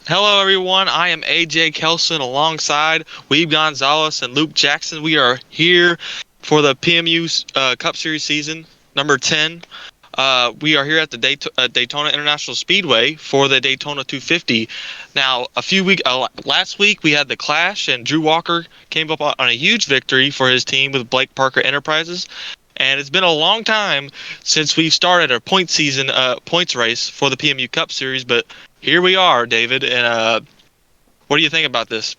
Hello, everyone. I am AJ Kelson alongside Weeb Gonzalez and Luke Jackson. We are here for the PMU Cup Series season, number 10. We are here at the Daytona International Speedway for the Daytona 250. Now, last week we had the Clash, and Drew Walker came up on a huge victory for his team with Blake Parker Enterprises. And it's been a long time since we've started a points race for the PMU Cup Series, but here we are, David. And what do you think about this?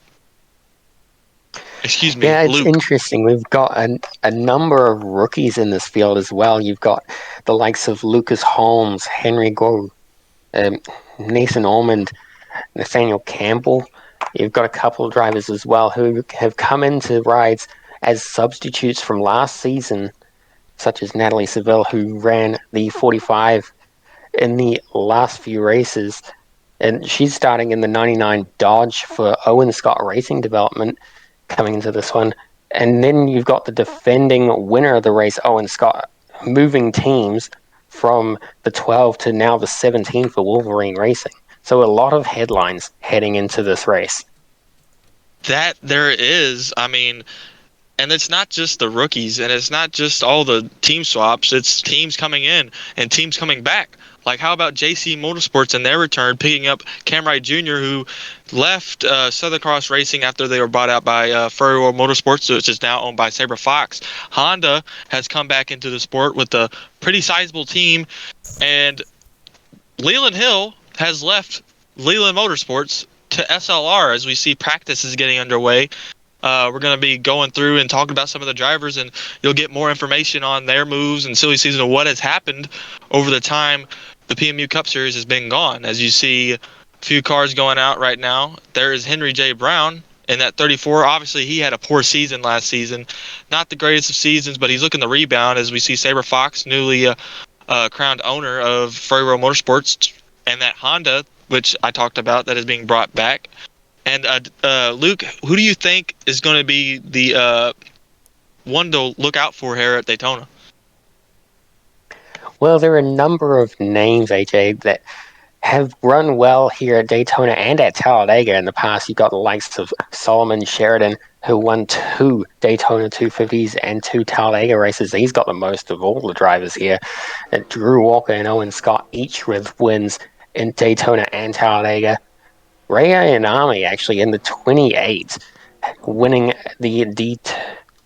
Excuse me, Yeah, it's Luke. interesting. We've got a number of rookies in this field as well. You've got the likes of Lucas Holmes, Henry Go, Nathan Ormond, Nathaniel Campbell. You've got a couple of drivers as well who have come into rides as substitutes from last season, such as Natalie Seville, who ran the 45 in the last few races. And she's starting in the 99 Dodge for Owen Scott Racing Development coming into this one. And then you've got the defending winner of the race, Owen Scott, moving teams from the 12 to now the 17 for Wolverine Racing. So a lot of headlines heading into this race. That there is. I mean, and it's not just the rookies, and it's not just all the team swaps. It's teams coming in and teams coming back. Like, how about JC Motorsports and their return, picking up Cam Wright Jr., who left Southern Cross Racing after they were bought out by Furry World Motorsports, which is now owned by Sabre Fox. Honda has come back into the sport with a pretty sizable team, and Leland Hill has left Leland Motorsports to SLR as we see practice is getting underway. We're going to be going through and talking about some of the drivers, and you'll get more information on their moves and silly season of what has happened over the time the PMU Cup Series has been gone. As you see a few cars going out right now, there is Henry J. Brown in that 34. Obviously, he had a poor season last season. Not the greatest of seasons, but he's looking to rebound as we see Sabre Fox, newly crowned owner of Furry World Motorsports, and that Honda, which I talked about, that is being brought back. And Luke, who do you think is going to be the one to look out for here at Daytona? Well, there are a number of names, AJ, that have run well here at Daytona and at Talladega in the past. You've got the likes of Solomon Sheridan, who won 2 Daytona 250s and 2 Talladega races. He's got the most of all the drivers here. And Drew Walker and Owen Scott, each with wins in Daytona and Talladega. Ray Ayanami, actually, in the 28, winning the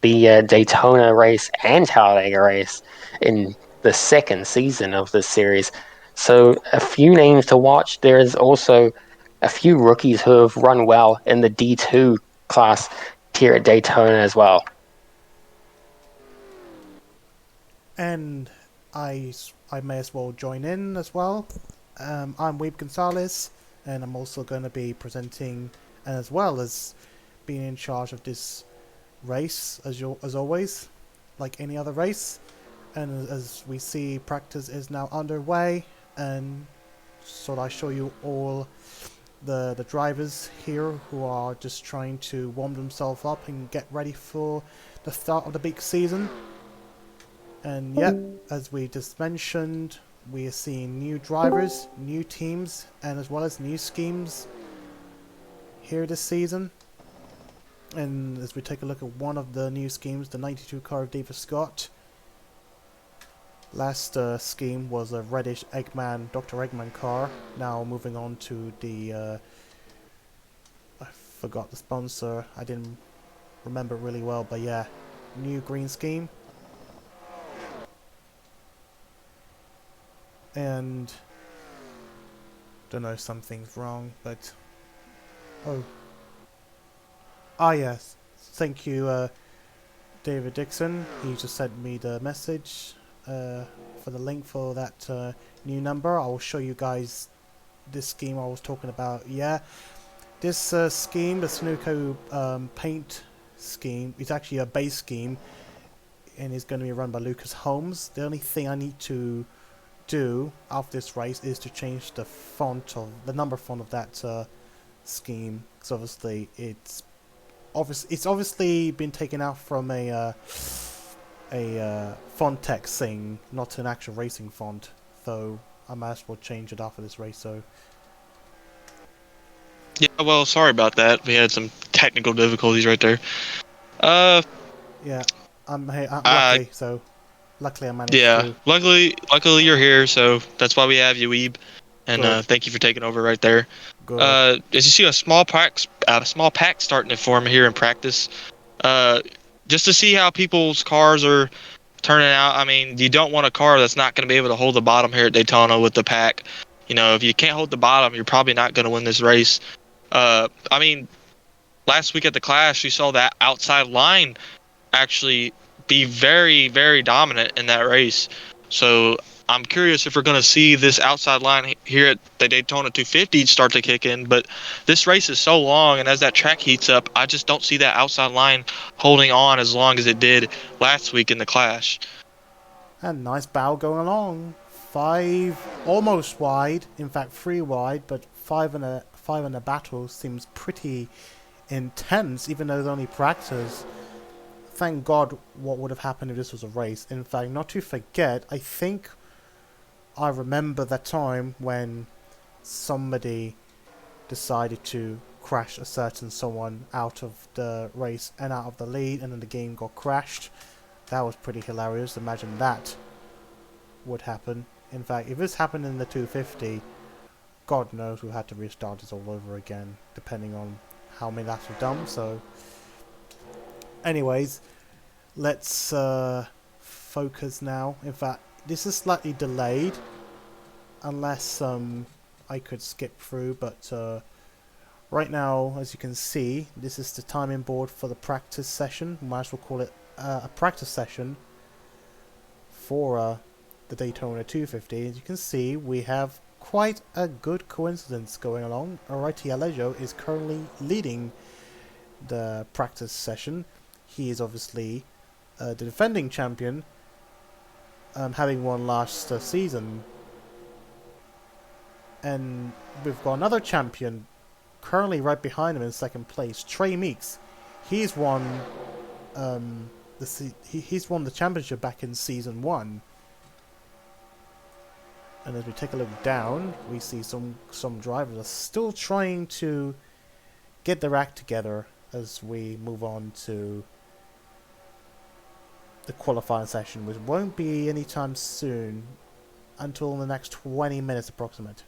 the Daytona race and Talladega race in the second season of this series. So a few names to watch. There's also a few rookies who have run well in the D2 class here at Daytona as well. And I may as well join in as well. I'm Weeb Gonzalez, and I'm also going to be presenting, and as well as being in charge of this race as always, like any other race. And as we see, practice is now underway, and so I show you all the drivers here who are just trying to warm themselves up and get ready for the start of the big season. And yep, as we just mentioned, we are seeing new drivers, new teams, and as well as new schemes here this season. And as we take a look at one of the new schemes, the 92 car of David Scott. Last scheme was a reddish Eggman, Dr. Eggman car. Now moving on to the, I forgot the sponsor, I didn't remember really well, but yeah, new green scheme. And don't know if something's wrong, but yes, thank you, David Dixon. He just sent me the message for the link for that new number. I will show you guys this scheme I was talking about. Yeah, this scheme, the Sunoco paint scheme, is actually a base scheme, and is going to be run by Lucas Holmes. The only thing I need to do after this race is to change the font of the number font of that scheme, because obviously it's obviously been taken out from a font text thing, not an actual racing font. So I might as well change it after this race. So Yeah, well, sorry about that. We had some technical difficulties right there. Uh, yeah, I'm uh, lucky. So luckily I managed yeah. to. Luckily you're here, so that's why we have you, Weeb. And Good, thank you for taking over right there. good. As you see, a small pack starting to form here in practice. Uh, just to see how people's cars are turning out. I mean, you don't want a car that's not going to be able to hold the bottom here at Daytona with the pack. You know, if you can't hold the bottom, you're probably not going to win this race. I mean, last week at the Clash, you saw that outside line actually be very, very dominant in that race. So I'm curious if we're going to see this outside line here at the Daytona 250 start to kick in. But this race is so long, and as that track heats up, I just don't see that outside line holding on as long as it did last week in the Clash. And nice bow going along. 5 almost wide, in fact 3 wide, but 5 in a battle seems pretty intense, even though it's only practice. Thank God what would have happened if this was a race. In fact, not to forget, I think I remember that time when somebody decided to crash a certain someone out of the race and out of the lead, and then the game got crashed. That was pretty hilarious. Imagine that would happen. In fact, if this happened in the 250, God knows we had to restart this all over again, depending on how many laps were done. So, anyways, let's focus now. In fact, this is slightly delayed, unless I could skip through, but right now, as you can see, this is the timing board for the practice session. We might as well call it a practice session for the Daytona 250. As you can see, we have quite a good coincidence going along. Alrighty Alejo is currently leading the practice session. He is obviously the defending champion, having won last season. And we've got another champion currently right behind him in second place, Trey Meeks. He's won he's won the championship back in season 1. And as we take a look down, we see some drivers are still trying to get their act together as we move on to the qualifying session, which won't be anytime soon, until the next 20 minutes approximate.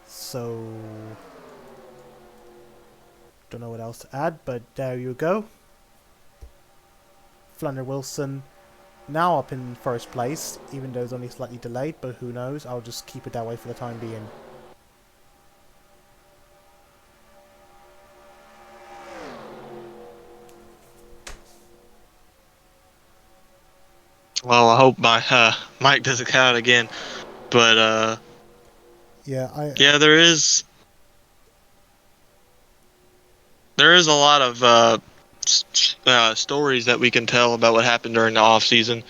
So don't know what else to add, but there you go. Flunder Wilson now up in first place, even though it's only slightly delayed, but who knows? I'll just keep it that way for the time being. Well, I hope my mic doesn't cut out again. But Yeah, yeah, there is a lot of stories that we can tell about what happened during the off season.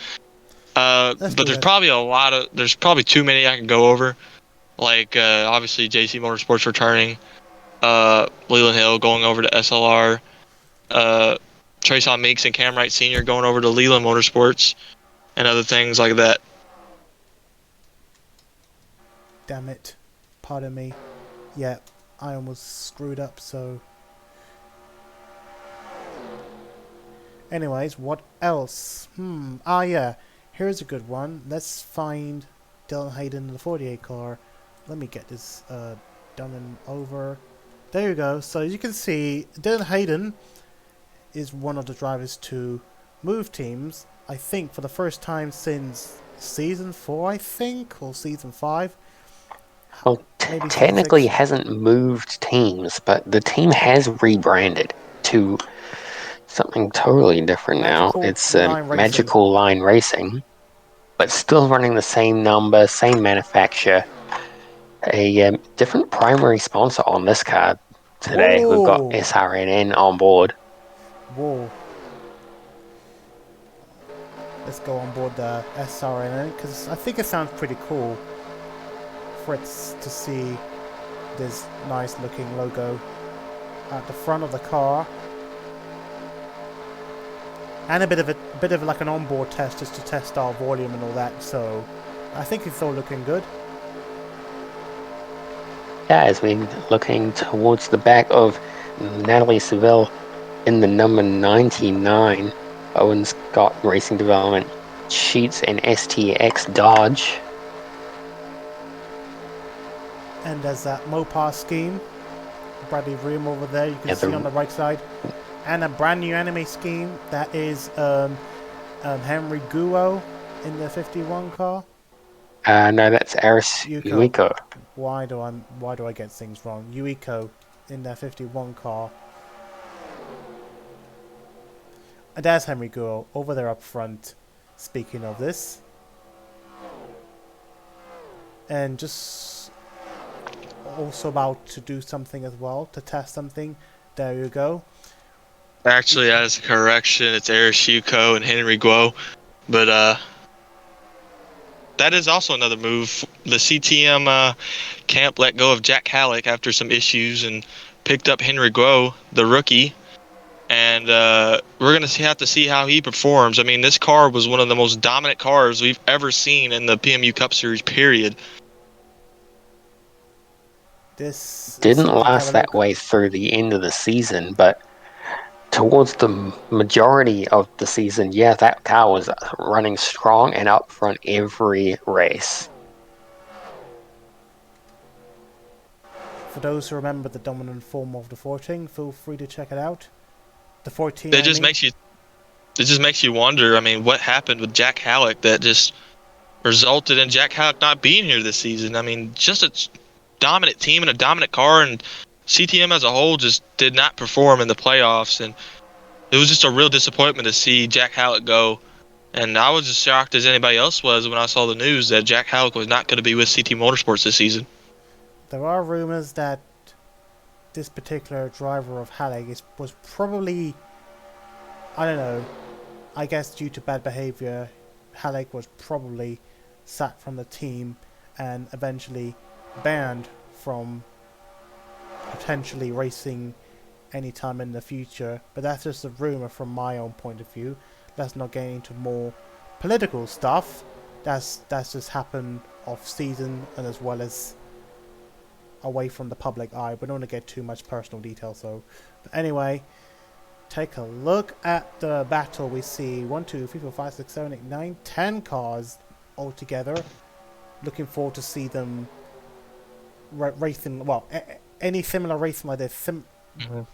let's But do there's it. probably too many I can go over. Like obviously JC Motorsports returning, Leland Hill going over to SLR, uh, Trason Meeks and Cam Wright Sr. going over to Leland Motorsports, and other things like that. Damn it. Pardon me. Yeah, I almost screwed up, so... Anyways, what else? Yeah. Here's a good one. Let's find Dylan Hayden in the 48 car. Let me get this done and over. There you go. So as you can see, Dylan Hayden is one of the drivers to move teams. I think for the first time since season 4, I think, or season 5. Well, Maybe season technically 6. he hasn't moved teams, but the team has rebranded to something totally different now. Magical It's Line Racing. Magical Line Racing, but still running the same number, same manufacturer. A different primary sponsor on this car today. We've got Whoa! SRNN on board. Whoa. Let's go on board the SRN because I think it sounds pretty cool for it to see this nice looking logo at the front of the car, and a bit of like an onboard test just to test our volume and all that. So I think it's all looking good. Yeah, as we're looking towards the back of Natalie Seville in the number 99, Owen Scott Racing Development Sheets and STX Dodge. And there's that Mopar scheme, Bradley Room over there. You can Yeah, see on the right side, and a brand new anime scheme that is Henry Guo in the 51 car. No, that's Aris Yuiko. Why do I get things wrong? Yuiko in their 51 car. And there's Henry Guo over there up front. Speaking of this, and just also about to do something as well, to test something. There you go. Actually, as a correction, it's Eris Yuko and Henry Guo. But that is also another move. The CTM camp let go of Jack Halleck after some issues and picked up Henry Guo, the rookie. And we're going to have to see how he performs. I mean, this car was one of the most dominant cars we've ever seen in the PMU Cup Series, period. This didn't last that way through the end of the season, but towards the majority of the season, yeah, that car was running strong and up front every race. For those who remember the dominant form of the 14, feel free to check it out. The 14. It just makes you wonder. I mean, what happened with Jack Halleck that just resulted in Jack Halleck not being here this season? I mean, just a dominant team and a dominant car, and CTM as a whole just did not perform in the playoffs, and it was just a real disappointment to see Jack Halleck go. And I was as shocked as anybody else was when I saw the news that Jack Halleck was not going to be with CT Motorsports this season. There are rumors that this particular driver of Halleck was probably, I don't know, I guess due to bad behavior, Halleck was probably sacked from the team and eventually banned from potentially racing anytime in the future. But that's just a rumor from my own point of view. Let's not get into more political stuff. That's just happened off season and as well as away from the public eye. We don't want to get too much personal detail, so but anyway, take a look at the battle. We see 1, 2, 3, 4, 5, 6, 7, 8, 9, 10 cars all together. Looking forward to see them racing, well, any similar racing like this,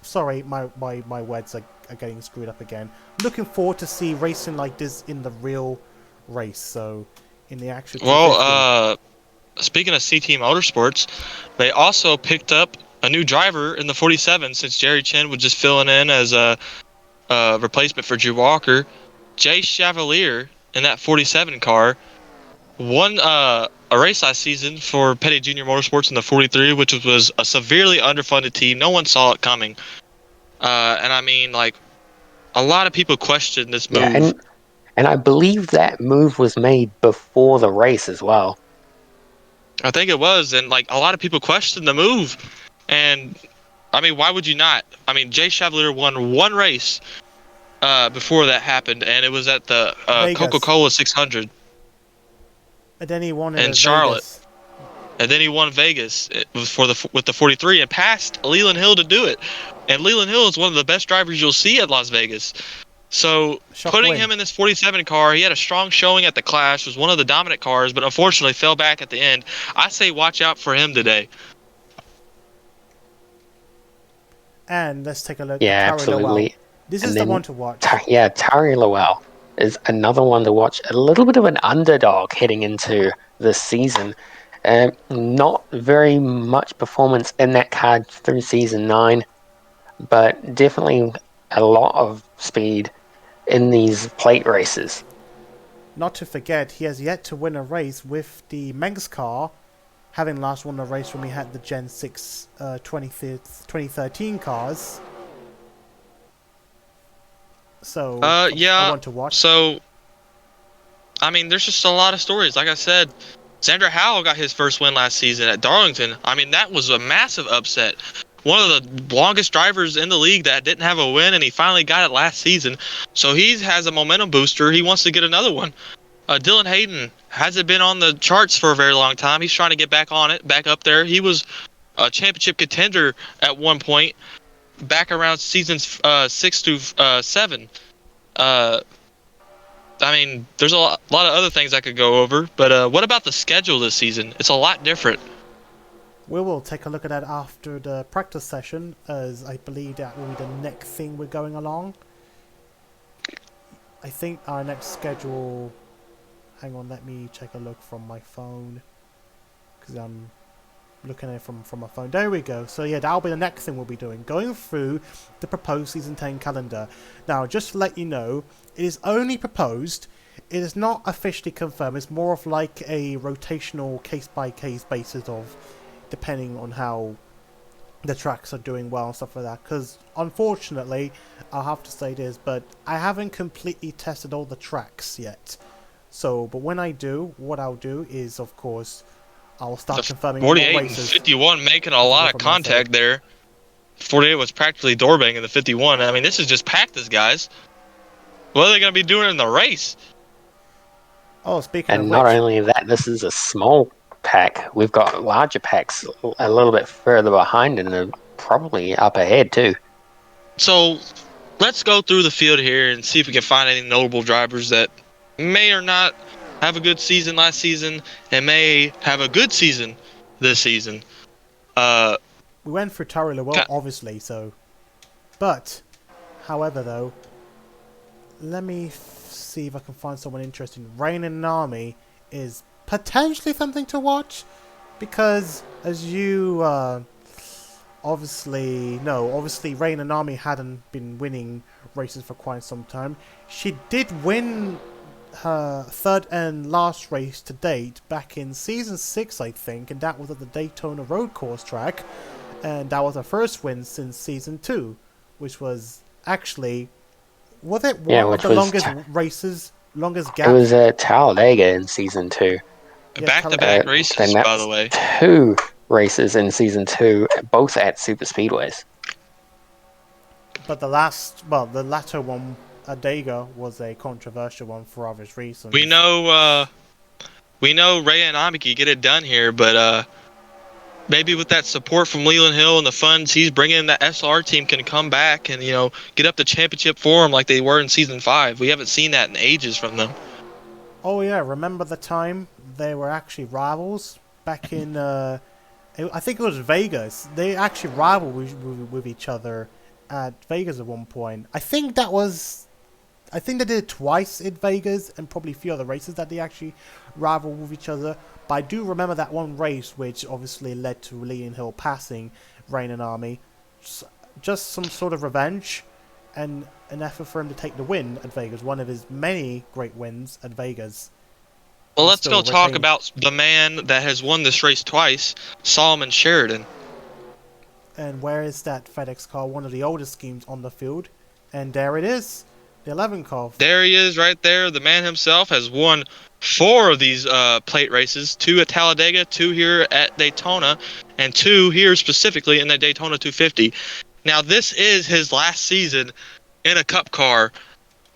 Sorry, my words are getting screwed up again. Looking forward to see racing like this in the real race. So, in the actual 250. Well, speaking of CT Motorsports, they also picked up a new driver in the 47 since Jerry Chen was just filling in as a replacement for Drew Walker. Jay Chevalier in that 47 car won a race last season for Petty Junior Motorsports in the 43, which was a severely underfunded team. No one saw it coming. And I mean, like, a lot of people questioned this Yeah, move. and I believe that move was made before the race as well. I think it was, and like a lot of people questioned the move. And I mean, why would you not? I mean, Jay Chevalier won one race before that happened, and it was at the Vegas. Coca-Cola 600 And then he won it in at Charlotte, Vegas. and then he won Vegas with the 43 and passed Leland Hill to do it. And Leland Hill is one of the best drivers you'll see at Las Vegas. So Shock putting win. him in this 47 car, he had a strong showing at the Clash, was one of the dominant cars, but unfortunately fell back at the end. I say watch out for him today. And let's take a look Yeah, at Taro Lowell. absolutely. This And is the then one to watch. Tari Lowell is another one to watch. A little bit of an underdog heading into this season. Not very much performance in that car through season 9, but definitely a lot of speed in these plate races. Not to forget, he has yet to win a race with the Megs car, having last won a race when we had the Gen 6 2013 cars. So, I Yeah. want to watch. So, I mean, there's just a lot of stories. Like I said, Xander Howell got his first win last season at Darlington. I mean, that was a massive upset. One of the longest drivers in the league that didn't have a win, and he finally got it last season. So he has a momentum booster. He wants to get another one. Dylan Hayden hasn't been on the charts for a very long time. He's trying to get back on it, back up there. He was a championship contender at one point, back around seasons 6 through 7. Uh, I mean, there's a lot of other things I could go over, but what about the schedule this season? It's a lot different. We will take a look at that after the practice session, as I believe that will be the next thing we're going along. I think our next schedule... Hang on, let me take a look from my phone, because I'm looking at it from my phone. There we go. So yeah, that'll be the next thing we'll be doing, going through the proposed Season 10 calendar. Now, just to let you know, it is only proposed. It is not officially confirmed. It's more of like a rotational case-by-case basis of depending on how the tracks are doing well and stuff like that. Because unfortunately, I'll have to say this, but I haven't completely tested all the tracks yet. So, but when I do, what I'll do is, of course, I'll start confirming more 48 and races. 51 making a lot of contact there. 48 was practically door banging the 51. I mean, this is just practice, guys. What are they going to be doing in the race? Oh, speaking of And which, not only that, this is a small pack. We've got larger packs a little bit further behind and they're probably up ahead too. So let's go through the field here and see if we can find any notable drivers that may or not have a good season last season and may have a good season this season. we went through Taro Lowell, obviously, so... But, however, though, let me see if I can find someone interesting. Rain and Nami is potentially something to watch, because, as you obviously know, obviously Rain and Nami hadn't been winning races for quite some time. She did win her third and last race to date back in season 6, I think, and that was at the Daytona road course track, and that was her first win since season 2, which was actually, was it one of the longest races, longest gap? It was Talladega in season 2. Yeah, back-to-back races, by the way. 2 races in season 2, both at super speedways. But the latter one, Adega, was a controversial one for obvious reasons. We know Ray and Nami can get it done here, but maybe with that support from Leland Hill and the funds he's bringing, the SR team can come back and, get up the championship for them like they were in season 5. We haven't seen that in ages from them. Oh yeah, remember the time they were actually rivals back in I think it was Vegas. They actually rivaled with each other at Vegas at one point. I think they did it twice in Vegas and probably a few other races that they actually rivaled with each other. But I do remember that one race, which obviously led to Leon Hill passing Rain and Army. Just some sort of revenge and an effort for him to take the win at Vegas. One of his many great wins at Vegas. Well, And let's go still talk retain. about the man that has won this race twice, Solomon Sheridan. And where is that FedEx car? One of the oldest schemes on the field. And there it is. The 11 car. There he is right there. The man himself has won 4 of these plate races, 2 at Talladega, 2 here at Daytona, and 2 here specifically in the Daytona 250. Now, this is his last season in a Cup car,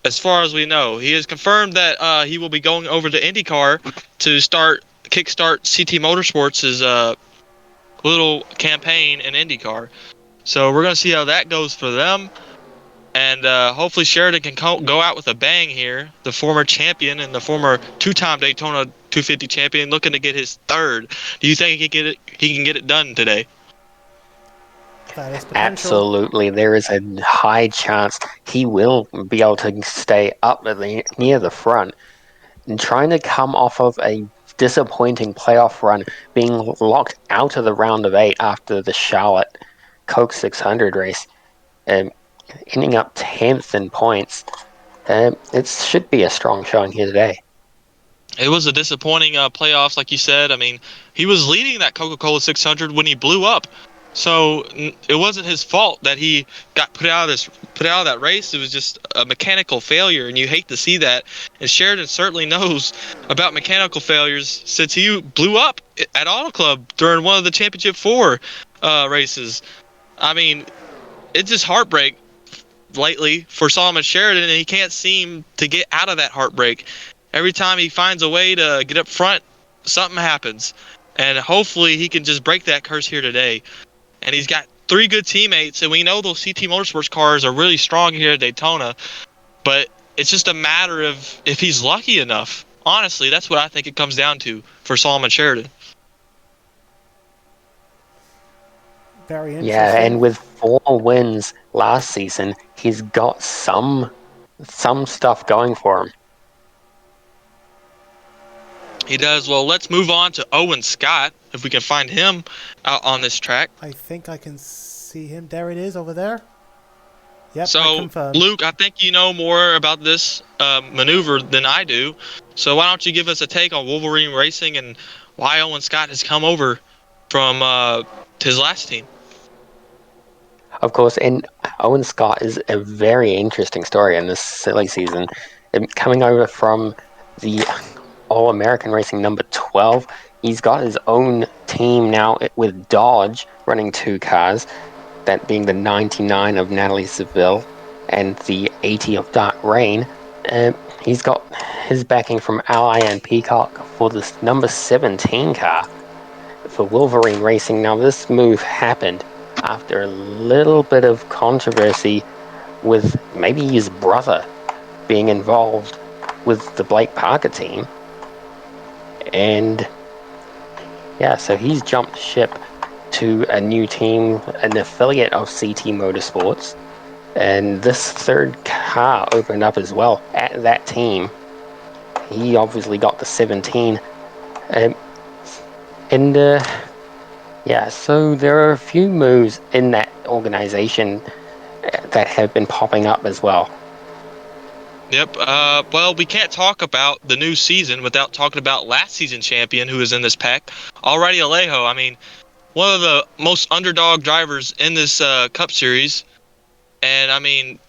as far as we know. He has confirmed that he will be going over to IndyCar to kickstart CT Motorsports' little campaign in IndyCar. So we're going to see how that goes for them. And hopefully Sheridan can go out with a bang here. The former champion and the former 2-time Daytona 250 champion, looking to get his 3rd. Do you think he can get it done today? That is potential. Absolutely, there is a high chance he will be able to stay up at near the front. And trying to come off of a disappointing playoff run, being locked out of the round of 8 after the Charlotte Coke 600 race, ending up 10th in points. It should be a strong showing here today. It was a disappointing playoffs, like you said. I mean, he was leading that Coca-Cola 600 when he blew up. So it wasn't his fault that he got put out of that race. It was just a mechanical failure, and you hate to see that. And Sheridan certainly knows about mechanical failures since he blew up at Auto Club during one of the Championship 4 races. I mean, it's just heartbreak lately for Solomon Sheridan, and he can't seem to get out of that heartbreak. Every time he finds a way to get up front, something happens. And hopefully he can just break that curse here today. And he's got 3 good teammates, and we know those CT Motorsports cars are really strong here at Daytona. But it's just a matter of if he's lucky enough. Honestly, that's what I think it comes down to for Solomon Sheridan. Very Yeah, interesting. and with 4 wins last season, he's got some stuff going for him. He does. Well, let's move on to Owen Scott, if we can find him out on this track. I think I can see him. There it is over there. Yep, I So, confirm. Luke, I think you know more about this maneuver than I do. So why don't you give us a take on Wolverine Racing and why Owen Scott has come over from his last team? Of course, and Owen Scott is a very interesting story in this silly season. Coming over from the All-American Racing number 12, he's got his own team now with Dodge running 2 cars, that being the 99 of Natalie Seville and the 80 of Dark Rain. He's got his backing from Ally and Peacock for this number 17 car for Wolverine Racing. Now, this move happened after a little bit of controversy with maybe his brother being involved with the Blake Parker team. And yeah, so he's jumped ship to a new team, an affiliate of CT Motorsports. And this 3rd car opened up as well at that team. He obviously got the 17. Yeah, so there are a few moves in that organization that have been popping up as well. Yep. Well, we can't talk about the new season without talking about last season champion who is in this pack, Already Alejo. I mean, one of the most underdog drivers in this Cup Series. And, I mean,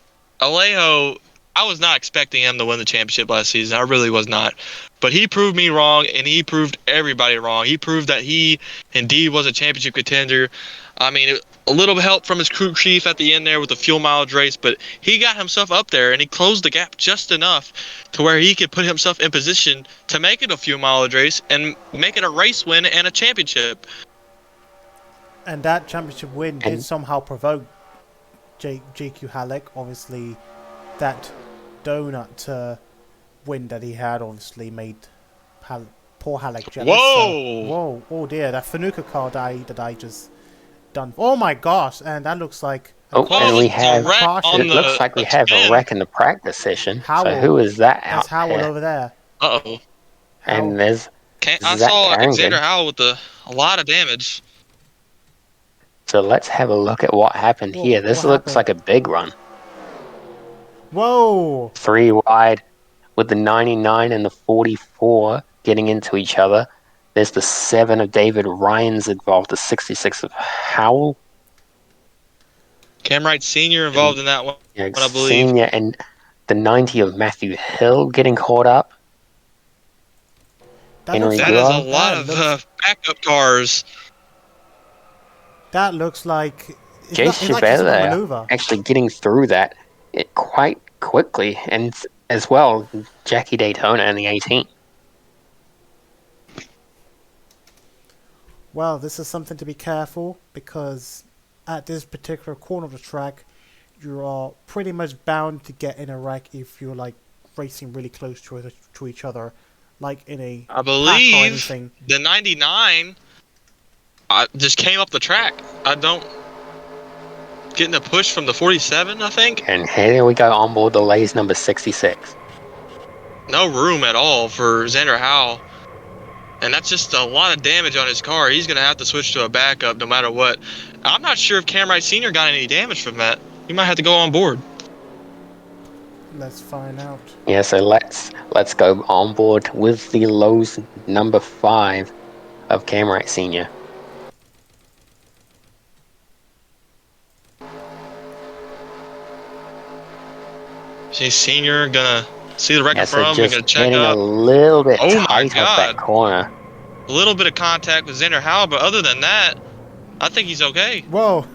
Alejo, I was not expecting him to win the championship last season. I really was not. But he proved me wrong, and he proved everybody wrong. He proved that he indeed was a championship contender. I mean, a little help from his crew chief at the end there with the fuel mileage race, but he got himself up there, and he closed the gap just enough to where he could put himself in position to make it a fuel mileage race and make it a race win and a championship. And that championship win did somehow provoke JQ Halleck. Obviously, that donut win that he had obviously made poor Halleck jealous. So, Whoa! whoa, oh dear, that Fanuca car that I just done. Oh my gosh, and that looks like a Oh, crash. and we Almost a have. A wreck caution. on It looks like we the have a spin. wreck in the practice session. So Howell. who is that That's out Howell there? over there. Uh-oh. Howell. And there's I Zach saw Alexander Carrington. Howell with a lot of damage. So let's have a look at what happened here. This What looks happened? like a big run. Whoa! 3 wide with the 99 and the 44 getting into each other. There's the 7 of David Ryan's involved, the 66 of Howell, Cam Wright Sr. and involved in that one, I believe. Senior, and the 90 of Matthew Hill getting caught up. That looks Henry That like is a Grove. lot of backup cars. that looks like Jace it's like some sort of Chevalier maneuver. actually getting through that quite quickly, and as well, Jackie Daytona and the 18. Well, this is something to be careful because at this particular corner of the track, you are pretty much bound to get in a wreck if you're like racing really close to each other, like in a I pack or believe anything. the 99 just came up the track. I don't... Getting a push from the 47, I think. And here we go on board the Lays number 66. No room at all for Xander Howell. And that's just a lot of damage on his car. He's going to have to switch to a backup no matter what. I'm not sure if Cam Wright Sr. got any damage from that. He might have to go on board. Let's find out. Yeah, so let's go on board with the Lowe's number 5 of Camright Senior. See, Senior gonna see the record Yeah, from so him. just Gonna check getting a up. little bit Oh my tight of that God. corner. A little bit of contact with Xander Howell, but other than that, I think he's okay. Whoa!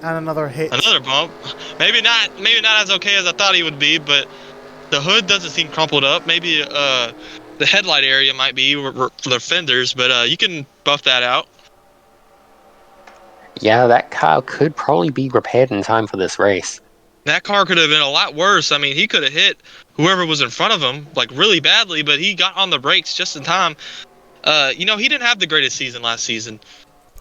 And another hit. Another bump. Maybe not as okay as I thought he would be, but the hood doesn't seem crumpled up. Maybe the headlight area might be for the fenders, but you can buff that out. Yeah, that car could probably be repaired in time for this race. That car could have been a lot worse. I mean, he could have hit whoever was in front of him, like, really badly, but he got on the brakes just in time. He didn't have the greatest season last season.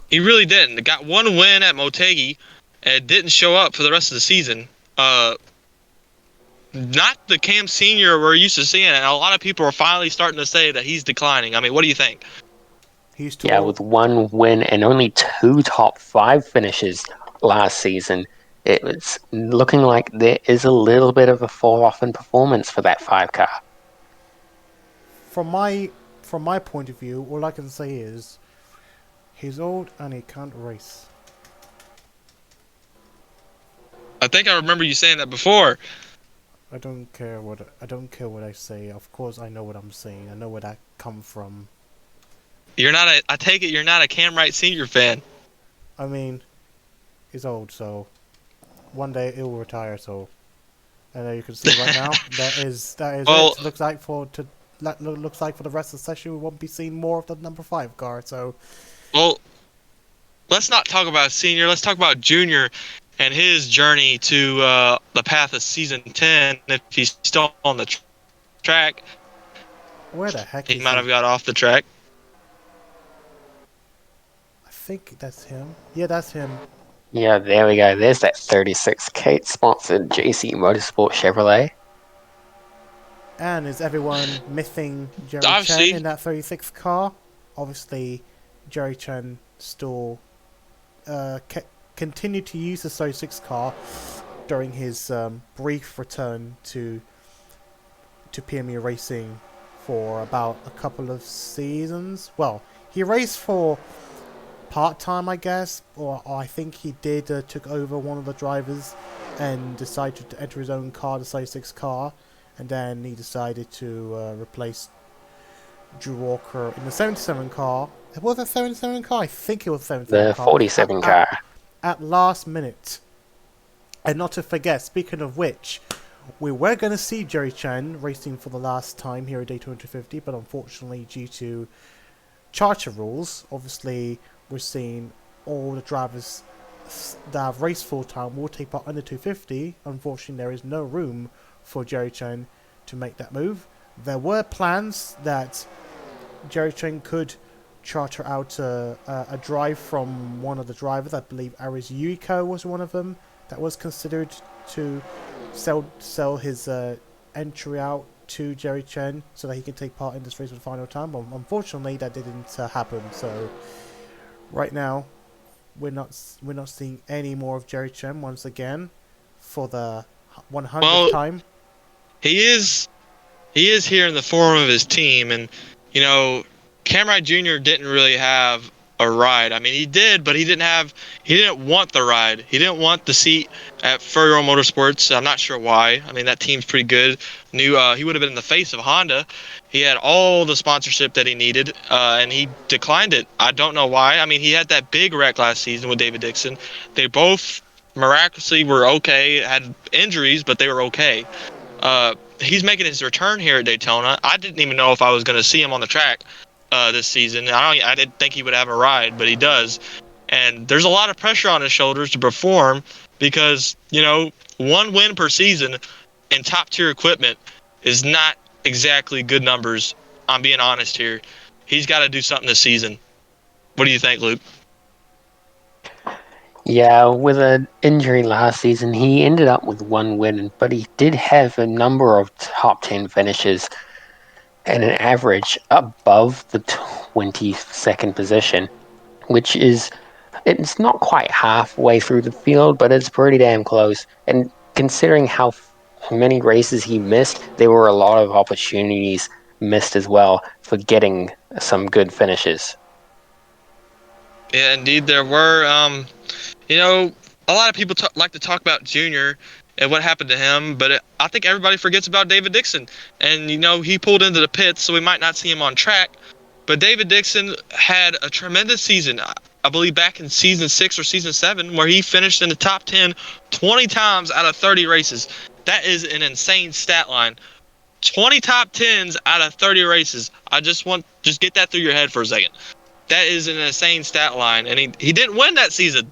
He really didn't. He got one win at Motegi and didn't show up for the rest of the season. Not the Cam Senior we're used to seeing, and a lot of people are finally starting to say that he's declining. I mean, what do you think? He's too Yeah, old. with one win and only 2 top 5 finishes last season, it was looking like there is a little bit of a fall off in performance for that 5 car. From my point of view, all I can say is he's old and he can't race. I think I remember you saying that before. I don't care what I say. Of course, I know what I'm saying. I know where that come from. I take it you're not a Cam Wright Senior fan. I mean, he's old, so one day he'll retire. So, and you can see right now that is Well, it. Looks like for the rest of the session we won't be seeing more of the number 5 car. So, Well, let's not talk about Senior. Let's talk about Junior and his journey to the path of season 10. If he's still on the track, where the heck he is might he? have got off the track. I think that's him. Yeah, that's him. Yeah, there we go. There's that 36 Kate sponsored JC Motorsport Chevrolet. And is everyone missing Jerry Obviously. Chen in that 36 car? Obviously, Jerry Chen still continued to use the 36 car during his brief return to PMU racing for about a couple of seasons. Well, he raced for part-time, I guess, or I think he did took over one of the drivers and decided to enter his own car, the 36 car, and then he decided to replace Drew Walker in the 77 car. Was it 77 car? I think it was 77 The car. 47 car. At last minute. And not to forget, speaking of which, we were going to see Jerry Chen racing for the last time here at Daytona 250, but unfortunately due to charter rules, obviously we're seeing all the drivers that have raced full time will take part under 250. Unfortunately, there is no room for Jerry Chen to make that move. There were plans that Jerry Chen could charter out a drive from one of the drivers. I believe Aris Yuiko was one of them that was considered to sell his entry out to Jerry Chen so that he can take part in this race for the final time. But unfortunately, that didn't happen. So right now, we're not seeing any more of Jerry Chen once again for the 100th Well, time. he is here in the form of his team, and you know, Camride Jr. didn't really have a ride. I mean, he did, but he didn't want the ride. He didn't want the seat at Furrier Motorsports. I'm not sure why. I mean, that team's pretty good. He would have been in the face of Honda. He had all the sponsorship that he needed, and he declined it. I don't know why. I mean, he had that big wreck last season with David Dixon. They both miraculously were okay, had injuries, but they were okay. He's making his return here at Daytona. I didn't even know if I was going to see him on the track this season. I didn't think he would have a ride, but he does. And there's a lot of pressure on his shoulders to perform because, one win per season in top tier equipment is not exactly good numbers. I'm being honest here. He's got to do something this season. What do you think, Luke? Yeah, with an injury last season, he ended up with one win, but he did have a number of top 10 finishes and an average above the 22nd position, which it's not quite halfway through the field, but it's pretty damn close. And considering how many races he missed, there were a lot of opportunities missed as well for getting some good finishes. Yeah, indeed, there were. A lot of people like to talk about Junior and what happened to him, but I think everybody forgets about David Dixon. And, he pulled into the pits, so we might not see him on track. But David Dixon had a tremendous season, I believe back in season 6 or season 7, where he finished in the top 10 20 times out of 30 races. That is an insane stat line. 20 top 10s out of 30 races. Just get that through your head for a second. That is an insane stat line, and he didn't win that season.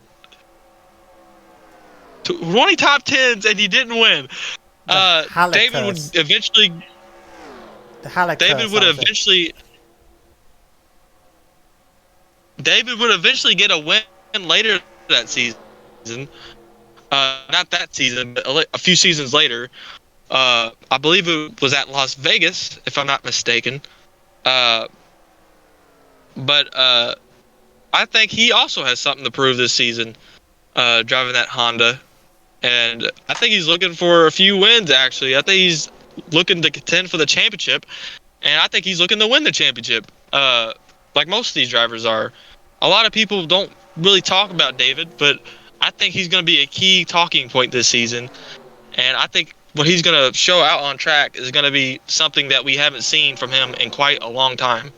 20 top 10s, and he didn't win. David would eventually. David would eventually get a win later that season. Not that season, but a few seasons later. I believe it was at Las Vegas, if I'm not mistaken. But I think he also has something to prove this season, driving that Honda. And I think he's looking for a few wins, actually. I think he's looking to contend for the championship. And I think he's looking to win the championship, like most of these drivers are. A lot of people don't really talk about David, but I think he's going to be a key talking point this season. And I think what he's going to show out on track is going to be something that we haven't seen from him in quite a long time.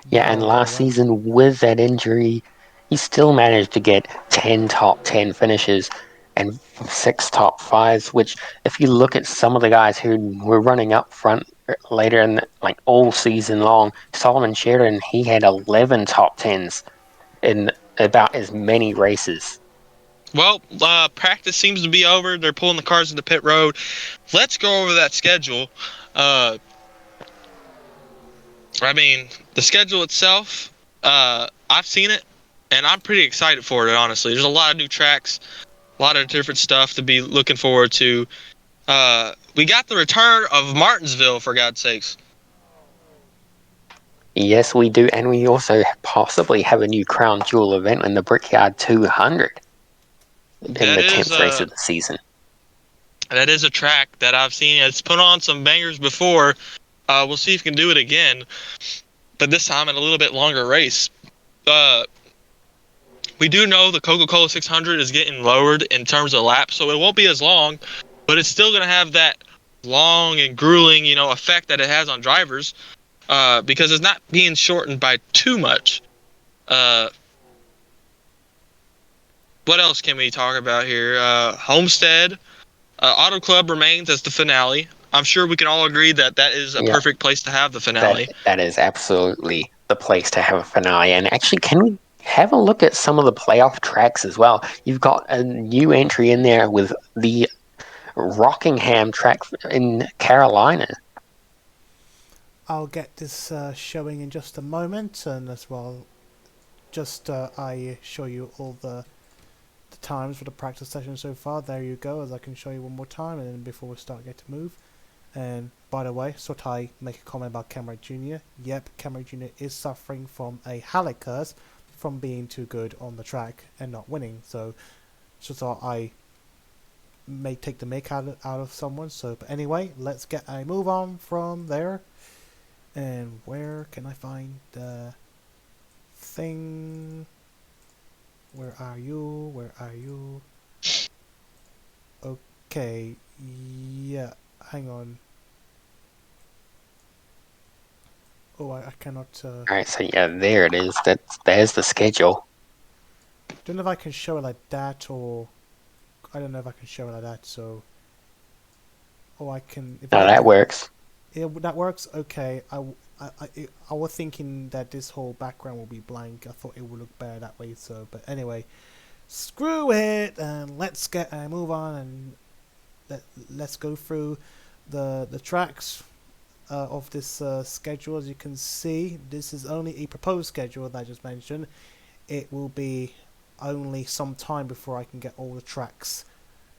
Yeah, and last season with that injury, he still managed to get 10 top 10 finishes and 6 top 5s, which if you look at some of the guys who were running up front later in all season long, Solomon Sheridan, he had 11 top 10s in about as many races. Well, practice seems to be over. They're pulling the cars into pit road. Let's go over that schedule. The schedule itself, I've seen it, and I'm pretty excited for it, honestly. There's a lot of new tracks, a lot of different stuff to be looking forward to. We got the return of Martinsville, for God's sakes. Yes, we do, and we also possibly have a new crown jewel event in the Brickyard 200 in the 10th race of the season. That is a track that I've seen. It's put on some bangers before. We'll see if we can do it again, but this time in a little bit longer race. We do know the Coca-Cola 600 is getting lowered in terms of laps, so it won't be as long, but it's still going to have that long and grueling, effect that it has on drivers, because it's not being shortened by too much. What else can we talk about here? Homestead, Auto Club remains as the finale. I'm sure we can all agree that is a perfect place to have the finale. That is absolutely the place to have a finale. And actually, can we have a look at some of the playoff tracks as well? You've got a new entry in there with the Rockingham track in Carolina. I'll get this showing in just a moment, and as well, just I show you all the times for the practice session so far. There you go, as I can show you one more time, and then before we start, get to move. And by the way, Sotai make a comment about Cameron Jr. Yep, Cameron Jr. is suffering from a hallux curse from being too good on the track and not winning. So thought I may take the mick out of someone. So, but anyway, let's get a move on from there. And where can I find the thing? Where are you? Where are you? Okay, yeah, hang on. Oh, I cannot. All right, so yeah, there it is. There's the schedule. Don't know if I can show it like that, or I don't know if I can show it like that. So, oh, I can. If No, I that do, works. yeah, that works. Okay, I was thinking that this whole background will be blank. I thought it would look better that way. So, but anyway, screw it, and let's get a move on, and let's go through the tracks of this schedule. As you can see, this is only a proposed schedule that I just mentioned. It will be only some time before I can get all the tracks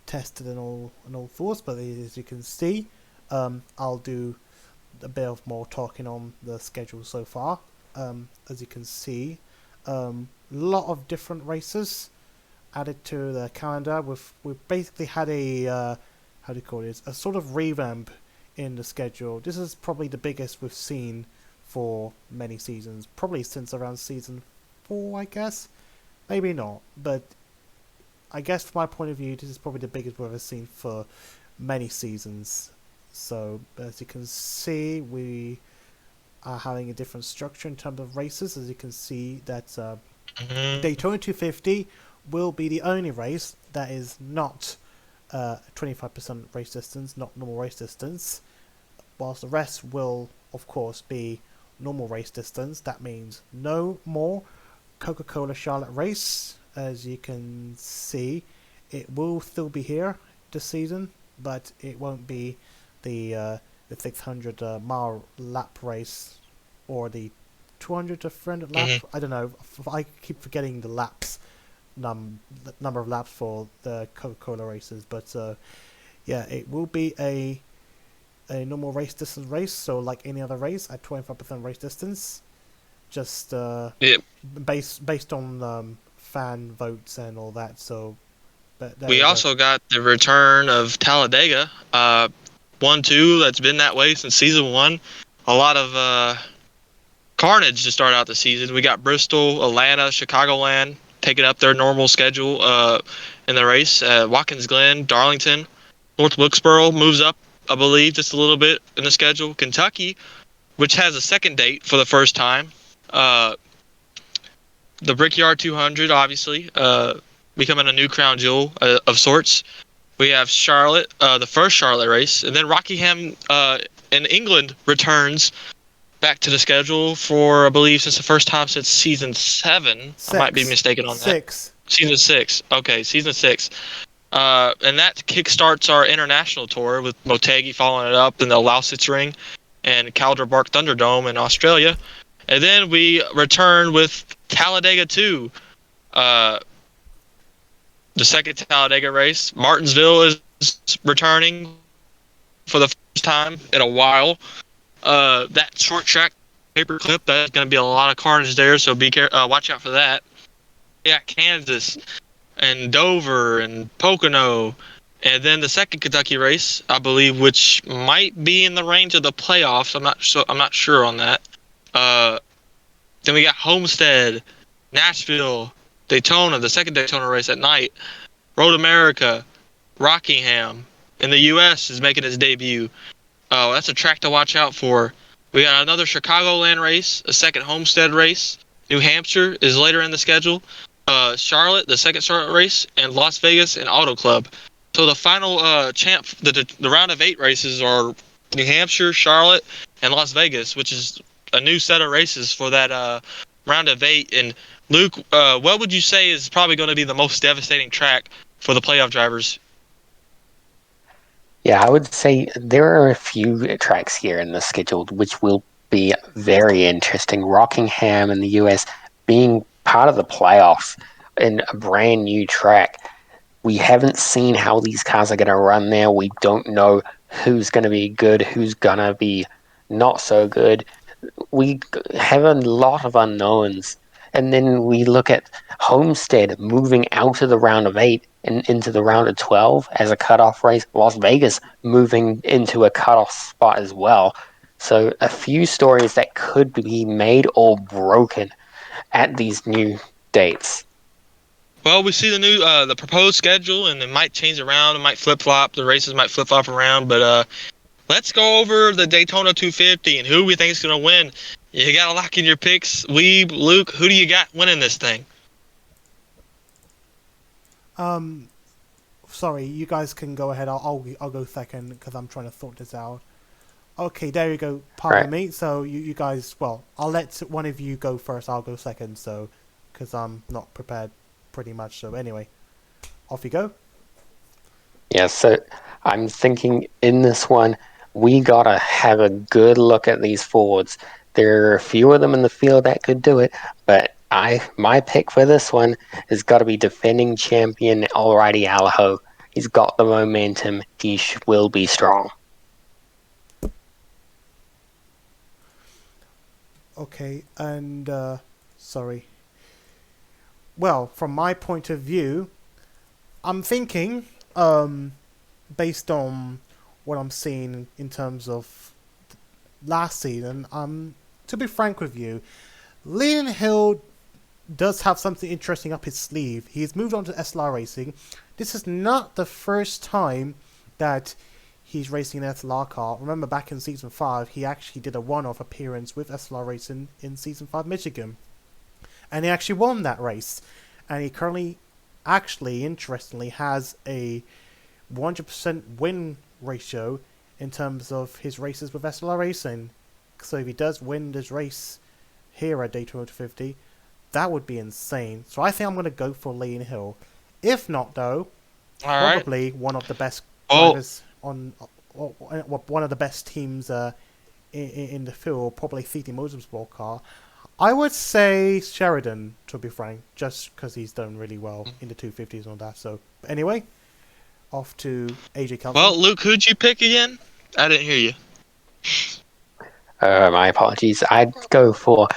tested and all thoughts. But as you can see, I'll do a bit of more talking on the schedule so far. As you can see, a lot of different races added to the calendar. We've basically had a how do you call it? A sort of revamp in the schedule. This is probably the biggest we've seen for many seasons, probably since around season 4, I guess. Maybe not, but I guess from my point of view, this is probably the biggest we've ever seen for many seasons. So, as you can see, we are having a different structure in terms of races. As you can see, that Daytona 250 will be the only race that is not 25% race distance, not normal race distance, whilst the rest will, of course, be normal race distance. That means no more Coca-Cola Charlotte race. As you can see, it will still be here this season, but it won't be the 600 mile lap race or the 200 to 300 lap. I don't know. I keep forgetting the laps number of laps for the Coca-Cola races, but yeah, it will be a normal race distance race, so like any other race at 25% race distance, just based on fan votes and all that. So, but there We you go. also got the return of Talladega, 1-2. That's been that way since season 1. A lot of carnage to start out the season. We got Bristol, Atlanta, Chicagoland taking up their normal schedule in the race. Watkins Glen, Darlington, North Wilkesboro moves up, I believe, just a little bit in the schedule. Kentucky, which has a second date for the first time. The Brickyard 200, obviously, becoming a new crown jewel of sorts. We have Charlotte, the first Charlotte race, and then Rockingham in England returns back to the schedule for, I believe, since the first time since season 7. I might be mistaken on that. 6. Season 6. Okay, season 6. And that kickstarts our international tour with Motegi following it up in the Lausitz Ring and Calder-Bark Thunderdome in Australia. And then we return with Talladega 2, the second Talladega race. Martinsville is returning for the first time in a while. That short track paperclip, that's going to be a lot of carnage there, so watch out for that. Yeah, Kansas and Dover and Pocono, and then the second Kentucky race, I believe, which might be in the range of the playoffs. I'm not sure on that. Then we got Homestead, Nashville, Daytona, the second Daytona race at night, Road America, Rockingham, and the U.S. is making its debut. Oh, that's a track to watch out for. We got another Chicagoland race, a second Homestead race. New Hampshire is later in the schedule. Charlotte, the second Charlotte race, and Las Vegas and Auto Club. So the final the round of 8 races are New Hampshire, Charlotte, and Las Vegas, which is a new set of races for that round of 8. And Luke, what would you say is probably going to be the most devastating track for the playoff drivers? Yeah, I would say there are a few tracks here in the schedule which will be very interesting. Rockingham in the US being part of the playoffs in a brand new track. We haven't seen how these cars are going to run there. We don't know who's going to be good, who's going to be not so good. We have a lot of unknowns. And then we look at Homestead moving out of the round of 8 and into the round of 12 as a cutoff race. Las Vegas moving into a cutoff spot as well. So a few stories that could be made or broken at these new dates. Well, we see the proposed schedule, and it might change around. It might flip flop. The races might flip flop around. But let's go over the Daytona 250 and who we think is going to win. You got to lock in your picks. Luke, who do you got winning this thing? Sorry, you guys can go ahead. I'll go second because I'm trying to sort this out. Okay, there you go. Pardon me. So you guys, well, I'll let one of you go first. I'll go second. So, because I'm not prepared, pretty much. So anyway, off you go. Yeah, so I'm thinking in this one, we gotta have a good look at these Fords. There are a few of them in the field that could do it, but my pick for this one has got to be defending champion Alrighty Alaho. He's got the momentum. He will be strong. Okay, and sorry. Well, from my point of view, I'm thinking, based on what I'm seeing in terms of last season, to be frank with you, Leon Hill does have something interesting up his sleeve. He's moved on to SLR racing. This is not the first time that he's racing an SLR car. Remember, back in Season 5, he actually did a one-off appearance with SLR Racing in Season 5 Michigan. And he actually won that race. And he currently, actually, interestingly, has a 100% win ratio in terms of his races with SLR Racing. So if he does win this race here at Daytona 250, that would be insane. So I think I'm going to go for Leon Hill. If not, though, probably one of the best drivers on, or one of the best teams in the field, probably CT Motorsport car. I would say Sheridan, to be frank, just because he's done really well in the 250s and all that. So anyway, off to AJ Kelson. Well, Luke, who'd you pick again? I didn't hear you. My apologies. I'd go for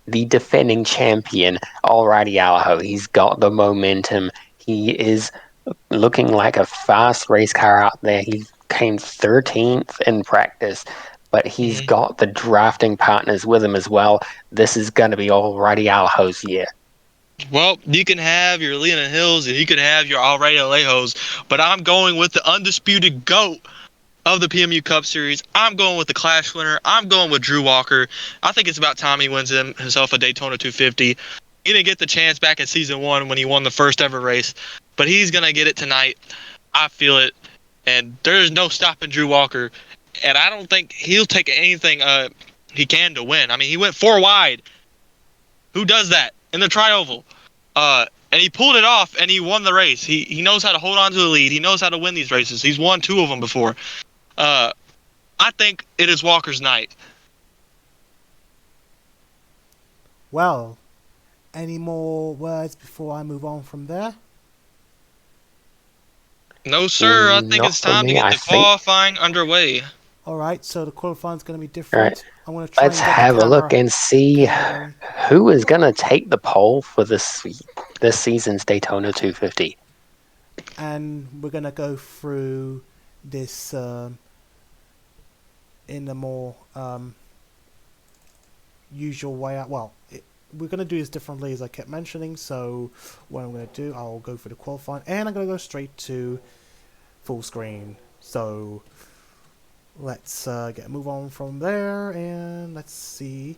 the defending champion, Alrighty Alaho. He's got the momentum. He is looking like a fast race car out there. He came 13th in practice, but he's got the drafting partners with him as well. This is going to be Alrighty Alaho's year. Well, you can have your Leon Hills and you can have your Already Alejos, but I'm going with the undisputed GOAT of the PMU Cup Series. I'm going with the Clash winner. I'm going with Drew Walker. I think it's about time he wins himself a Daytona 250. He didn't get the chance back in Season 1 when he won the first ever race, but he's going to get it tonight. I feel it, and there's no stopping Drew Walker, and I don't think he'll take anything he can to win. I mean, he went 4 wide. Who does that in the tri-oval? And he pulled it off, and he won the race. He knows how to hold on to the lead. He knows how to win these races. He's won 2 of them before. I think it is Walker's night. Well, any more words before I move on from there? No, sir. I think it's time to get the qualifying underway. Alright, so the qualifying is going to be different. Right. I'm going to try Let's have a look and see who is going to take the pole for this season's Daytona 250. And we're going to go through this in a more usual way. Well, we're going to do this differently, as I kept mentioning. So what I'm going to do, I'll go for the qualifying, and I'm going to go straight to full screen. So let's move on from there, and let's see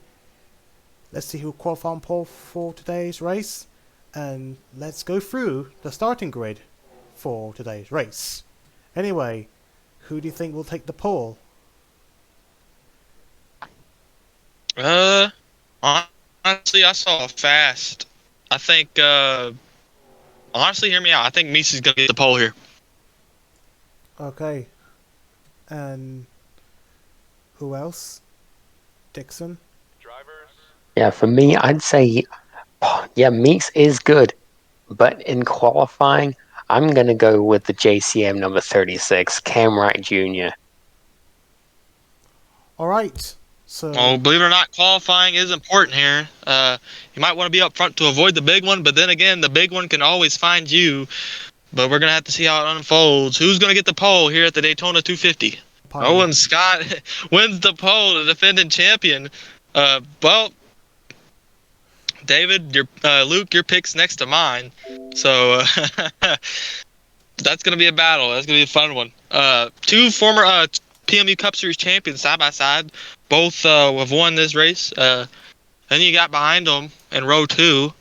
who qualified on pole for today's race, and let's go through the starting grid for today's race. Anyway, who do you think will take the pole? Honestly, I saw fast. I think, honestly, hear me out. I think Misa's going to get the pole here. Okay. And who else? Dixon. Yeah, for me, I'd say, yeah, Meeks is good, but in qualifying, I'm going to go with the JCM number 36, Cam Wright Jr. All right. So Well, believe it or not, qualifying is important here. You might want to be up front to avoid the big one, but then again, the big one can always find you. But we're going to have to see how it unfolds. Who's going to get the pole here at the Daytona 250? pardon me. Owen Scott wins the pole, the defending champion. Well, David, Luke, your pick's next to mine. So that's going to be a battle. That's going to be a fun one. Two former PMU Cup Series champions side by side. Both have won this race. Then you got behind them in row two,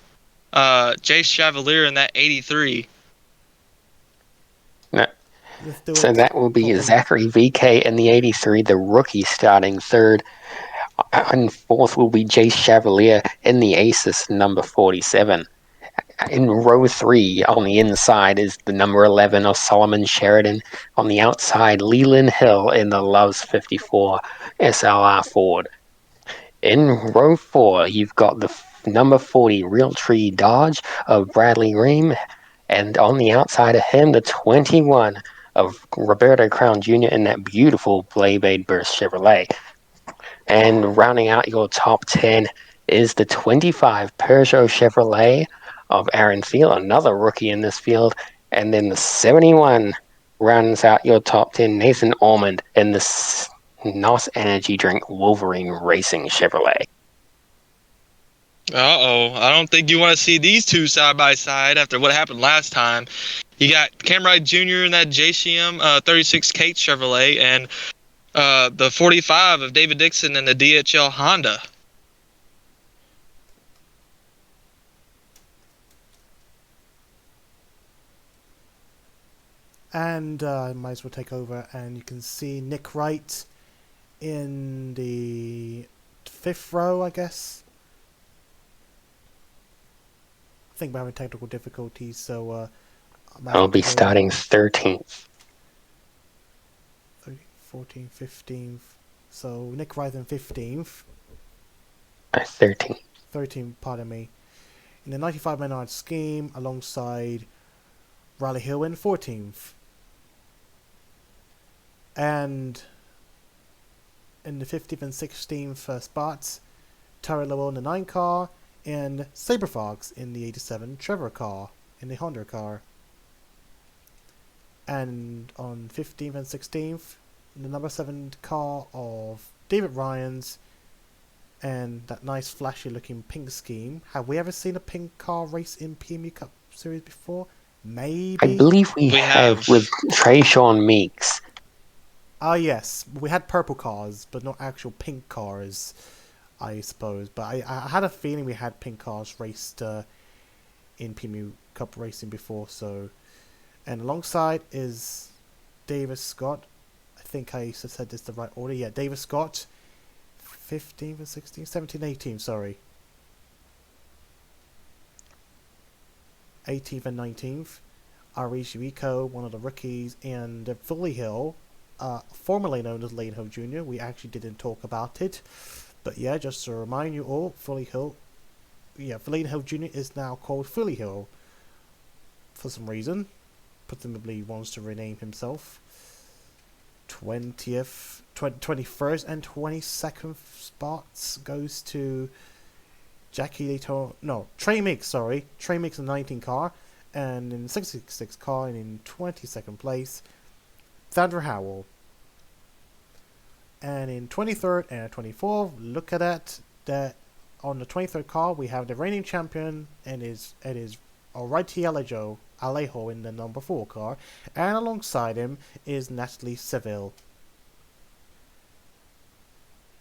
Jace Chevalier in that 83. No, Let's do so it. that will be Oh, Zachary VK in the 83, the rookie starting third. And fourth will be Jace Chevalier in the Aces, number 47. In row three, on the inside, is the number 11 of Solomon Sheridan. On the outside, Leland Hill in the Loves 54 SLR Ford. In row four, you've got the number 40 Realtree Dodge of Bradley Ream. And on the outside of him, the 21 of Roberto Crown Jr. in that beautiful Blade Burst Chevrolet. And rounding out your top 10 is the 25 Peugeot Chevrolet of Aaron Thiel, another rookie in this field. And then the 71 rounds out your top 10, Nathan Ormond in the NOS Energy Drink Wolverine Racing Chevrolet. Uh-oh. I don't think you want to see these two side by side after what happened last time. You got Cam Wright Jr. in that JCM 36 Kate Chevrolet and the 45 of David Dixon in the DHL Honda. and I might as well take over, and you can see Nick Wright in the 5th row, I guess. I think we're having technical difficulties, so I might as I'll well be take over. starting 13th. 13, 14, 15th. So Nick Wright in 15th. 13th. 13th, pardon me. In the 95 Menard scheme, alongside Riley Hill in 14th. And in the 15th and 16th spots, Terry Lowell in the 9 car, and Saber Fox in the 87 Trevor car, in the Honda car. And on 15th and 16th, the number 7 car of David Ryan's, and that nice flashy looking pink scheme. Have we ever seen a pink car race in PMU Cup Series before? Maybe. I believe we have with Trayshawn Meeks. Ah, yes. We had purple cars, but not actual pink cars, I suppose. But I had a feeling we had pink cars raced in PMU Cup racing before, so... And alongside is Davis Scott. I think I said this the right order. Yeah, Davis Scott. 15th and 16th, 17th, 18th, sorry. 18th and 19th. Arish Rico, one of the rookies, and Philly Hill, formerly known as Lane Hill Jr. We actually didn't talk about it. But yeah, just to remind you all, Philly Hill, Lane Hill Jr. is now called Philly Hill. For some reason. Presumably wants to rename himself. 20th, 21st and 22nd spots goes to Jackie Daytona. No, Trey Mix, sorry. Trey Mix in the 19 car. And in the 66 car and in 22nd place, Sandra Howell. And in 23rd and 24th, look at that on the 23rd car we have the reigning champion and it is Alrighty Alejo in the number 4 car, and alongside him is Natalie Seville.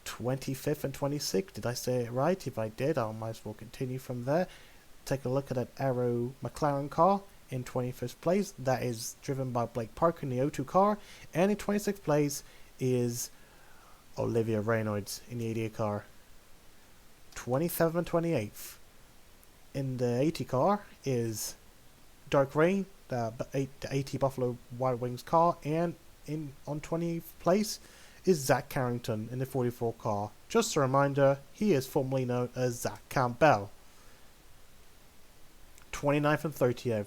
25th and 26th, did I say it right? If I did, I might as well continue from there. Take a look at that Arrow McLaren car in 25th place. That is driven by Blake Parker in the O2 car, and in 26th place is Olivia Reynolds in the 88 car. 27th and 28th. In the 80 car is Dark Rain, the 80 Buffalo Wild Wings car, and on 20th place is Zach Carrington in the 44 car. Just a reminder, he is formerly known as Zach Campbell. 29th and 30th.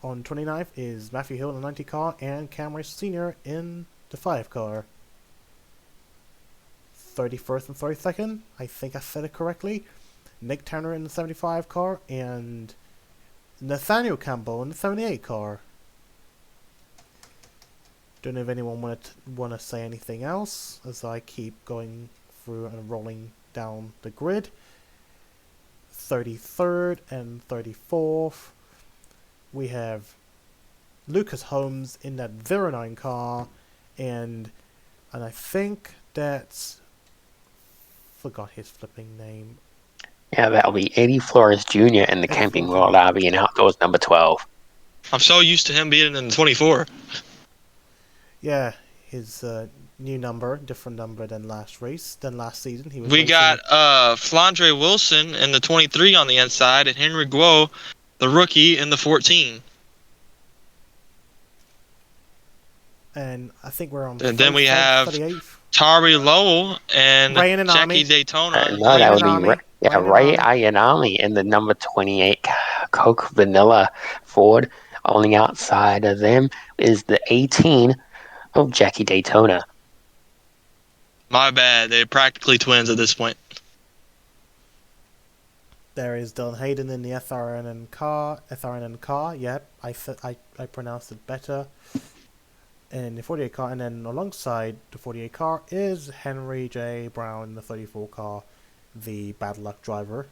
On 29th is Matthew Hill in the 90 car and Cam Rice Sr. in the 5 car. 31st and 32nd, I think I said it correctly. Nick Turner in the 75 car and Nathaniel Campbell in the 78 car. Don't know if anyone want to say anything else as I keep going through and rolling down the grid. 33rd and 34th, we have Lucas Holmes in that 09 car, and I think that's forgot his flipping name. Yeah, that'll be Eddie Flores Jr. in the Camping World RV and Outdoors number 12. I'm so used to him being in 24. Yeah, his new number, different number than last season. We got Flandre Wilson in the 23 on the inside, and Henry Guo, the rookie, in the 14. And I think we're on. And then we have 38th. Tari Lowell and Ryan Jackie Anami. Daytona. No, that would be Ray Ryan Ayanami in the number 28 Coke Vanilla Ford. Only outside of them is the 18 of Jackie Daytona. My bad. They're practically twins at this point. There is Dylan Hayden in the SRNN car. Yep, I pronounced it better. And the 48 car, and then alongside the 48 car is Henry J. Brown in the 34 car, the bad luck driver.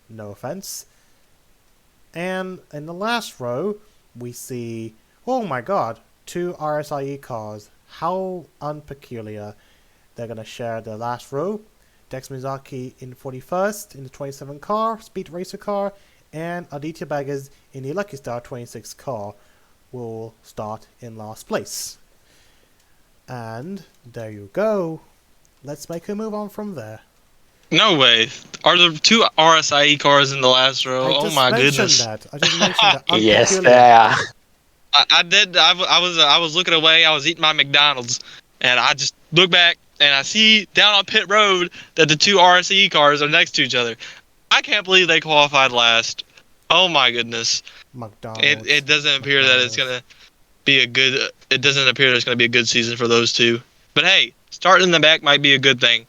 No offense. And in the last row, we see, oh my god, 2 RSIE cars. How unpeculiar. They're going to share the last row. Dex Mizaki in the 41st in the 27 car, Speed Racer car, and Aditya Baggers in the Lucky Star 26 car will start in last place. And there you go. Let's make a move on from there. No way. Are there 2 RSIE cars in the last row? Oh my goodness. I just mentioned that. Yes, they are. I did. I was looking away. I was eating my McDonald's, and I just look back and I see down on pit road that the 2 RSE cars are next to each other. I can't believe they qualified last. Oh my goodness. McDonald's. It doesn't appear that it's gonna be a good. It doesn't appear there's gonna be a good season for those 2. But hey, starting in the back might be a good thing.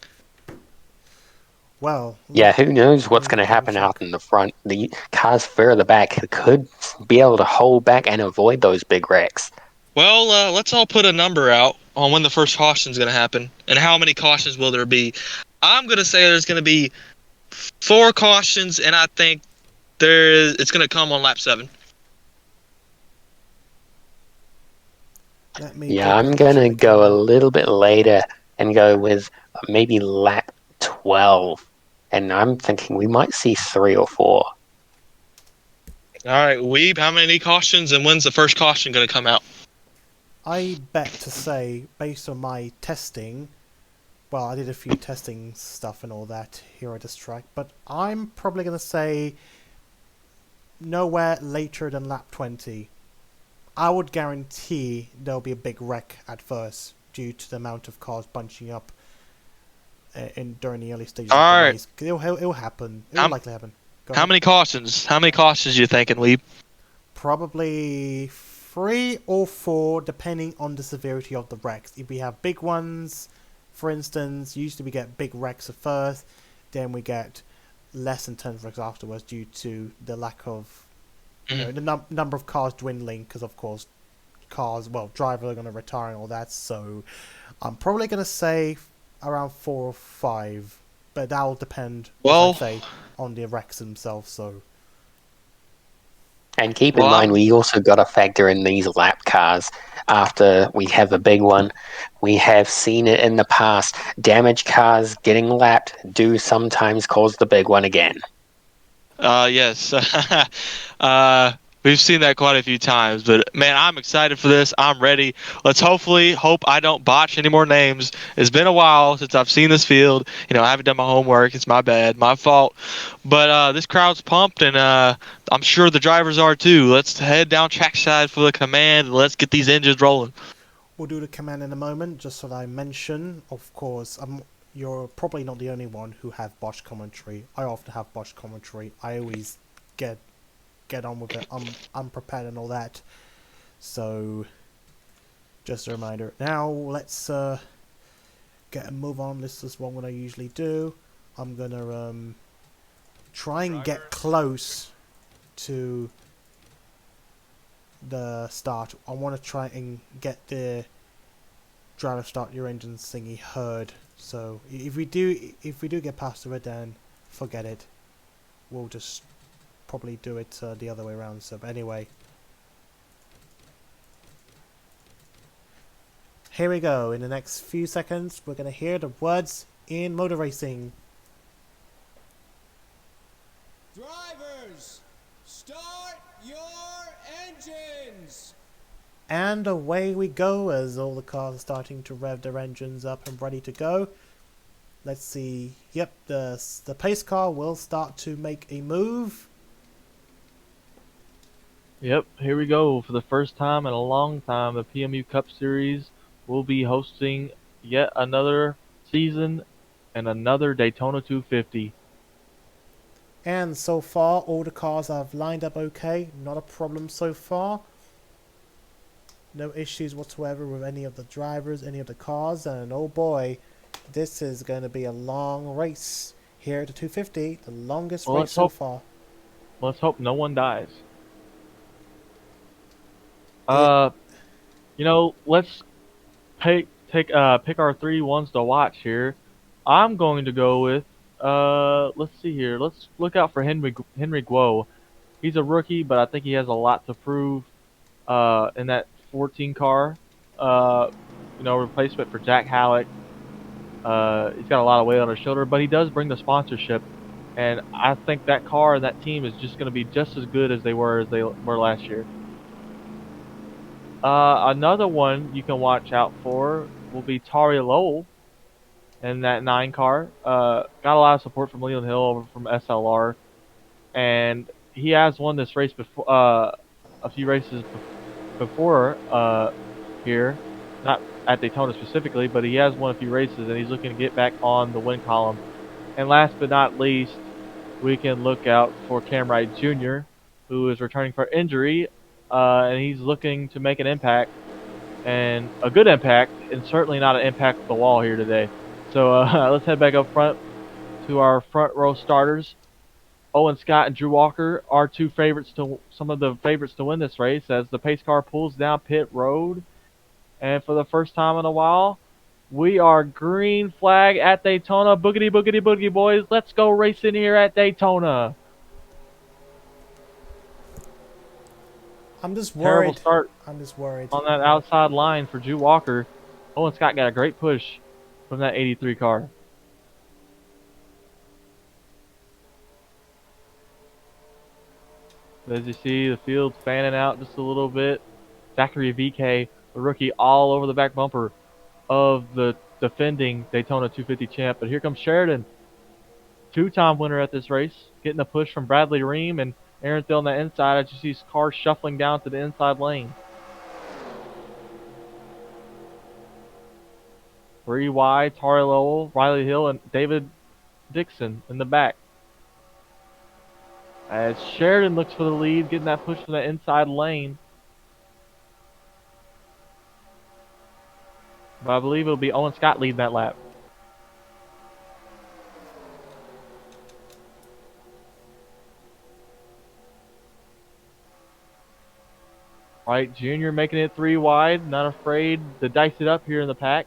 Well, yeah, who knows what's going to happen out in the front. The cars further back could be able to hold back and avoid those big wrecks. Well, let's all put a number out on when the first caution is going to happen and how many cautions will there be. I'm going to say there's going to be 4 cautions, and I think it's going to come on lap 7. Yeah, I'm going to go a little bit later and go with maybe lap 12. And I'm thinking we might see 3 or 4. All right, Weeb, how many cautions and when's the first caution going to come out? I bet to say, based on my testing, well, I did a few testing stuff and all that here at this track, but I'm probably going to say nowhere later than lap 20. I would guarantee there'll be a big wreck at first due to the amount of cars bunching up during the early stages of the race. It'll happen. It'll likely happen. How many cautions? How many cautions you thinking, Weeb? Probably 3 or 4, depending on the severity of the wrecks. If we have big ones, for instance, usually we get big wrecks at first, then we get less intense wrecks afterwards due to the lack of the number of cars dwindling, because of course drivers are going to retire and all that. So I'm probably going to say around 4 or 5, but that will depend, on the wrecks themselves. So, and keep in mind, we also got to factor in these lap cars. After we have a big one, we have seen it in the past. Damaged cars getting lapped do sometimes cause the big one again. Yes. We've seen that quite a few times, but man, I'm excited for this. I'm ready. Let's hope I don't botch any more names. It's been a while since I've seen this field. I haven't done my homework. It's my bad, my fault. But this crowd's pumped, and I'm sure the drivers are too. Let's head down trackside for the command, and let's get these engines rolling. we'll do the command in a moment. Just so that I mention, of course, you're probably not the only one who have botched commentary. I often have botched commentary. I always get on with it. I'm unprepared and all that. So, just a reminder. Now let's get a move on. This is what I'm gonna usually do. I'm gonna try and get close to the start. I want to try and get the driver start your engine thingy heard. So if we do get past the red, then forget it. We'll just probably do it the other way around. So but anyway, here we go. In the next few seconds, we're gonna hear the words in motor racing. Drivers, start your engines! And away we go as all the cars are starting to rev their engines up and ready to go. Let's see. Yep, the pace car will start to make a move. Yep, here we go. For the first time in a long time, the PMU Cup Series will be hosting yet another season and another Daytona 250. And so far, all the cars have lined up okay. Not a problem so far. No issues whatsoever with any of the drivers, any of the cars. And oh boy, this is going to be a long race here at the 250. The longest race so far. Let's hope no one dies. Let's pick our 3 ones to watch here. I'm going to go with let's see here. Let's look out for Henry Guo. He's a rookie, but I think he has a lot to prove in that 14 car. Replacement for Jack Halleck. He's got a lot of weight on his shoulder, but he does bring the sponsorship, and I think that car and that team is just going to be just as good as they were last year. Another one you can watch out for will be Tari Lowell in that 9 car. Got a lot of support from Leland Hill over from SLR, and he has won this race before, a few races before here, not at Daytona specifically, but he has won a few races, and he's looking to get back on the win column. And last but not least, we can look out for Cam Wright Jr., who is returning for injury, and he's looking to make an impact, and a good impact, and certainly not an impact with the wall here today. So let's head back up front to our front row starters. Owen Scott and Drew Walker are some of the favorites to win this race as the pace car pulls down pit road. And for the first time in a while, we are green flag at Daytona. Boogity, boogity, boogie, boys. Let's go racing here at Daytona. I'm just Terrible worried. start I'm just worried. on that outside line for Drew Walker. Owen Scott got a great push from that 83 car. As you see, the field's fanning out just a little bit. Zachary VK, the rookie, all over the back bumper of the defending Daytona 250 champ. But here comes Sheridan, 2-time winner at this race, getting a push from Bradley Ream and Aaron Thiel on the inside as you see his car shuffling down to the inside lane. 3 wide, Tari Lowell, Riley Hill, and David Dixon in the back. As Sheridan looks for the lead, getting that push from the inside lane. But I believe it'll be Owen Scott leading that lap. Right, Junior making it 3 wide, not afraid to dice it up here in the pack.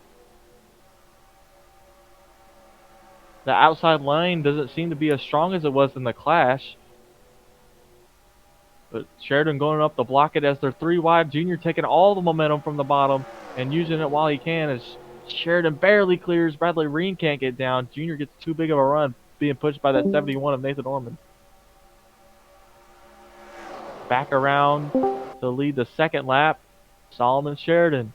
The outside lane doesn't seem to be as strong as it was in the Clash. But Sheridan going up to block it as they're 3 wide. Junior taking all the momentum from the bottom and using it while he can as Sheridan barely clears. Bradley Ream can't get down. Junior gets too big of a run, being pushed by that 71 of Nathan Orman. Back around to lead the second lap, Solomon Sheridan.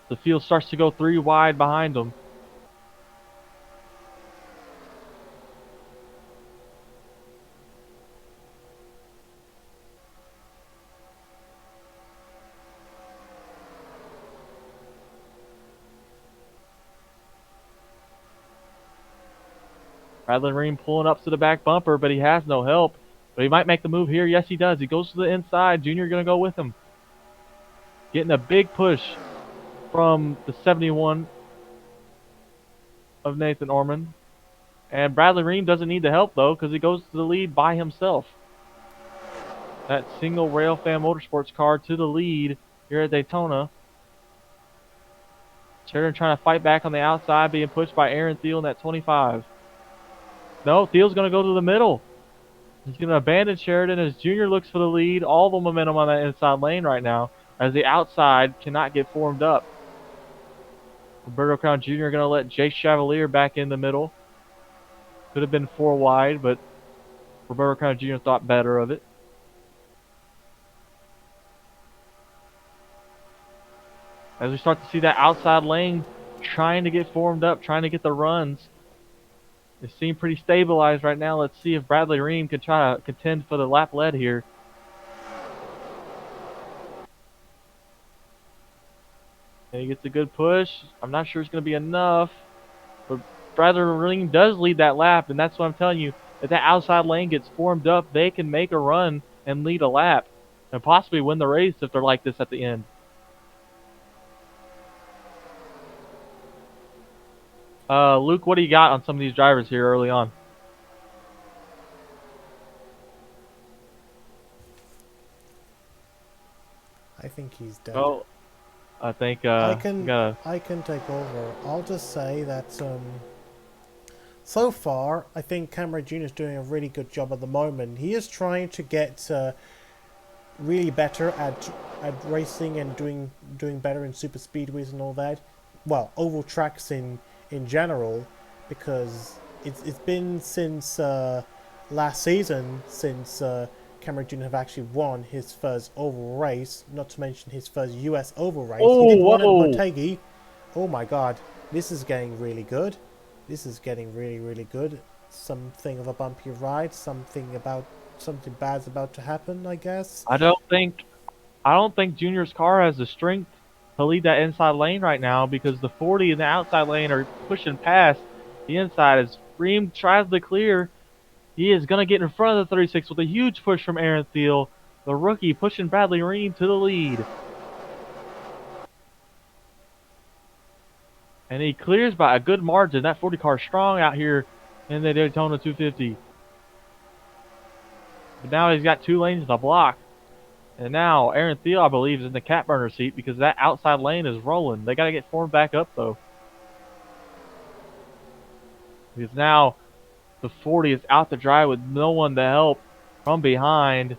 The field starts to go 3 wide behind him. Bradley Ream pulling up to the back bumper, but he has no help. But he might make the move here. Yes, he does. He goes to the inside. Junior going to go with him. Getting a big push from the 71 of Nathan Ormond. And Bradley Ream doesn't need the help, though, because he goes to the lead by himself. That single Railfan Motorsports car to the lead here at Daytona. Sheridan trying to fight back on the outside, being pushed by Aaron Thiel in that 25. No, Thiel's going to go to the middle. He's going to abandon Sheridan as Junior looks for the lead. All the momentum on that inside lane right now, as the outside cannot get formed up. Roberto Crown Jr. going to let Jay Chevalier back in the middle. Could have been 4 wide, but Roberto Crown Jr. thought better of it. As we start to see that outside lane trying to get formed up, trying to get the runs. They seem pretty stabilized right now. Let's see if Bradley Ream can try to contend for the lap lead here. And he gets a good push. I'm not sure it's going to be enough. But Bradley Ream does lead that lap, and that's what I'm telling you. If that outside lane gets formed up, they can make a run and lead a lap. And possibly win the race if they're like this at the end. Luke, what do you got on some of these drivers here early on? I think he's dead. Oh, I think I can take over. I'll just say that so far, I think Cameron Jr. is doing a really good job at the moment. He is trying to get really better at racing and doing better in super speedways and all that. Well, oval tracks in general, because it's been since last season since Cameron Jr. have actually won his first oval race, not to mention his first US oval race. Oh, he did win at whoa. Motegi. Oh my god, this is getting really good. This is getting really, really good. Something of a bumpy ride, something bad's about to happen, I guess. I don't think Junior's car has the strength to lead that inside lane right now, because the 40 and the outside lane are pushing past the inside. As Ream tries to clear, he is going to get in front of the 36 with a huge push from Aaron Thiel, the rookie, pushing Bradley Ream to the lead. And he clears by a good margin. That 40 car is strong out here in the Daytona 250. But now he's got 2 lanes in the block. And now Aaron Thiel, I believe, is in the cat burner seat because that outside lane is rolling. They got to get formed back up, though. Because now the 40 is out to dry with no one to help from behind.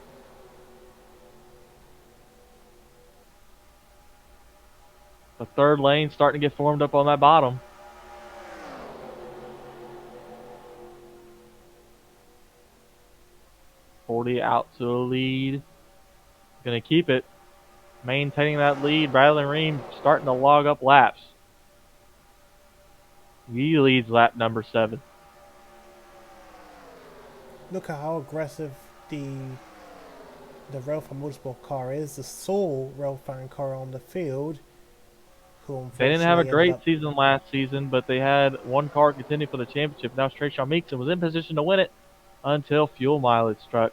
The 3rd lane starting to get formed up on that bottom. .40 out to the lead. Going to keep it. Maintaining that lead. Bradley Ream starting to log up laps. He leads lap number 7. Look at how aggressive the Railfan Motorsport car is. The sole Railfan car on the field. They didn't have a great season last season, but they had one car contending for the championship. Now Trayshawn Meekson was in position to win it until fuel mileage struck.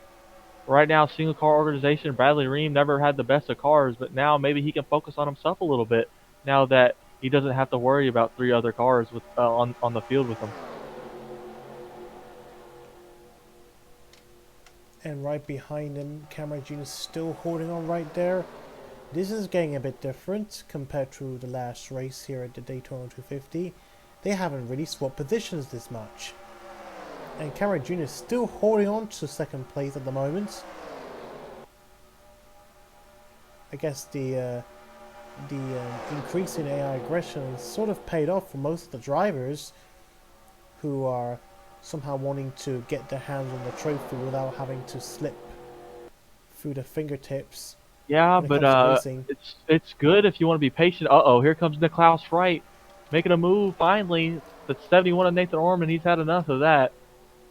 Right now, single car organization, Bradley Ream never had the best of cars, but now maybe he can focus on himself a little bit now that he doesn't have to worry about 3 other cars with on the field with him. And right behind him, Cameron Jr. is still holding on right there. This is getting a bit different compared to the last race here at the Daytona 250. They haven't really swapped positions this much. And Cameron Jr. is still holding on to 2nd place at the moment. I guess the increase in AI aggression sort of paid off for most of the drivers who are somehow wanting to get their hands on the trophy without having to slip through the fingertips. Yeah, but it's good if you want to be patient. Uh-oh, here comes Nicklaus Wright making a move finally. The 71 of Nathan Ormond, he's had enough of that.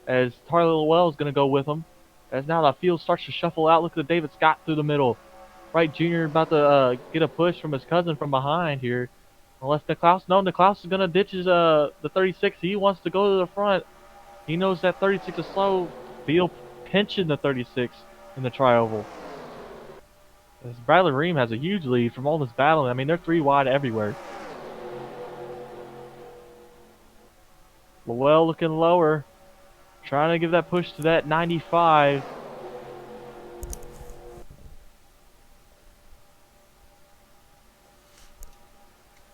As Tyler Lowell is going to go with him. As now the field starts to shuffle out. Look at David Scott through the middle. Wright Jr. about to get a push from his cousin from behind here. Unless Nicklaus is going to ditch his, the 36. He wants to go to the front. He knows that 36 is slow, but he'll pinch in the 36 in the tri-oval. As Bradley Ream has a huge lead from all this battling. I mean, they're 3 wide everywhere. Lowell looking lower, trying to give that push to that 95.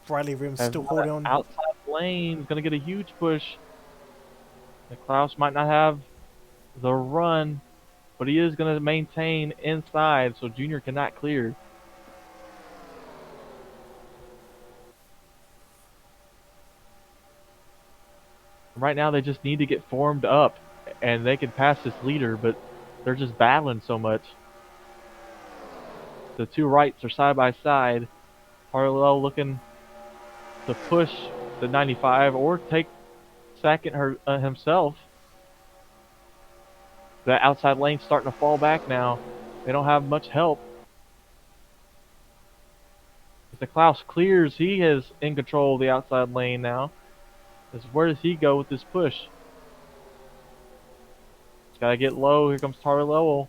Bradley Rim's As still now holding that on. outside lane is going to get a huge push. Klaus might not have the run, but he is going to maintain inside, so Junior cannot clear. Right now, they just need to get formed up, and they can pass this leader, but they're just battling so much. The two rights are side by side. Harlow looking to push the 95 or take second himself. That outside lane's starting to fall back now. They don't have much help. If the Klaus clears, he is in control of the outside lane now. Where does he go with this push? He's got to get low. Here comes Tari Lowell.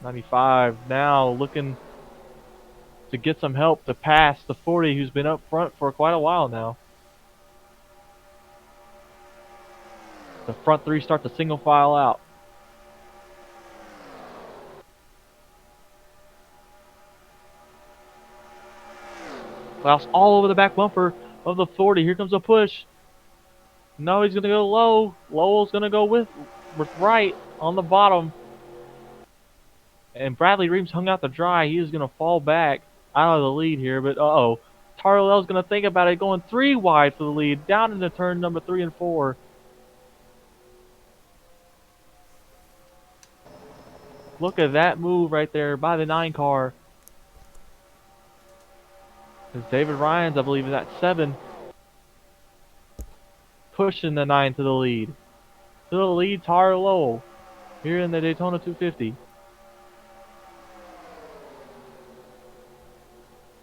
95 now looking to get some help to pass the 40 who's been up front for quite a while now. The front 3 start to single file out. Klaus all over the back bumper of the 40. Here comes a push. No, he's going to go low. Lowell's going to go with right on the bottom. And Bradley Reams hung out to dry. He is going to fall back out of the lead here. But uh-oh. Tarlell's going to think about it, going 3 wide for the lead. Down into turn number 3 and 4. Look at that move right there by the 9 car. As David Ryans, I believe, is at 7. Pushing the 9 to the lead. To the lead, Tara Lowell. Here in the Daytona 250.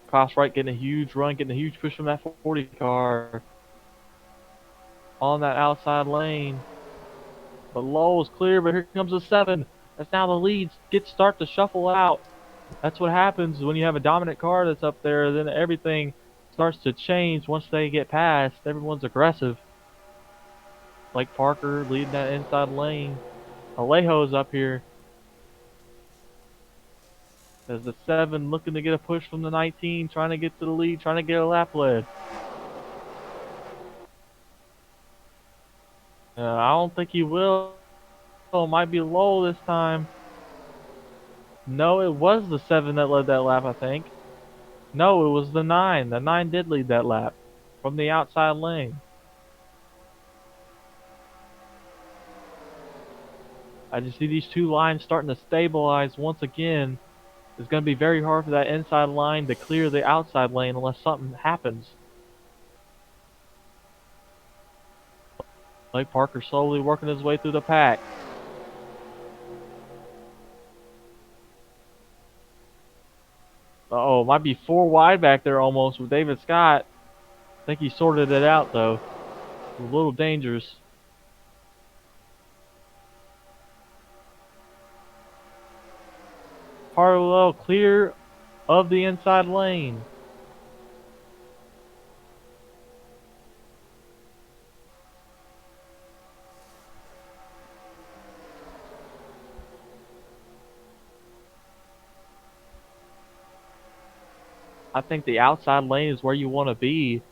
Cross right getting a huge run, getting a huge push from that 40 car. On that outside lane. But Lowell's clear, but here comes the 7. That's now the lead. Start to shuffle out. That's what happens when you have a dominant car that's up there. Then everything starts to change once they get past. Everyone's aggressive. Blake Parker leading that inside lane. Alejo's up here. As the 7 looking to get a push from the 19, trying to get to the lead, trying to get a lap lead. I don't think he will. It might be low this time. No, it was the 7 that led that lap, I think. No, it was the 9. The 9 did lead that lap from the outside lane. I just see these 2 lines starting to stabilize once again. It's going to be very hard for that inside line to clear the outside lane unless something happens. Blake Parker slowly working his way through the pack. Uh-oh, might be 4 wide back there almost with David Scott. I think he sorted it out though. A little dangerous. Parallel clear of the inside lane. I think the outside lane is where you want to be.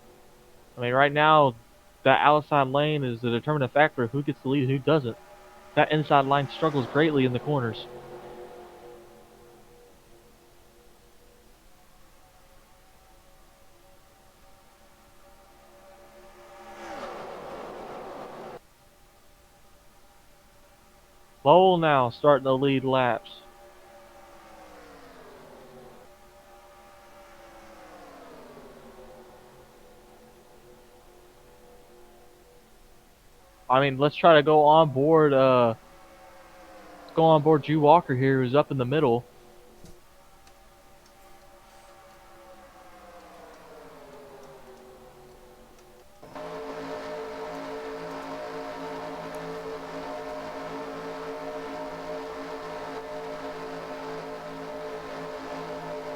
I mean, right now, that outside lane is the determining factor of who gets the lead and who doesn't. That inside line struggles greatly in the corners. Lowell now starting to lead laps. I mean, let's try to go on board. Let's go on board Drew Walker here, who's up in the middle.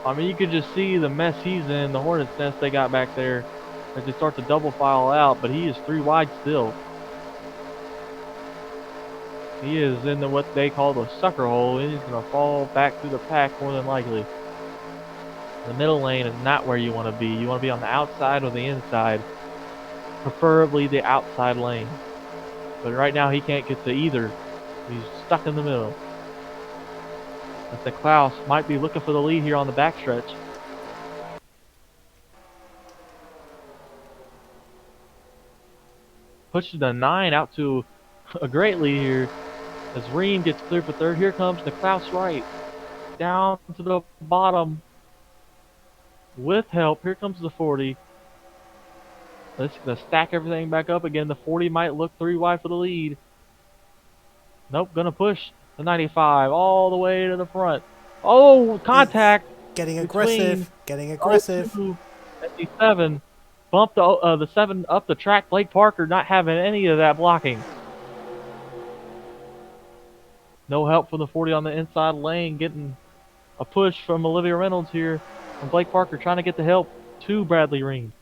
I mean, you could just see the mess he's in, the hornet's nest they got back there as they start to double file out, but he is 3 wide still. He is in what they call the sucker hole, and he's going to fall back through the pack more than likely. The middle lane is not where you want to be. You want to be on the outside or the inside, preferably the outside lane. But right now he can't get to either. He's stuck in the middle. As the Klaus might be looking for the lead here on the backstretch. Pushes the 9 out to a great lead here. As Ream gets cleared for third. Here comes the Klaus right. Down to the bottom. With help. Here comes the 40. Let's stack everything back up again. The 40 might look 3 wide for the lead. Nope, gonna push the 95 all the way to the front. Oh, contact! Getting between aggressive. Getting aggressive. 02 and the 7. Bumped the 7 up the track. Blake Parker not having any of that blocking. No help from the 40 on the inside lane. Getting a push from Olivia Reynolds here. And Blake Parker trying to get the help to Bradley Ream.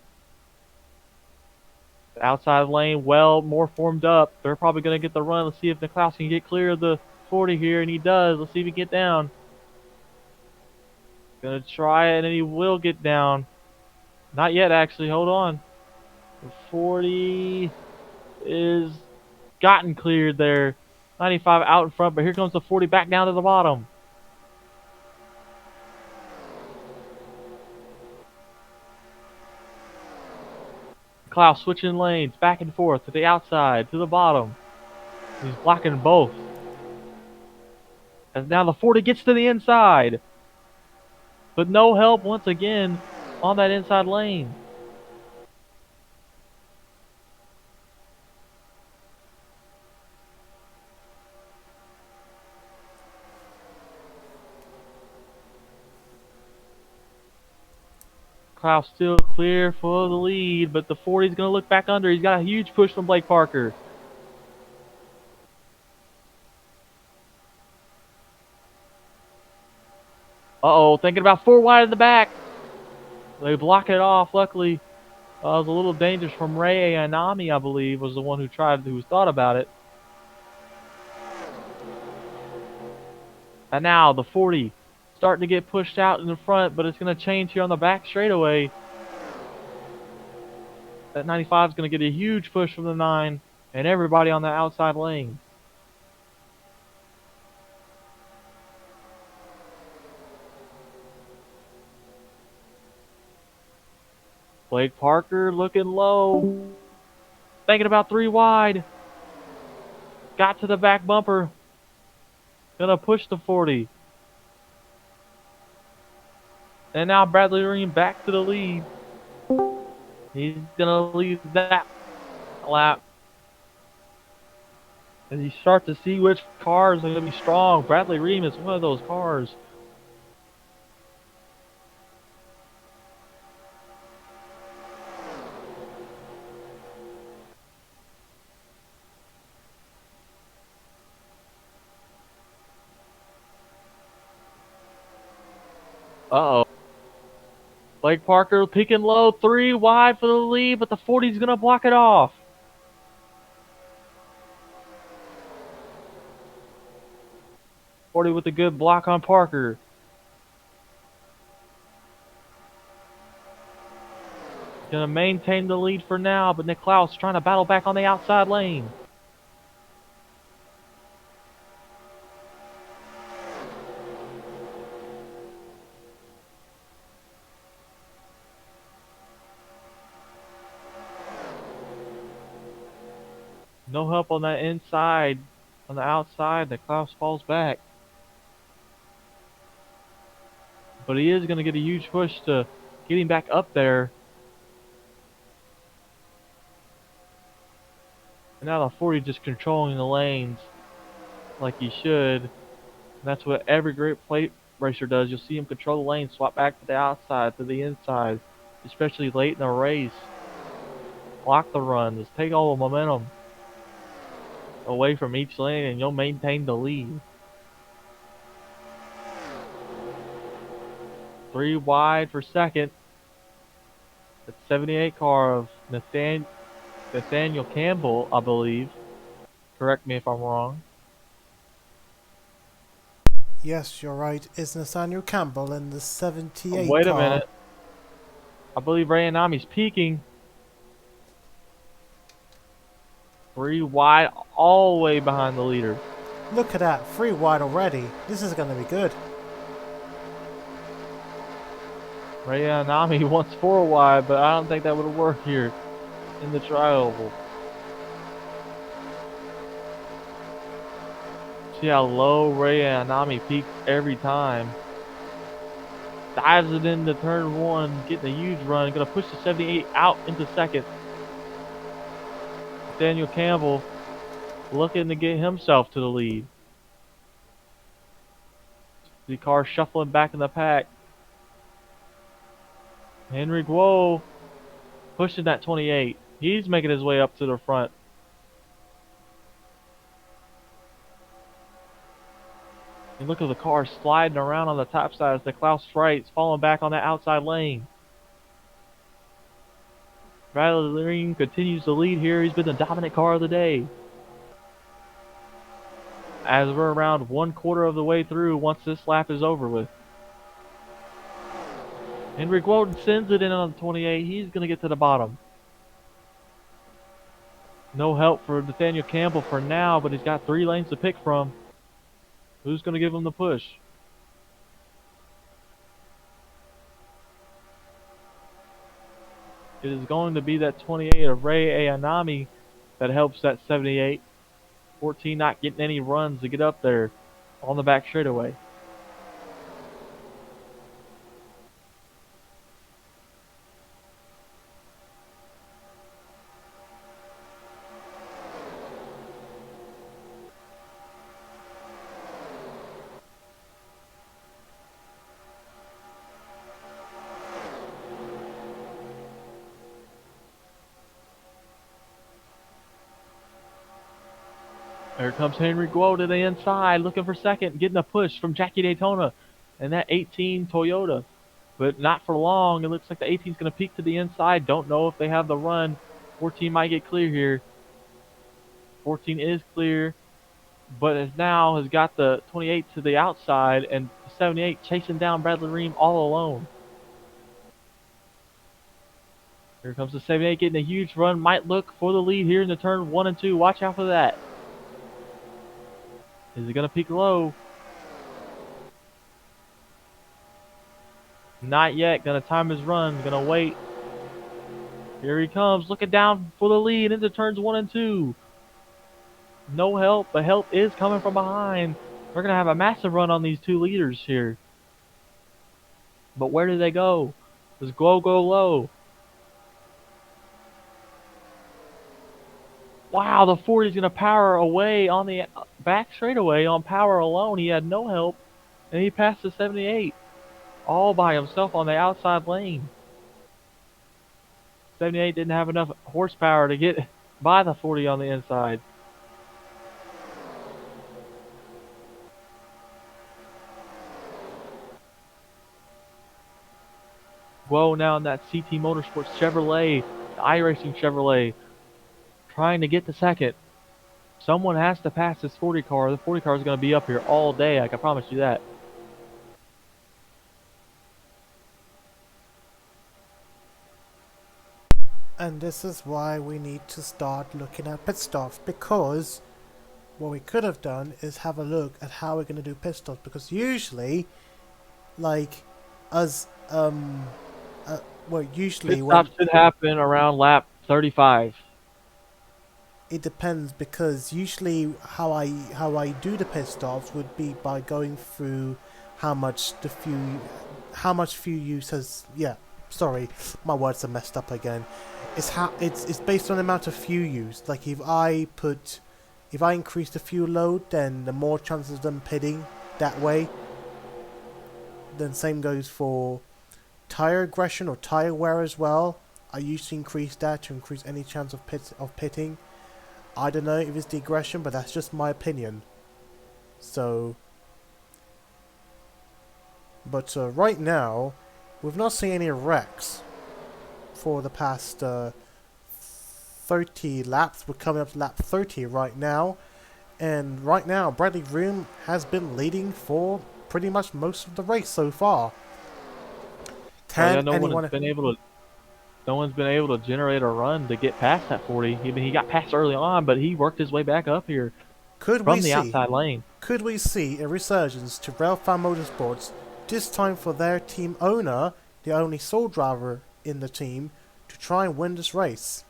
The outside lane, well, more formed up. They're probably going to get the run. Let's see if Nicklaus can get clear of the 40 here, and he does. Let's see if he can get down. Gonna try it, and he will get down. Not yet, actually. Hold on. The 40 is gotten cleared there. 95 out in front, but here comes the 40 back down to the bottom. Klaus switching lanes back and forth to the outside, to the bottom. He's blocking both. As now the 40 gets to the inside. But no help once again on that inside lane. Klaus still clear for the lead, but the 40 is going to look back under. He's got a huge push from Blake Parker. Uh-oh, thinking about 4 wide in the back. They block it off, luckily. It was a little dangerous from Ray Anami, I believe, was the one who thought about it. And now the 40 starting to get pushed out in the front, but it's going to change here on the back straightaway. That 95 is going to get a huge push from the 9 and everybody on the outside lane. Blake Parker looking low. Thinking about 3 wide. Got to the back bumper. Gonna push the 40. And now Bradley Ream back to the lead. He's gonna lead that lap. As you start to see which cars are gonna be strong, Bradley Ream is one of those cars. Uh-oh. Blake Parker peeking low, 3 wide for the lead, but the 40's gonna block it off. With a good block on Parker. Gonna maintain the lead for now, but Nicklaus trying to battle back on the outside lane. No help on that inside. On the outside, Nicklaus falls back. But he is going to get a huge push to get him back up there. And now the 40 just controlling the lanes like he should. And that's what every great plate racer does. You'll see him control the lane, swap back to the outside, to the inside, especially late in a race. Block the runs, take all the momentum away from each lane, and you'll maintain the lead. 3 wide for second. That 78 car of Nathaniel Campbell, I believe. Correct me if I'm wrong. Yes, you're right. It's Nathaniel Campbell in the 78 Wait a car. minute. I believe Ray Anami's peaking. 3 wide, all the way behind the leader. Look at that, 3 wide already. This is going to be good. Ray Anami wants 4 wide, but I don't think that would work here in the tri-oval. See how low Ray Anami peaks every time. Dives it into turn 1, getting a huge run. Gonna push the 78 out into second. Daniel Campbell looking to get himself to the lead. The car shuffling back in the pack. Henry Guo pushing that 28. He's making his way up to the front. And look at the car sliding around on the top side as the Klaus Freight's falling back on that outside lane. Bradley Green continues to lead here. He's been the dominant car of the day. As we're around 1/4 of the way through once this lap is over with. Henry Guo sends it in on the 28. He's going to get to the bottom. No help for Nathaniel Campbell for now, but he's got 3 lanes to pick from. Who's going to give him the push? It is going to be that 28 of Ray Ayanami that helps that 78. 14 not getting any runs to get up there on the back straightaway. There comes Henry Guo to the inside, looking for second, getting a push from Jackie Daytona and that 18 Toyota. But not for long. It looks like the 18 is going to peek to the inside. Don't know if they have the run. 14 might get clear here. 14 is clear, but has got the 28 to the outside and 78 chasing down Bradley Ream all alone. Here comes the 78 getting a huge run. Might look for the lead here in the turn 1 and 2. Watch out for that. Is he going to peak low? Not yet. Going to time his run. Going to wait. Here he comes. Looking down for the lead into turns 1 and 2. No help, but help is coming from behind. We're going to have a massive run on these 2 leaders here. But where do they go? Does Guo go low? Wow, the 40 is going to power away on the back straightaway on power alone. He had no help, and he passed the 78 all by himself on the outside lane. 78 didn't have enough horsepower to get by the 40 on the inside. Whoa, now in that CT Motorsports Chevrolet, the iRacing Chevrolet, trying to get to second. Someone has to pass this 40 car. The 40 car is going to be up here all day, I can promise you that. And this is why we need to start looking at pit stops, because what we could have done is have a look at how we're going to do pit stops, because usually, like, as usually Pit stop should happen around lap 35. It depends, because usually how I do the pit stops would be by going through how much fuel use has. Yeah, sorry, my words are messed up again. It's based on the amount of fuel used. Like if I increase the fuel load, then the more chances of them pitting that way. Then same goes for tire aggression or tire wear as well. I usually increase that to increase any chance of pitting. I don't know if it's the aggression, but that's just my opinion. So But right now, we've not seen any wrecks for the past 30 laps. We're coming up to lap 30 right now. And right now, Bradley Vroom has been leading for pretty much most of the race so far. Oh yeah, Can anyone... no one's been able to generate a run to get past that 40. He got past early on, but he worked his way back up here Could we from the see... outside lane. Could we see a resurgence to Railfan Motorsports, this time for their team owner, the only sole driver in the team, to try and win this race?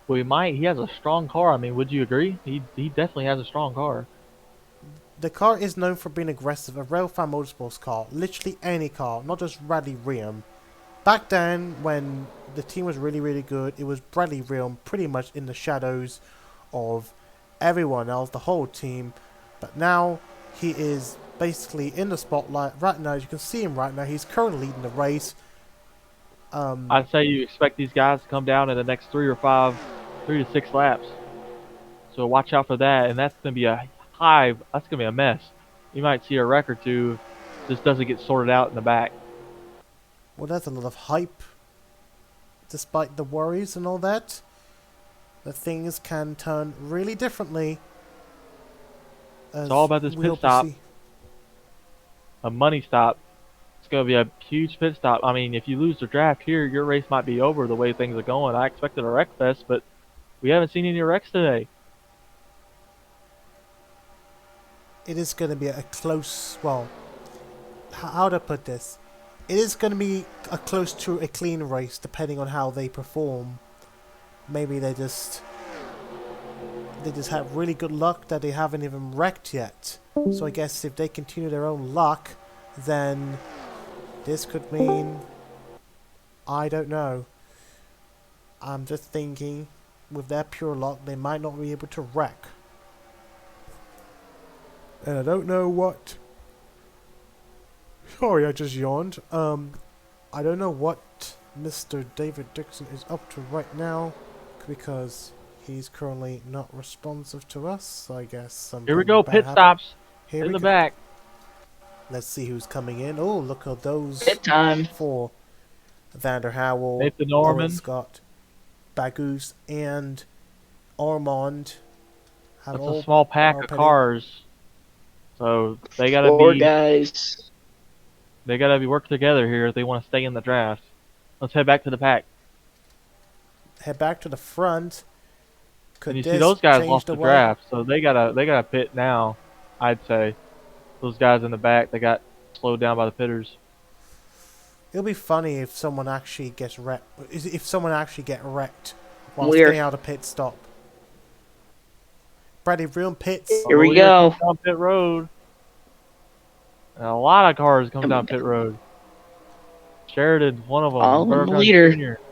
We might. He has a strong car. I mean, would you agree? He definitely has a strong car. The car is known for being aggressive, a Railfan Motorsports car, literally any car, not just Bradley Realm. Back then, when the team was really, really good, it was Bradley Realm pretty much in the shadows of everyone else, the whole team. But now, he is basically in the spotlight right now. As you can see him right now, he's currently leading the race. I'd say you expect these guys to come down in the next 3 to 6 laps. So watch out for that, and that's gonna be that's gonna be a mess. You might see a wreck or two if this doesn't get sorted out in the back. Well, there's a lot of hype. Despite the worries and all that, the things can turn really differently. It's all about this pit stop. A money stop. It's going to be a huge pit stop. I mean, if you lose the draft here, your race might be over the way things are going. I expected a wreck fest, but we haven't seen any wrecks today. It is going to be a close, well, how to put this? It is going to be a close to a clean race, depending on how they perform. Maybe they just have really good luck that they haven't even wrecked yet. So I guess if they continue their own luck, then this could mean, I don't know. I'm just thinking, with their pure luck, they might not be able to wreck. And I don't know what... Sorry, I just yawned. I don't know what Mr. David Dixon is up to right now, because he's currently not responsive to us, so I guess something Here we go, pit happened. stops Here in we the go. back. Let's see who's coming in. Oh, look at those Pit time. four. Vander Howell, Nathan Norman. Owen Scott, Bagus, and Ormond. Have That's all a small pack of pitting. cars. So they gotta Four be guys. working together here if they want to stay in the draft. Let's head back to the pack. Head back to the front. Could And you see this those guys change lost the the way? draft, so they gotta pit now. I'd say those guys in the back, they got slowed down by the pitters. It'll be funny if someone actually gets wrecked. If someone actually get wrecked while We're- staying out of pit stop. Bradley Vroom pits. Here we Here go. comes down pit road. And a lot of cars come down pit road. Sheridan's one of them. All in the Burkhart leader. Jr.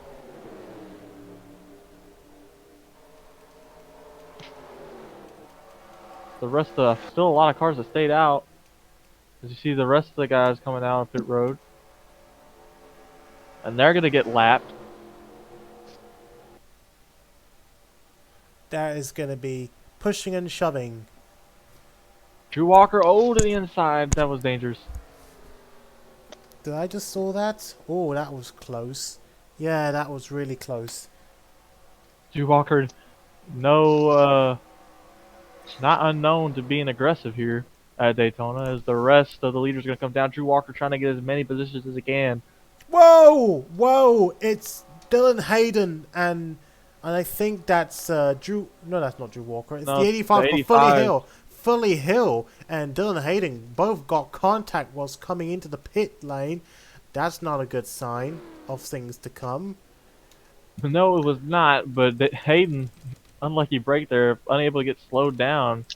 The rest of still a lot of cars that stayed out. As you see the rest of the guys coming out on pit road. And they're gonna get lapped. That is going to be pushing and shoving. Drew Walker, to the inside. That was dangerous. Did I just saw that? Oh, that was close. Yeah, that was really close. Drew Walker, not unknown to being aggressive here at Daytona, as the rest of the leaders are going to come down. Drew Walker trying to get as many positions as he can. Whoa! Whoa! It's Dylan Hayden and I think that's Drew... No, that's not Drew Walker. It's No, the 85 the for 85. Fully Hill. Fully Hill and Dylan Hayden both got contact whilst coming into the pit lane. That's not a good sign of things to come. No, it was not, but Hayden, unlucky break there, unable to get slowed down.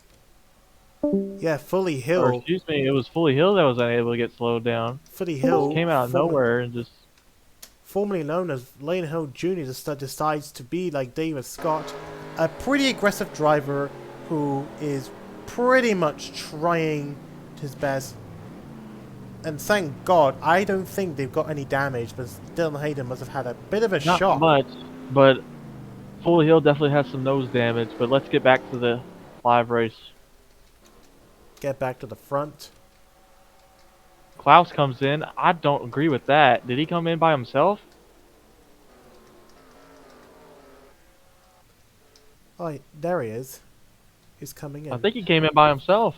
Yeah, Fully Hill. Or, excuse me, it was Fully Hill that was unable to get slowed down. Fully Hill. Just came out of nowhere and just... Formerly known as Lane Hill Jr. decides to be like David Scott, a pretty aggressive driver who is pretty much trying his best. And thank God, I don't think they've got any damage, but Dylan Hayden must have had a bit of a Not shock. much, but Fully Hill definitely has some nose damage. But let's get back to the live race. Get back to the front. Klaus comes in. I don't agree with that. Did he come in by himself? Oh, there he is. He's coming I in. think he came in by himself.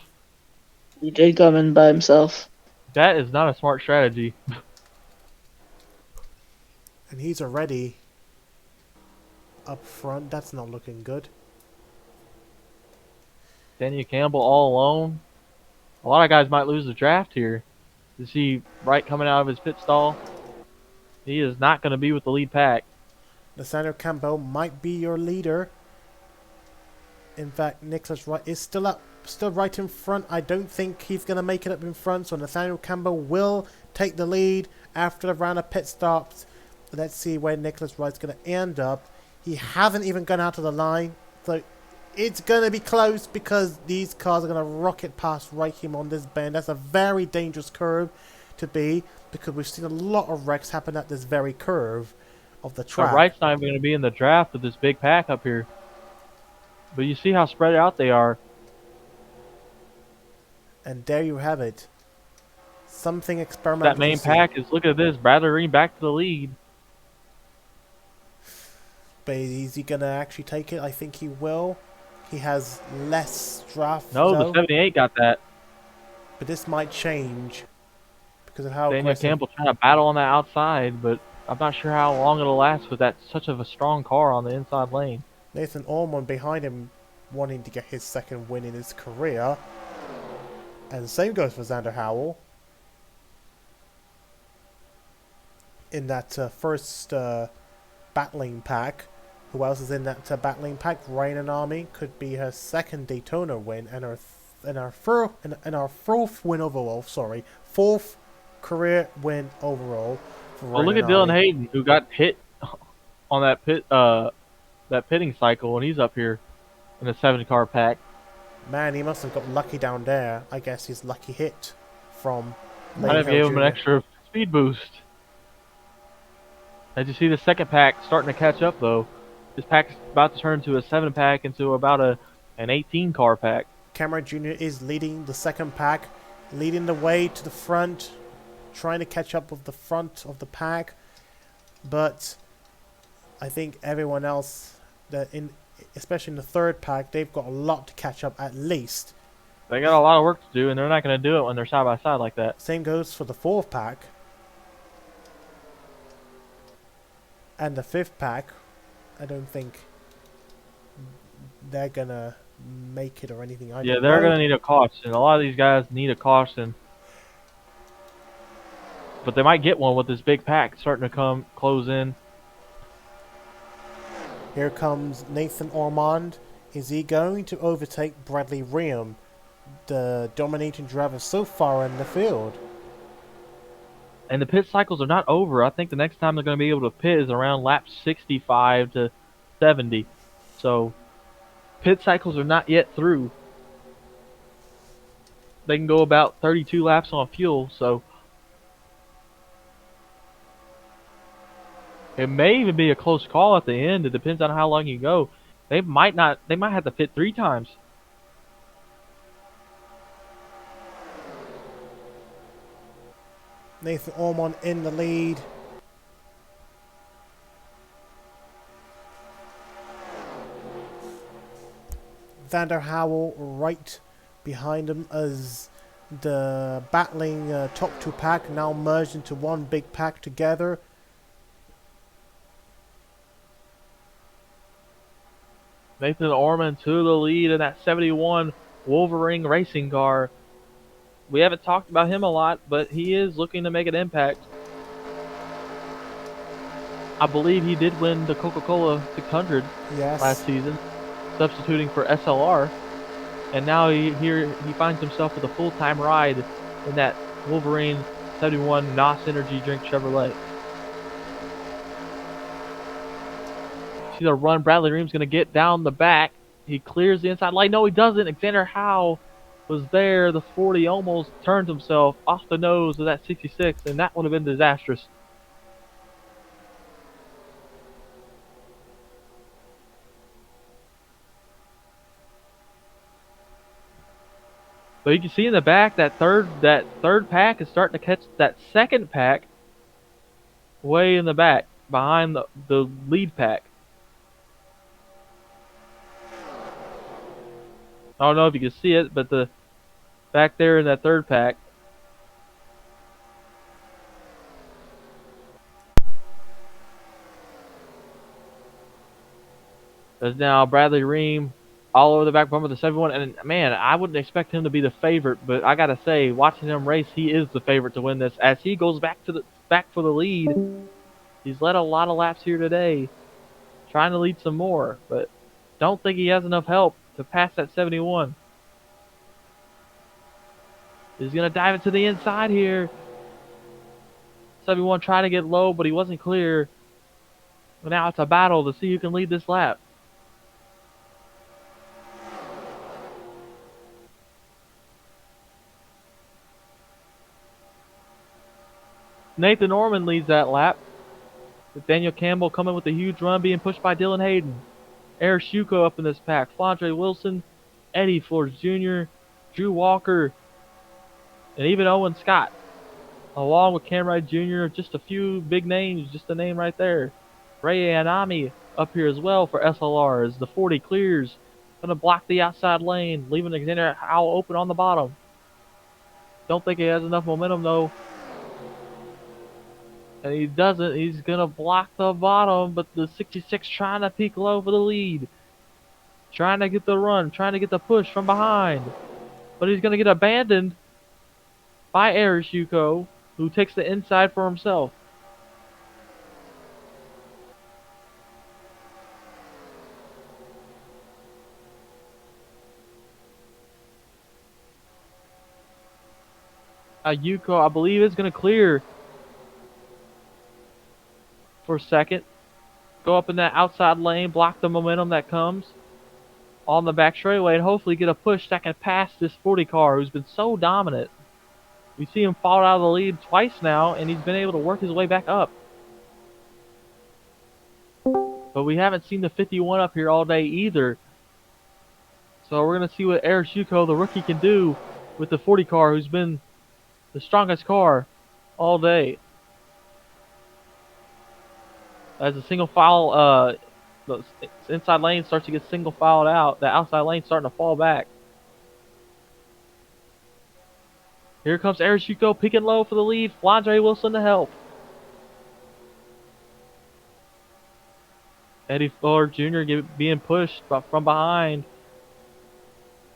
He did come in by himself. That is not a smart strategy. And he's already up front. That's not looking good. Daniel Campbell all alone. A lot of guys might lose the draft here. You see Wright coming out of his pit stall. He is not going to be with the lead pack. Nathaniel Campbell might be your leader. In fact, Nicholas Wright is still right in front. I don't think he's going to make it up in front, so Nathaniel Campbell will take the lead after the round of pit stops. Let's see where Nicholas Wright's going to end up. He hasn't even gone out of the line, so it's going to be close because these cars are going to rocket past right him on this bend. That's a very dangerous curve to be because we've seen a lot of wrecks happen at this very curve of the So track. Wright's not even going to be in the draft with this big pack up here. But you see how spread out they are. And there you have it. Something experimental. That main pack is, look at this, Bradley Green back to the lead. But is he going to actually take it? I think he will. He has less draft. No, though, the 78 got that. but this might change because of how Daniel aggressive. Campbell trying to battle on the outside, but I'm not sure how long it'll last with that such of a strong car on the inside lane. Nathan Allman behind him wanting to get his second win in his career. And the same goes for Xander Howell. In that first battling pack. Who else is in that battling pack? Rain and Army could be her second Daytona win and our fourth win overall. Sorry, fourth career win overall. For Well, Rain look and at Dylan Army. Hayden, who got hit on that pitting cycle, and he's up here in a 7-car pack. Man, he must have got lucky down there. I guess his lucky hit from. Might have gave him an extra speed boost. As you see, the second pack starting to catch up, though. This pack's about to turn to a 7-pack into about an 18-car pack. Cameron Jr. is leading the second pack, leading the way to the front, trying to catch up with the front of the pack. But I think everyone else, especially in the third pack, they've got a lot to catch up at least. They got a lot of work to do, and they're not going to do it when they're side by side like that. Same goes for the fourth pack. And the fifth pack, I don't think they're going to make it or anything. Yeah, they're going to need a caution. A lot of these guys need a caution. But they might get one with this big pack starting to close in. Here comes Nathan Ormond. Is he going to overtake Bradley Riem, the dominating driver so far in the field? And the pit cycles are not over. I think the next time they're going to be able to pit is around lap 65 to 70. So, pit cycles are not yet through. They can go about 32 laps on fuel, so it may even be a close call at the end. It depends on how long you go. They might have to pit 3 times. Nathan Ormond in the lead. Vander Howell right behind him as the battling top 2 pack now merged into one big pack together. Nathan Ormond to the lead in that 71 Wolverine racing car. We haven't talked about him a lot, but he is looking to make an impact. I believe he did win the Coca-Cola 600 last season, substituting for SLR. And now he finds himself with a full-time ride in that Wolverine 71 NOS Energy Drink Chevrolet. See the run Bradley Ream's going to get down the back. He clears the inside lane. No, he doesn't. Alexander Howe was there. The 40 almost turned himself off the nose of that 66, and that would have been disastrous. But you can see in the back that third pack is starting to catch that second pack way in the back behind the lead pack. I don't know if you can see it, but the back there in that third pack. There's now Bradley Ream all over the back bumper of the 71. And man, I wouldn't expect him to be the favorite, but I gotta say, watching him race, he is the favorite to win this. As he goes back for the lead, he's led a lot of laps here today, trying to lead some more, but don't think he has enough help to pass that 71. He's gonna dive into the inside here. 71 trying to get low, but he wasn't clear. But now it's a battle to see who can lead this lap. Nathan Norman leads that lap, with Daniel Campbell coming with a huge run, being pushed by Dylan Hayden. Eric Shuko up in this pack. Flandre Wilson, Eddie Flores Jr., Drew Walker, and even Owen Scott, along with Cam Wright Jr. Just a few big names, just a name right there. Ray Anami up here as well for SLR as the 40 clears. Going to block the outside lane, leaving Alexander Howell open on the bottom. Don't think he has enough momentum though. And he doesn't. He's going to block the bottom, but the 66 trying to peak low for the lead. Trying to get the run, trying to get the push from behind. But he's going to get abandoned by Arishuko, who takes the inside for himself. Yuko, I believe, is going to clear for second. Go up in that outside lane, block the momentum that comes on the back straightaway, and hopefully get a push that can pass this 40 car who's been so dominant. We see him fall out of the lead twice now, and he's been able to work his way back up. But we haven't seen the 51 up here all day either. So we're going to see what Arishuko, the rookie, can do with the 40 car, who's been the strongest car all day. As the single file, the inside lane starts to get single filed out, the outside lane starting to fall back. Here comes Arishuko picking low for the lead. Flandre Wilson to help. Eddie Flores Jr. being pushed from behind.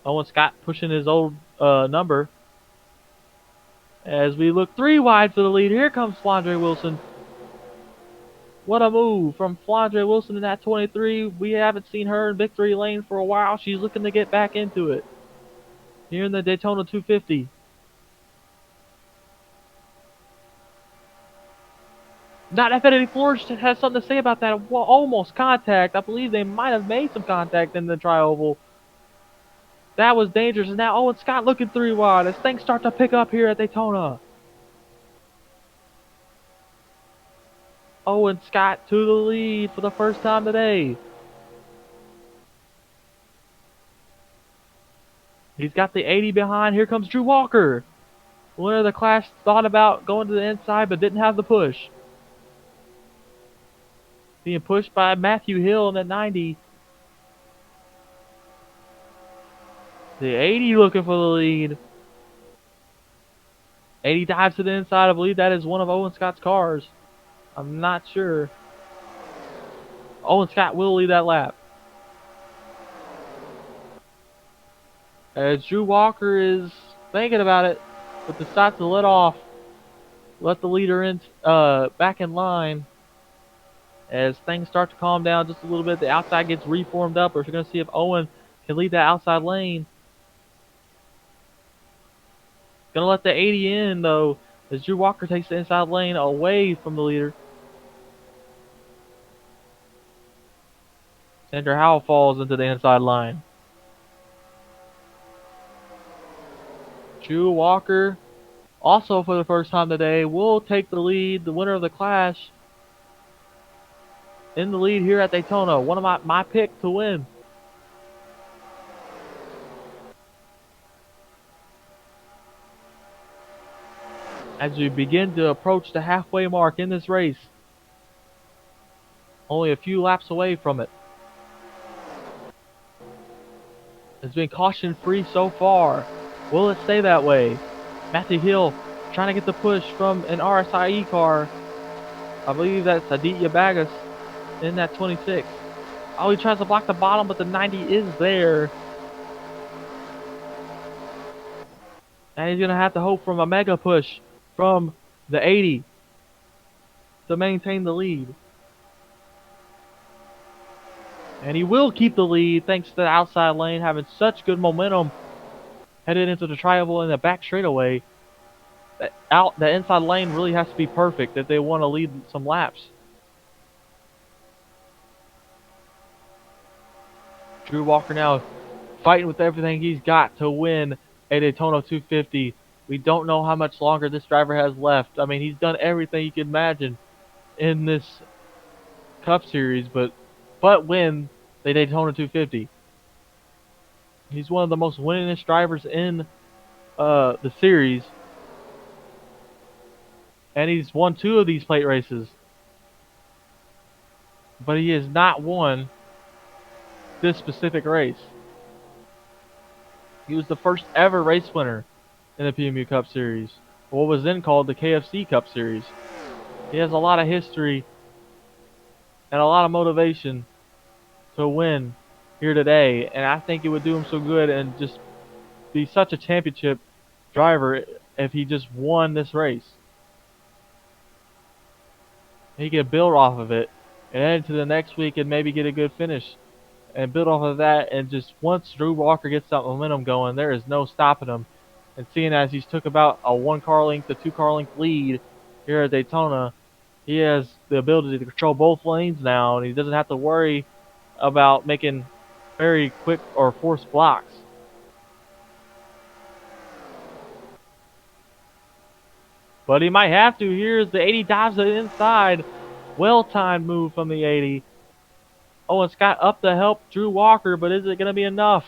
Owen Scott pushing his old number. As we look 3 wide for the lead, here comes Flandre Wilson. What a move from Flandre Wilson in that 23. We haven't seen her in victory lane for a while. She's looking to get back into it here in the Daytona 250. Not if Eddie Flores has something to say about that. Well, almost contact. I believe they might have made some contact in the tri-oval. That was dangerous. And now Owen Scott looking 3 wide as things start to pick up here at Daytona. Owen Scott to the lead for the first time today. He's got the 80 behind. Here comes Drew Walker. The winner of the class thought about going to the inside but didn't have the push. Being pushed by Matthew Hill in that 90. The 80 looking for the lead. 80 dives to the inside. I believe that is one of Owen Scott's cars. I'm not sure. Owen Scott will lead that lap. As Drew Walker is thinking about it, but decides to let the leader in, back in line. As things start to calm down just a little bit, the outside gets reformed up. We're going to see if Owen can lead that outside lane. Going to let the 80 in, though, as Drew Walker takes the inside lane away from the leader. Andrew Howell falls into the inside line. Drew Walker, also for the first time today, will take the lead, the winner of the clash. In the lead here at Daytona. One of my pick to win. as we begin to approach the halfway mark in this race. Only a few laps away from it. It's been caution free so far. Will it stay that way? Matthew Hill trying to get the push from an RSIE car. I believe that's Aditya Bagas in that 26. Oh, he tries to block the bottom, but the 90 is there. And he's going to have to hope from a mega push from the 80 to maintain the lead. And he will keep the lead thanks to the outside lane having such good momentum headed into the tri-oval in the back straightaway. The inside lane really has to be perfect if they want to lead some laps. Drew Walker now fighting with everything he's got to win a Daytona 250. We don't know how much longer this driver has left. I mean, he's done everything you can imagine in this Cup Series, but win the Daytona 250. He's one of the most winningest drivers in the series, and he's won 2 of these plate races, but he has not won this specific race. He was the first ever race winner in the PMU Cup Series, what was then called the KFC Cup Series. He has a lot of history and a lot of motivation to win here today, and I think it would do him so good and just be such a championship driver if he just won this race. He could build off of it and head into the next week and maybe get a good finish and build off of that, and just once Drew Walker gets that momentum going, there is no stopping him. And seeing as he's took about a 1 car length to 2 car length lead here at Daytona, he has the ability to control both lanes now, and he doesn't have to worry about making very quick or forced blocks. But he might have to. Here's the 80 dives to the inside. Well-timed move from the 80. Owen Scott up to help Drew Walker, but is it going to be enough?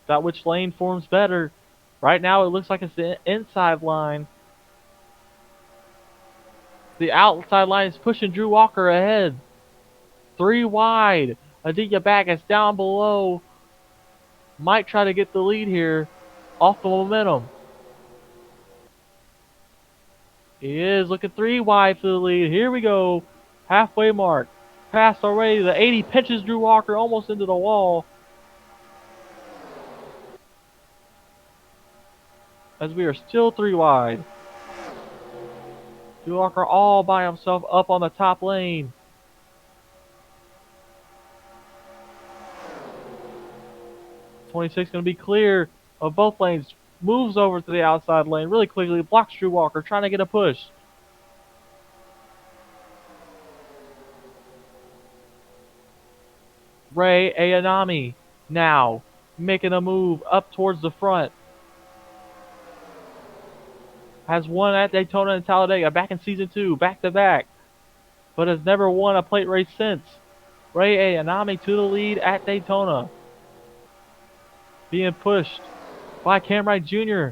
Got which lane forms better. Right now it looks like it's the inside line. The outside line is pushing Drew Walker ahead. 3 wide. Aditya Bagas down below. Might try to get the lead here off the momentum. He is looking 3 wide for the lead. Here we go. Halfway mark. Passed already. The 80 pinches Drew Walker almost into the wall. As we are still 3 wide. Drew Walker all by himself up on the top lane. .26 going to be clear of both lanes. Moves over to the outside lane really quickly. Blocks Drew Walker trying to get a push. Ray Ayanami now making a move up towards the front. Has won at Daytona and Talladega back in season 2, back to back, but has never won a plate race since. Ray Ayanami to the lead at Daytona. Being pushed by Cam Wright Jr.,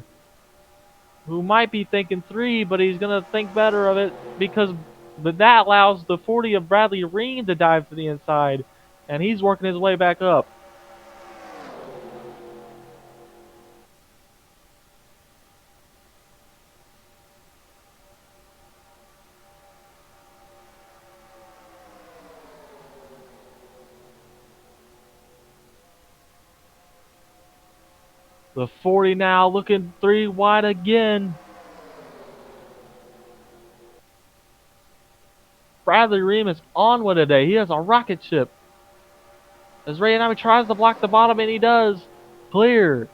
who might be thinking 3, but he's going to think better of it because that allows the 40 of Bradley Reen to dive to the inside, and he's working his way back up. The 40 now looking 3 wide again. Bradley Ream is on one today. He has a rocket ship. As Ray Ayanami tries to block the bottom, and he does. Clear.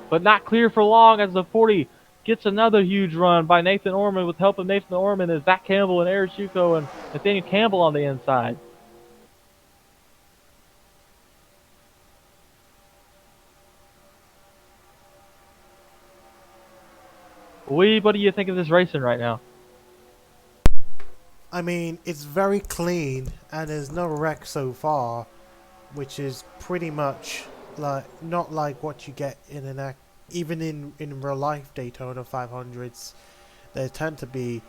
But not clear for long as the 40 gets another huge run by Nathan Orman with help of Nathan Orman as Zach Campbell and Eric Shuko and Nathaniel Campbell on the inside. What do you think of this racing right now? I mean, it's very clean, and there's no wreck so far, which is pretty much like not like what you get in even in real life Daytona 500s. There tend to be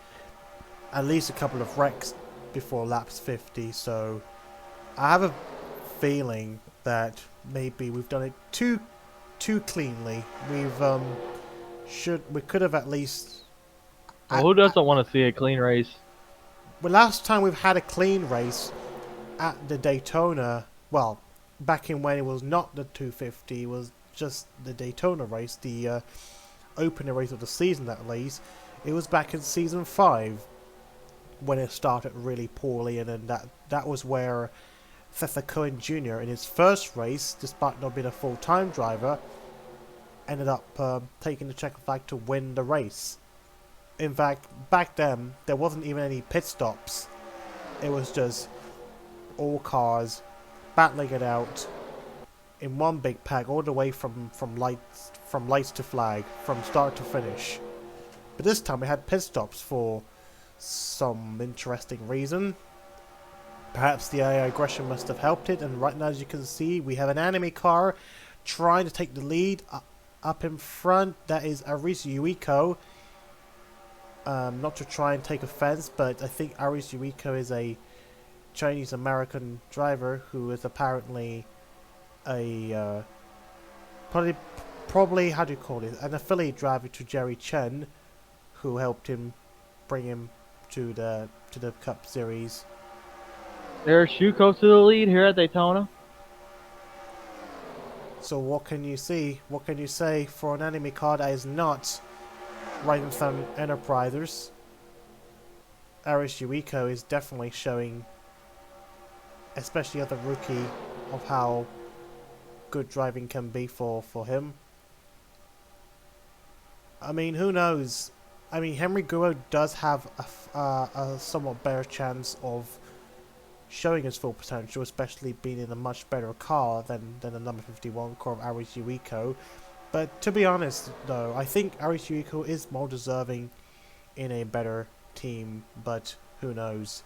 at least a couple of wrecks before laps 50. So I have a feeling that maybe we've done it too cleanly. We could have at least. Well, who doesn't want to see a clean race? Well, last time we've had a clean race at the Daytona, well, back in when it was not the 250, it was just the Daytona race, the opener race of the season at least. It was back in season 5 when it started really poorly, and then that was where Seth Cohen Jr. in his first race, despite not being a full-time driver, ended up taking the checker flag to win the race. In fact, back then, there wasn't even any pit stops. It was just all cars battling it out in one big pack all the way from lights to flag, from start to finish. But this time we had pit stops for some interesting reason. Perhaps the AI aggression must have helped it, and right now, as you can see, we have an enemy car trying to take the lead up in front. That is Aris Yuiko. Not to try and take offense, but I think Aris Yuiko is a Chinese-American driver who is apparently a probably how do you call it, an affiliate driver to Jerry Chen, who helped him bring him to the Cup Series. There's Shuko to the lead here at Daytona. So what can you see? What can you say for an enemy car that is not riding some Enterprisers? Aris Yuiko is definitely showing, especially as a rookie, of how good driving can be for him. I mean, who knows? I mean, Henry Guo does have a somewhat better chance of showing his full potential, especially being in a much better car than the number 51 car of Aris Yuiko. But to be honest, though, I think Aris Yuiko is more deserving in a better team, but who knows?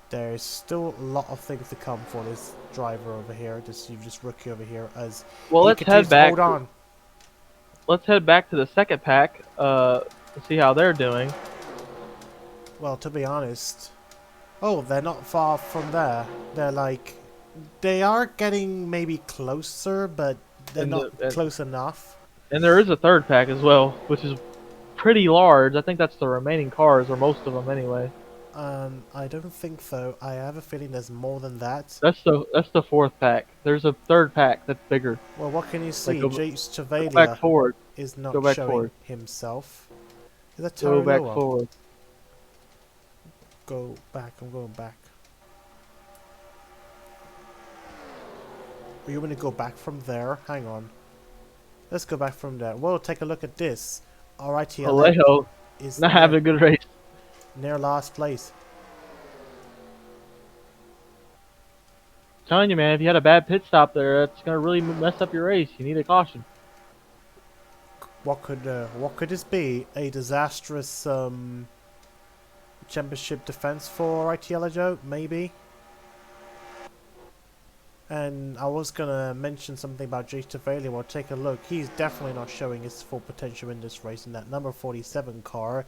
There's still a lot of things to come for this driver over here, this rookie over here, as well, he let's continues head back. to hold on. Let's head back to the second pack. See how they're doing. Well, to be honest, oh, they're not far from there. They are getting maybe closer, but they're not close enough. And there is a third pack as well, which is pretty large. I think that's the remaining cars, or most of them anyway. I don't think so. I have a feeling there's more than that. That's the fourth pack. There's a third pack that's bigger. Well, what can you see? Jace Go back Chavalia forward. is not Go back showing forward. himself. Is that Go back Tariloa? forward. Go back. I'm going back. Are you going to go back from there? Hang on. Let's go back from there. Well, take a look at this. Alrighty, Alejo is not having a good race. near last place. Telling you, man, if you had a bad pit stop there, that's gonna really mess up your race. You need a caution. What could this be? A disastrous championship defense for ITLJ? Maybe. And I was gonna mention something about Jace Tavali. Well, take a look. He's definitely not showing his full potential in this race in that number 47 car.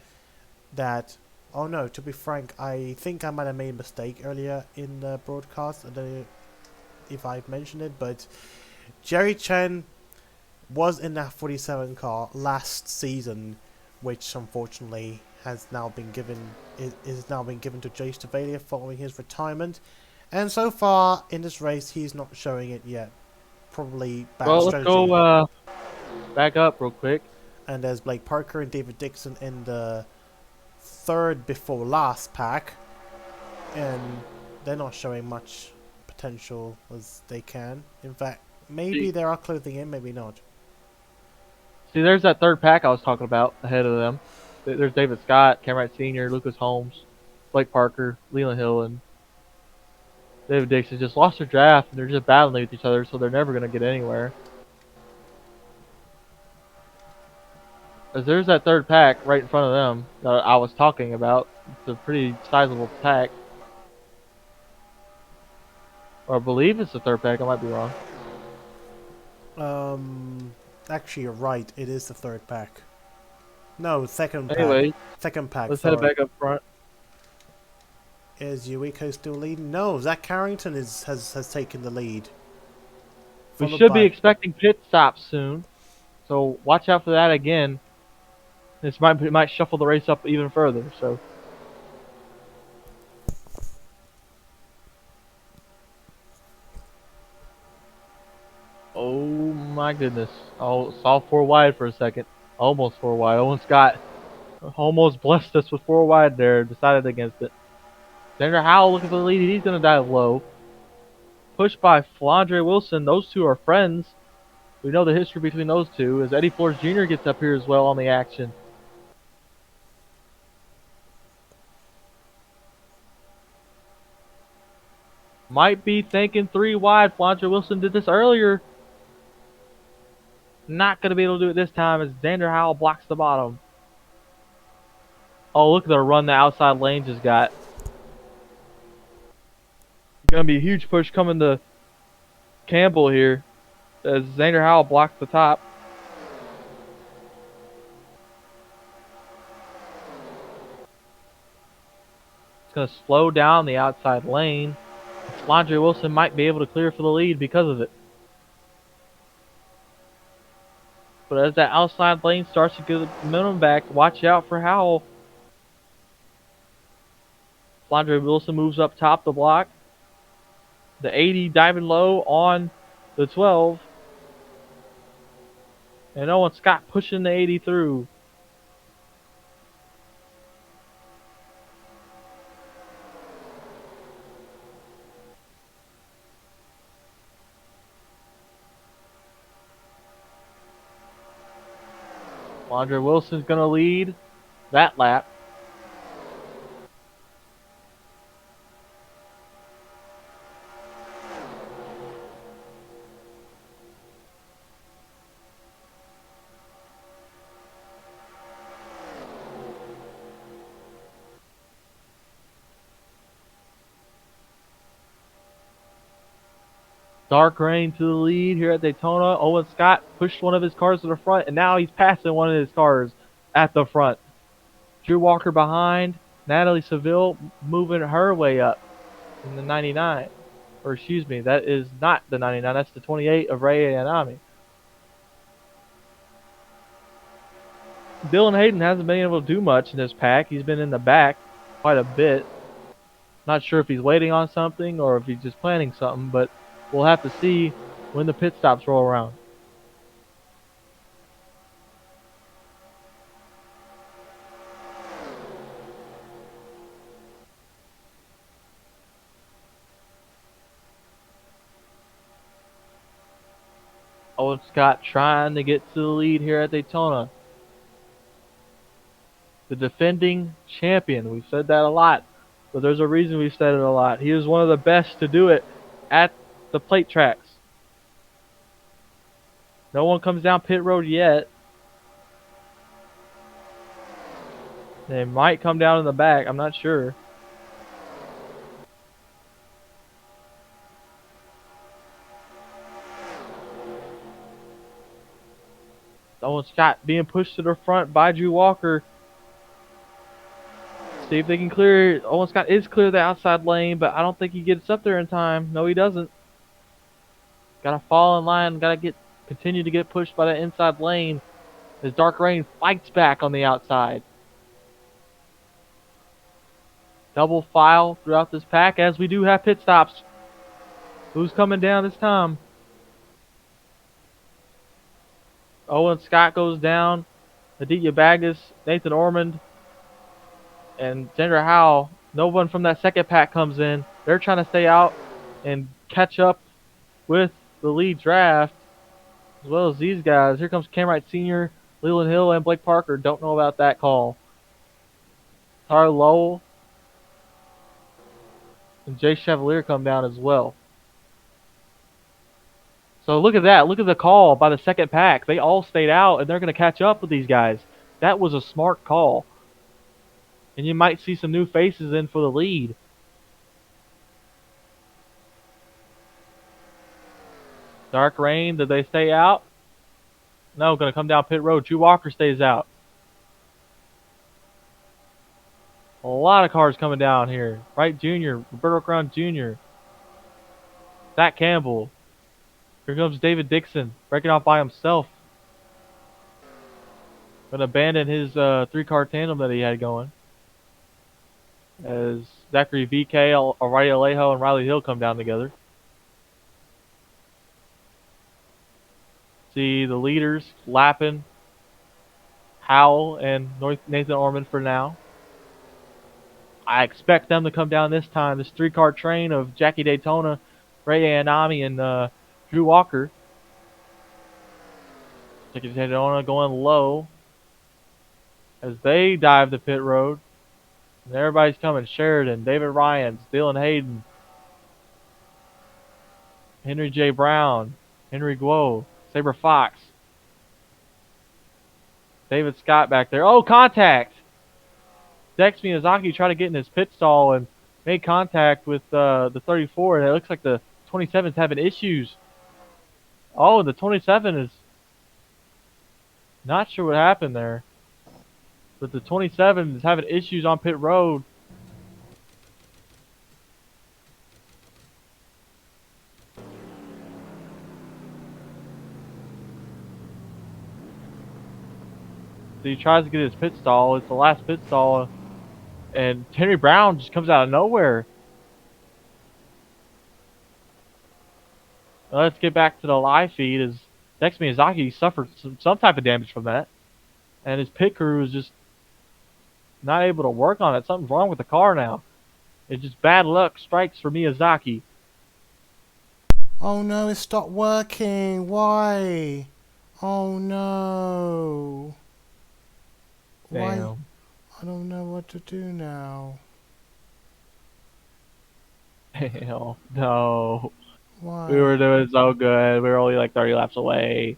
That, oh no, to be frank, I think I might have made a mistake earlier in the broadcast. I don't know if I've mentioned it, but Jerry Chen was in that 47 car last season, which unfortunately has now been given is now been given to Jace Tavali following his retirement. And so far in this race, he's not showing it yet. Probably bad strategy. Let's go back up real quick. And there's Blake Parker and David Dixon in the third before last pack. And they're not showing much potential as they can. In fact, maybe they are closing in, maybe not. See, there's that third pack I was talking about ahead of them. There's David Scott, Cam Wright Sr., Lucas Holmes, Blake Parker, Leland Hill, and David Dixon just lost their draft, and they're just battling with each other, so they're never going to get anywhere. As there's that third pack right in front of them that I was talking about. It's a pretty sizable pack. Or I believe it's the third pack. I might be wrong. Actually, you're right. It is the third pack. No, second pack. Anyway, Second pack. let's head Sorry. back up front. Is Yuiko still leading? No, Zach Carrington has taken the lead. We Followed should be by expecting pit stops soon, so watch out for that again. It might shuffle the race up even further. So. Oh my goodness! Oh, saw 4 wide for a second. Almost 4 wide. Owen Scott almost blessed us with 4 wide there. Decided against it. Xander Howell looking for the lead. He's going to dive low. Pushed by Flandre Wilson. Those two are friends. We know the history between those two as Eddie Flores Jr. gets up here as well on the action. Might be thinking 3 wide. Flandre Wilson did this earlier. Not going to be able to do it this time as Xander Howell blocks the bottom. Oh, look at the run the outside lane just got. Going to be a huge push coming to Campbell here as Xander Howell blocks the top. It's going to slow down the outside lane. Flandre Wilson might be able to clear for the lead because of it. But as that outside lane starts to get the momentum back, watch out for Howell. Flandre Wilson moves up top the block. The 80 diving low on the 12. And Owen Scott pushing the 80 through. Flandre Wilson's going to lead that lap. Dark Rain to the lead here at Daytona. Owen Scott pushed one of his cars to the front, and now he's passing one of his cars at the front. Drew Walker behind. Natalie Seville moving her way up in the 99. Or excuse me, that is not the 99. That's the 28 of Ray Anami. Dylan Hayden hasn't been able to do much in this pack. He's been in the back quite a bit. Not sure if he's waiting on something or if he's just planning something, but we'll have to see when the pit stops roll around. Owen Scott trying to get to the lead here at Daytona. The defending champion. We've said that a lot, but there's a reason we've said it a lot. He is one of the best to do it at the plate tracks. No one comes down pit road yet. They might come down in the back. I'm not sure. Owen Scott being pushed to the front by Drew Walker. See if they can clear. Owen Scott is clear the outside lane, but I don't think he gets up there in time. No, he doesn't. Gotta fall in line. Gotta continue to get pushed by that inside lane as Dark Rain fights back on the outside. Double file throughout this pack as we do have pit stops. Who's coming down this time? Owen Scott goes down. Aditya Bagas, Nathan Ormond, and Xander Howell. No one from that second pack comes in. They're trying to stay out and catch up with the lead draft, as well as these guys. Here comes Cam Wright Sr., Leland Hill, and Blake Parker. Don't know about that call. Tyler Lowell and Jay Chevalier come down as well. So look at that. Look at the call by the second pack. They all stayed out, and they're going to catch up with these guys. That was a smart call. and you might see some new faces in for the lead. Dark Rain, did they stay out? No, going to come down pit road. Drew Walker stays out. A lot of cars coming down here. Wright Jr., Roberto Crown Jr., Zach Campbell. Here comes David Dixon, breaking off by himself. Going to abandon his 3-car tandem that he had going. As Zachary VK, Alrighty Alejo, and Riley Hill come down together. See the leaders lapping Howell and Nathan Orman for now. I expect them to come down this time. This 3-car train of Jackie Daytona, Ray Anami, and Drew Walker. Jackie Daytona going low as they dive the pit road. And everybody's coming. Sheridan, David Ryans, Dylan Hayden, Henry J. Brown, Henry Guo, Saber Fox, David Scott back there. Oh, contact! Dex Miyazaki tried to get in his pit stall and made contact with the 34, and it looks like the 27's having issues. Oh, the 27 is not sure what happened there, but the 27 is having issues on pit road. So he tries to get his pit stall. It's the last pit stall. And Henry Brown just comes out of nowhere. Now let's get back to the live feed as Dex Miyazaki suffered some type of damage from that. And his pit crew is just not able to work on it. Something's wrong with the car now. It's just bad luck strikes for Miyazaki. Oh no, it stopped working. Why? Oh no. Why? Damn. I don't know what to do now. Hell no. Why? We were doing so good. We were only like 30 laps away.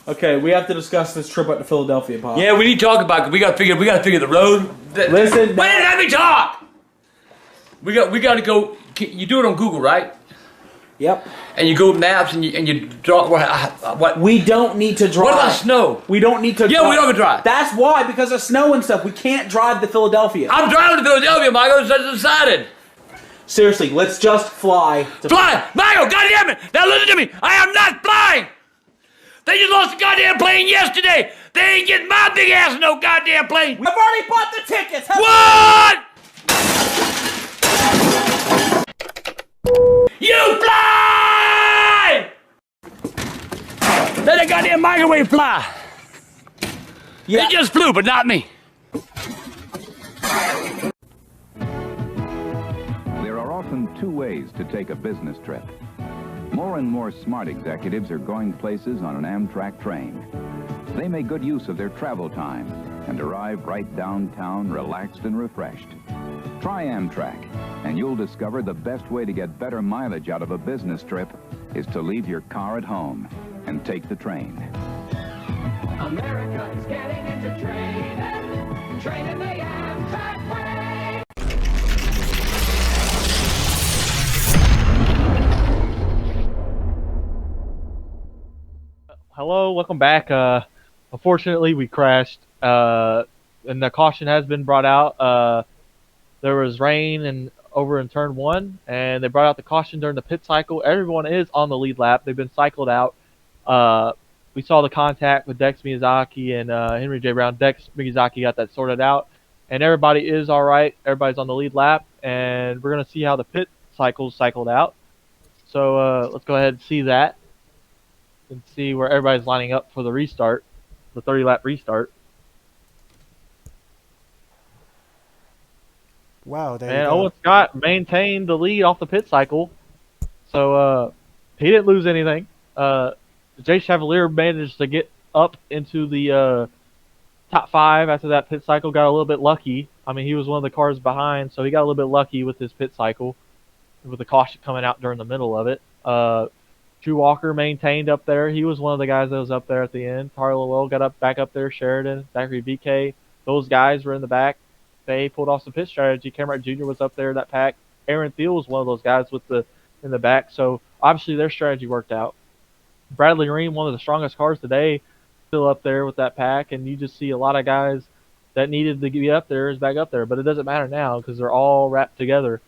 Okay, we have to discuss this trip up to Philadelphia, Pop. Yeah, we need to talk about it. We gotta figure the road. Listen, Wait, let me talk. We gotta go. You do it on Google, right? Yep. And you go maps and you draw what? We don't need to drive. What about snow? We don't need to. Yeah, we don't drive. That's why, because of snow and stuff. We can't drive to Philadelphia. I'm driving to Philadelphia, Michael. It's decided. Seriously, let's just fly. Fly, Michael. Goddamn it! Now listen to me. I am not flying. They just lost a goddamn plane yesterday. They ain't getting my big ass in no goddamn plane. I've already bought the tickets. What? You fly! Let that goddamn microwave fly. Yeah. It just flew, but not me. There are often two ways to take a business trip. More and more smart executives are going places on an Amtrak train. They make good use of their travel time and arrive right downtown relaxed and refreshed. Try Amtrak, and you'll discover the best way to get better mileage out of a business trip is to leave your car at home and take the train. America is getting into training the Amtrak way. Hello, welcome back. Unfortunately, we crashed, and the caution has been brought out. There was rain and over in turn 1, and they brought out the caution during the pit cycle. Everyone is on the lead lap. They've been cycled out. We saw the contact with Dex Miyazaki and Henry J. Brown. Dex Miyazaki got that sorted out, and everybody is all right. Everybody's on the lead lap, and we're going to see how the pit cycles cycled out. So let's go ahead and see that and see where everybody's lining up for the restart, the 30-lap restart. Wow, there And you go. Owen Scott maintained the lead off the pit cycle, so he didn't lose anything. Jay Chevalier managed to get up into the top 5 after that pit cycle, got a little bit lucky. I mean, he was one of the cars behind, so he got a little bit lucky with his pit cycle, with the caution coming out during the middle of it. Drew Walker maintained up there. He was one of the guys that was up there at the end. Tari Lowell got back up there. Sheridan, Zachary BK. Those guys were in the back. They pulled off some pit strategy. Cameron Jr. was up there in that pack. Aaron Thiel was one of those guys in the back. So obviously their strategy worked out. Bradley Ream, one of the strongest cars today, still up there with that pack, and you just see a lot of guys that needed to be up there is back up there. But it doesn't matter now because they're all wrapped together.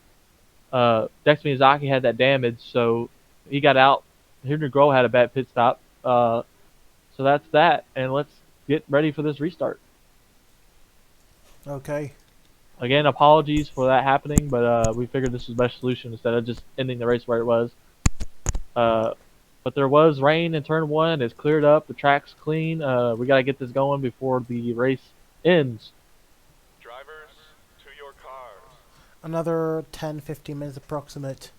Dex Miyazaki had that damage, so he got out. Henry Grohl had a bad pit stop. So that's that, and let's get ready for this restart. Okay. Again, apologies for that happening, but we figured this was the best solution instead of just ending the race where it was. But there was rain in turn 1. It's cleared up. The track's clean. We got to get this going before the race ends. Drivers, to your cars. Another 10-15 minutes approximate.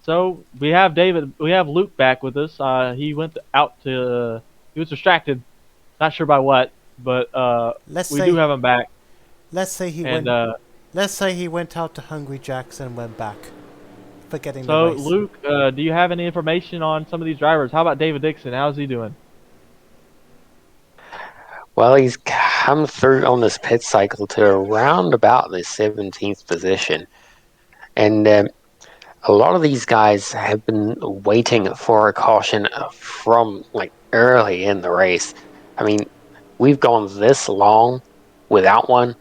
So we have Luke back with us. He went out to, he was distracted, not sure by what, but we do have him back. Let's say he went. Let's say he went out to Hungry Jack's and went back, forgetting the race. So Luke, do you have any information on some of these drivers? How about David Dixon? How's he doing? Well, he's come through on this pit cycle to around about the 17th position, and a lot of these guys have been waiting for a caution from like early in the race. I mean, we've gone this long without one.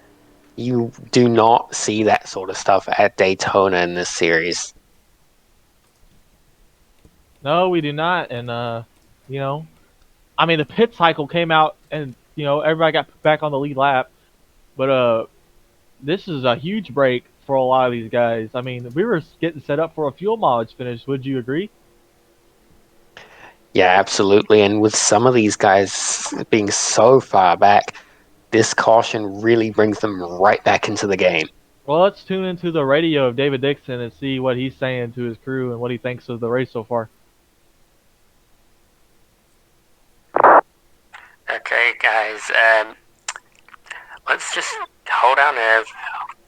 You do not see that sort of stuff at Daytona in this series. No, we do not. And, you know, I mean, the pit cycle came out and, you know, everybody got back on the lead lap. But this is a huge break for a lot of these guys. I mean, we were getting set up for a fuel mileage finish. Would you agree? Yeah, absolutely. And with some of these guys being so far back, this caution really brings them right back into the game. Well, let's tune into the radio of David Dixon and see what he's saying to his crew and what he thinks of the race so far. Okay, guys, let's just hold our nerve.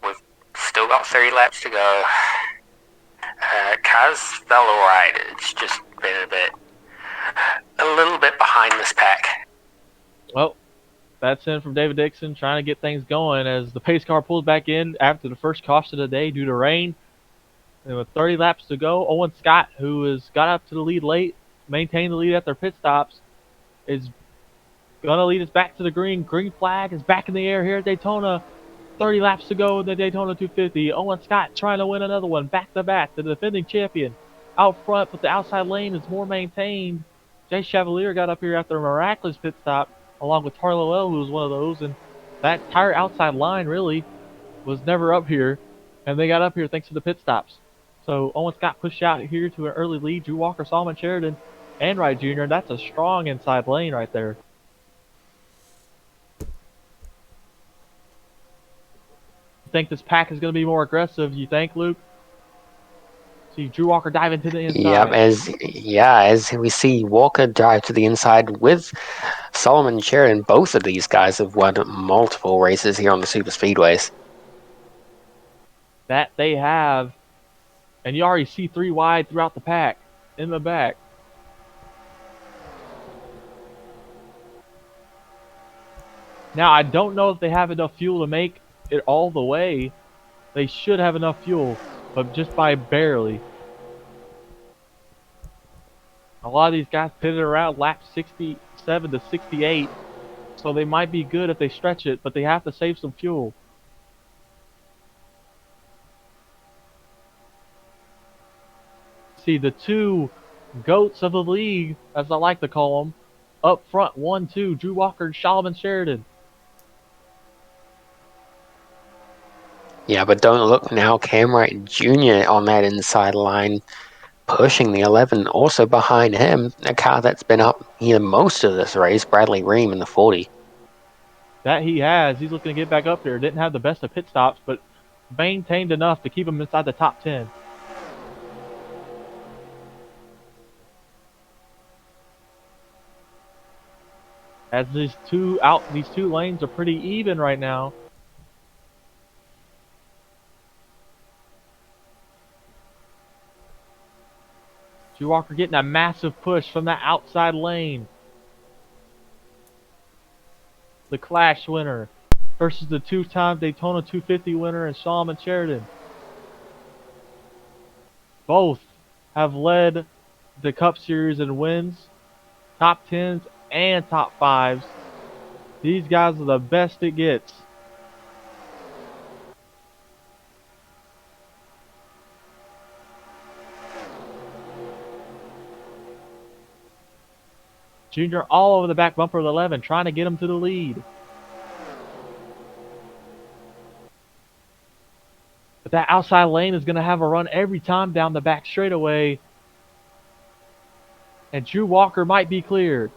We've still got 30 laps to go. Cars felt alright. It's just been a little bit behind this pack. Well, that's in from David Dixon trying to get things going as the pace car pulls back in after the first caution of the day due to rain. And with 30 laps to go, Owen Scott, who has got up to the lead late, maintained the lead at their pit stops, is going to lead us back to the green. Green flag is back in the air here at Daytona. 30 laps to go in the Daytona 250. Owen Scott trying to win another one back to back. The defending champion out front, but the outside lane is more maintained. Jay Chevalier got up here after a miraculous pit stop, along with Tarlo L, who was one of those. And that entire outside line really was never up here, and they got up here thanks to the pit stops. So Owen Scott pushed out here to an early lead. Drew Walker, Solomon Sheridan, and Wright Jr. That's a strong inside lane right there. Think this pack is going to be more aggressive, you think, Luke? See Drew Walker dive into the inside. As we see Walker dive to the inside with Solomon Sheridan. Both of these guys have won multiple races here on the super speedways. That they have, and you already see 3 wide throughout the pack in the back. Now I don't know if they have enough fuel to make it all the way. They should have enough fuel, but just by barely. A lot of these guys pitted around lap 67 to 68, so they might be good if they stretch it, but they have to save some fuel. See, the two goats of the league, as I like to call them, up front, 1-2, Drew Walker and Solomon Sheridan. Yeah, but don't look now. Cam Wright Jr. on that inside line, pushing the 11. Also behind him, a car that's been up here most of this race, Bradley Ream in the 40. That he has. He's looking to get back up there. Didn't have the best of pit stops, but maintained enough to keep him inside the top 10. As these two lanes are pretty even right now. Drew Walker getting a massive push from that outside lane. The Clash winner versus the two-time Daytona 250 winner and Solomon Sheridan. Both have led the Cup Series in wins, top 10s and top 5s. These guys are the best it gets. Junior all over the back bumper of the 11, trying to get him to the lead. But that outside lane is going to have a run every time down the back straightaway. And Drew Walker might be cleared.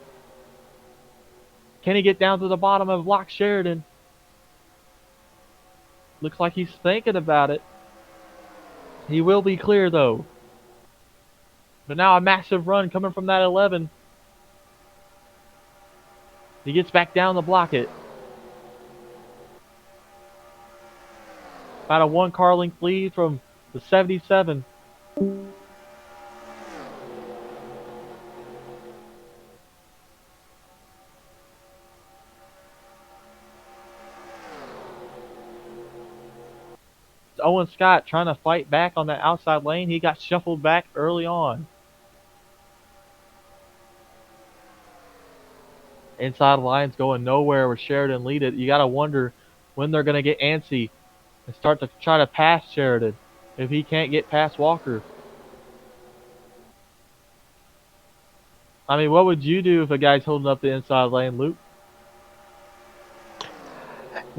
Can he get down to the bottom of Lock Sheridan? Looks like he's thinking about it. He will be clear though. But now a massive run coming from that 11. He gets back down to block it. About a 1 car length lead from the 77. It's Owen Scott trying to fight back on that outside lane. He got shuffled back early on. Inside line's going nowhere with Sheridan lead it. You got to wonder when they're going to get antsy and start to try to pass Sheridan if he can't get past Walker. I mean, what would you do if a guy's holding up the inside lane, Luke?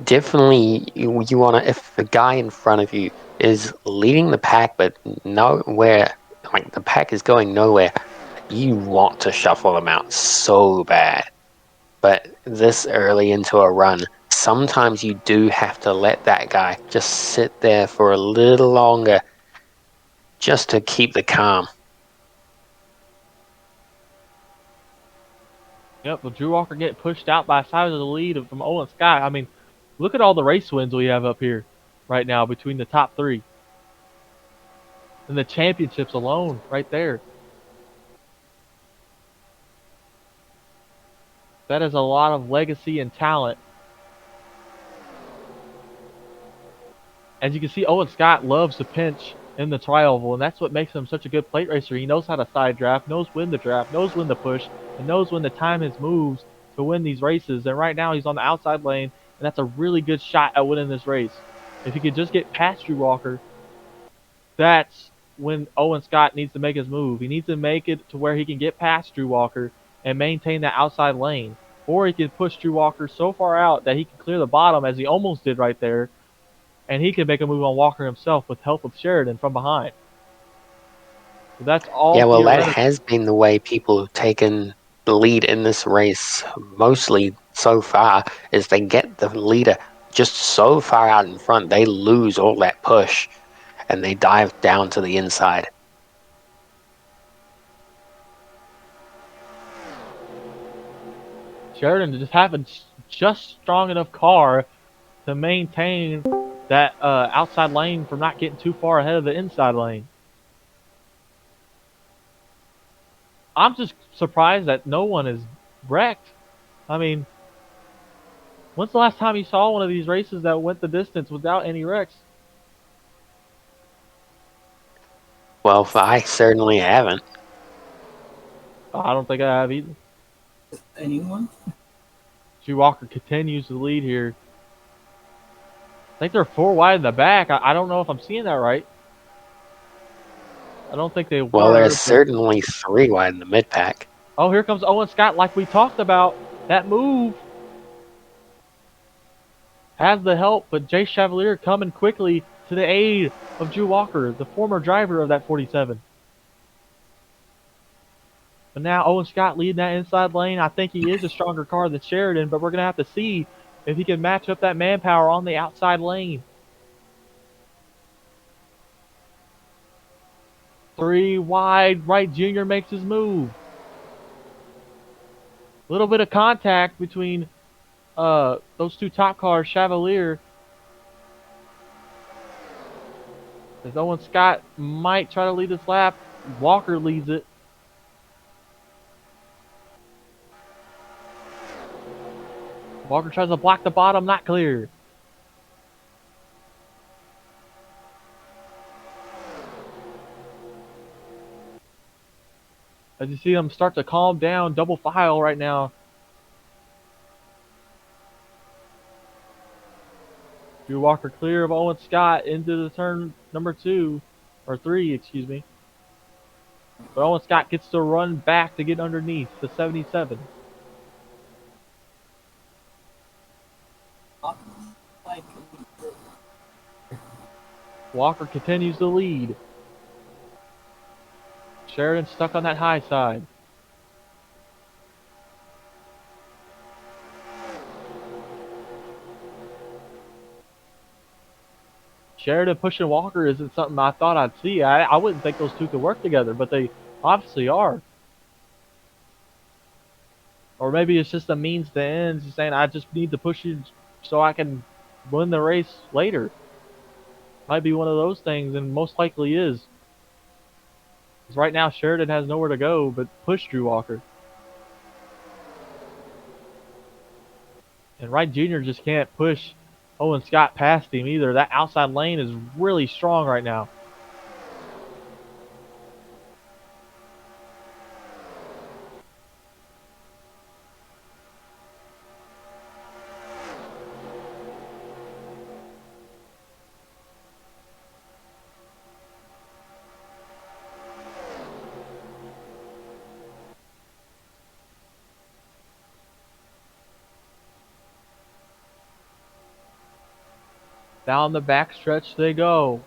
Definitely, you want to, if the guy in front of you is leading the pack, but nowhere, like the pack is going nowhere, you want to shuffle them out so bad. But this early into a run, sometimes you do have to let that guy just sit there for a little longer just to keep the calm. Yep, well, Drew Walker getting pushed out by side of the lead from Owen Scott. I mean, look at all the race wins we have up here right now between the top 3. And the championships alone right there. That is a lot of legacy and talent. As you can see, Owen Scott loves to pinch in the tri-oval, and that's what makes him such a good plate racer. He knows how to side draft, knows when to draft, knows when to push, and knows when to time his moves to win these races. And right now he's on the outside lane, and that's a really good shot at winning this race. If he could just get past Drew Walker, that's when Owen Scott needs to make his move. He needs to make it to where he can get past Drew Walker and maintain that outside lane. Or he can push Drew Walker so far out that he can clear the bottom, as he almost did right there, and he can make a move on Walker himself with help of Sheridan from behind. So that's all. Yeah, well, that has been the way people have taken the lead in this race mostly so far, is they get the leader just so far out in front, they lose all that push, and they dive down to the inside. Sheridan just having just strong enough car to maintain that outside lane from not getting too far ahead of the inside lane. I'm just surprised that no one is wrecked. I mean, when's the last time you saw one of these races that went the distance without any wrecks? Well, I certainly haven't. I don't think I have either. Anyone? Drew Walker continues to lead here. I think they're 4 wide in the back. I don't know if I'm seeing that right. I don't think they were. Well, there's certainly 3 wide in the mid-pack. Oh, here comes Owen Scott, like we talked about. That move has the help, but Jay Chevalier coming quickly to the aid of Drew Walker, the former driver of that 47. But now Owen Scott leading that inside lane. I think he is a stronger car than Sheridan, but we're going to have to see if he can match up that manpower on the outside lane. 3 wide, Wright Jr. makes his move. A little bit of contact between those 2 top cars, Chevalier. As Owen Scott might try to lead this lap, Walker leads it. Walker tries to block the bottom, not clear. As you see him start to calm down, double file right now. Drew Walker clear of Owen Scott into the turn number 2, or 3, excuse me. But Owen Scott gets to run back to get underneath the 77. Walker continues to lead. Sheridan stuck on that high side. Sheridan pushing Walker isn't something I thought I'd see. I wouldn't think those two could work together, but they obviously are. Or maybe it's just a means to ends. He's saying, I just need to push you so I can win the race later. Might be one of those things, and most likely is. Because right now, Sheridan has nowhere to go but push Drew Walker. And Wright Jr. just can't push Owen Scott past him either. That outside lane is really strong right now. Down the backstretch they go.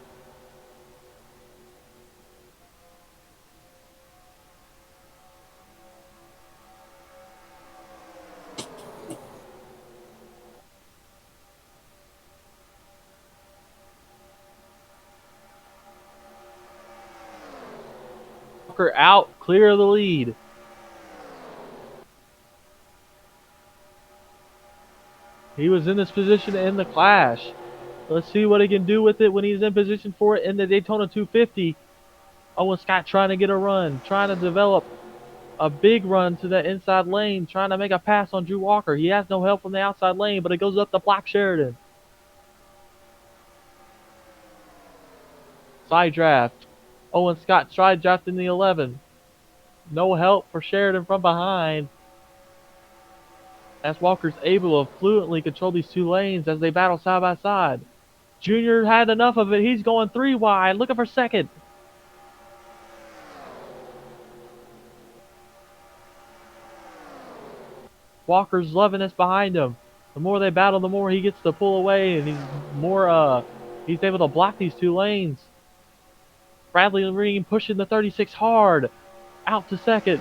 Walker out, clear of the lead. He was in this position in the Clash. Let's see what he can do with it when he's in position for it in the Daytona 250. Owen Scott trying to get a run, trying to develop a big run to the inside lane, trying to make a pass on Drew Walker. He has no help from the outside lane, but it goes up to block Sheridan. Side draft. Owen Scott side draft in the 11. No help for Sheridan from behind. As Walker's able to fluently control these two lanes as they battle side by side. Junior had enough of it. He's going 3 wide, looking for second. Walker's loving this behind him. The more they battle, the more he gets to pull away, and he's able to block these two lanes. Bradley Green pushing the 36 hard, out to second.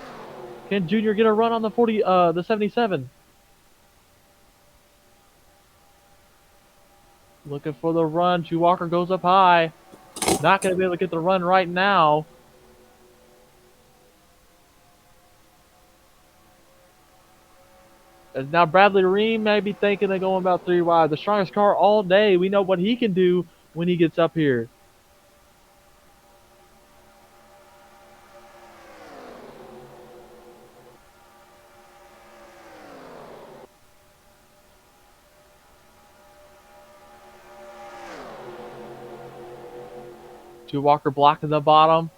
Can Junior get a run on the 77? Looking for the run. Drew Walker goes up high. Not going to be able to get the run right now. As now Bradley Ream may be thinking of going about 3 wide. The strongest car all day. We know what he can do when he gets up here. Drew Walker blocking the bottom.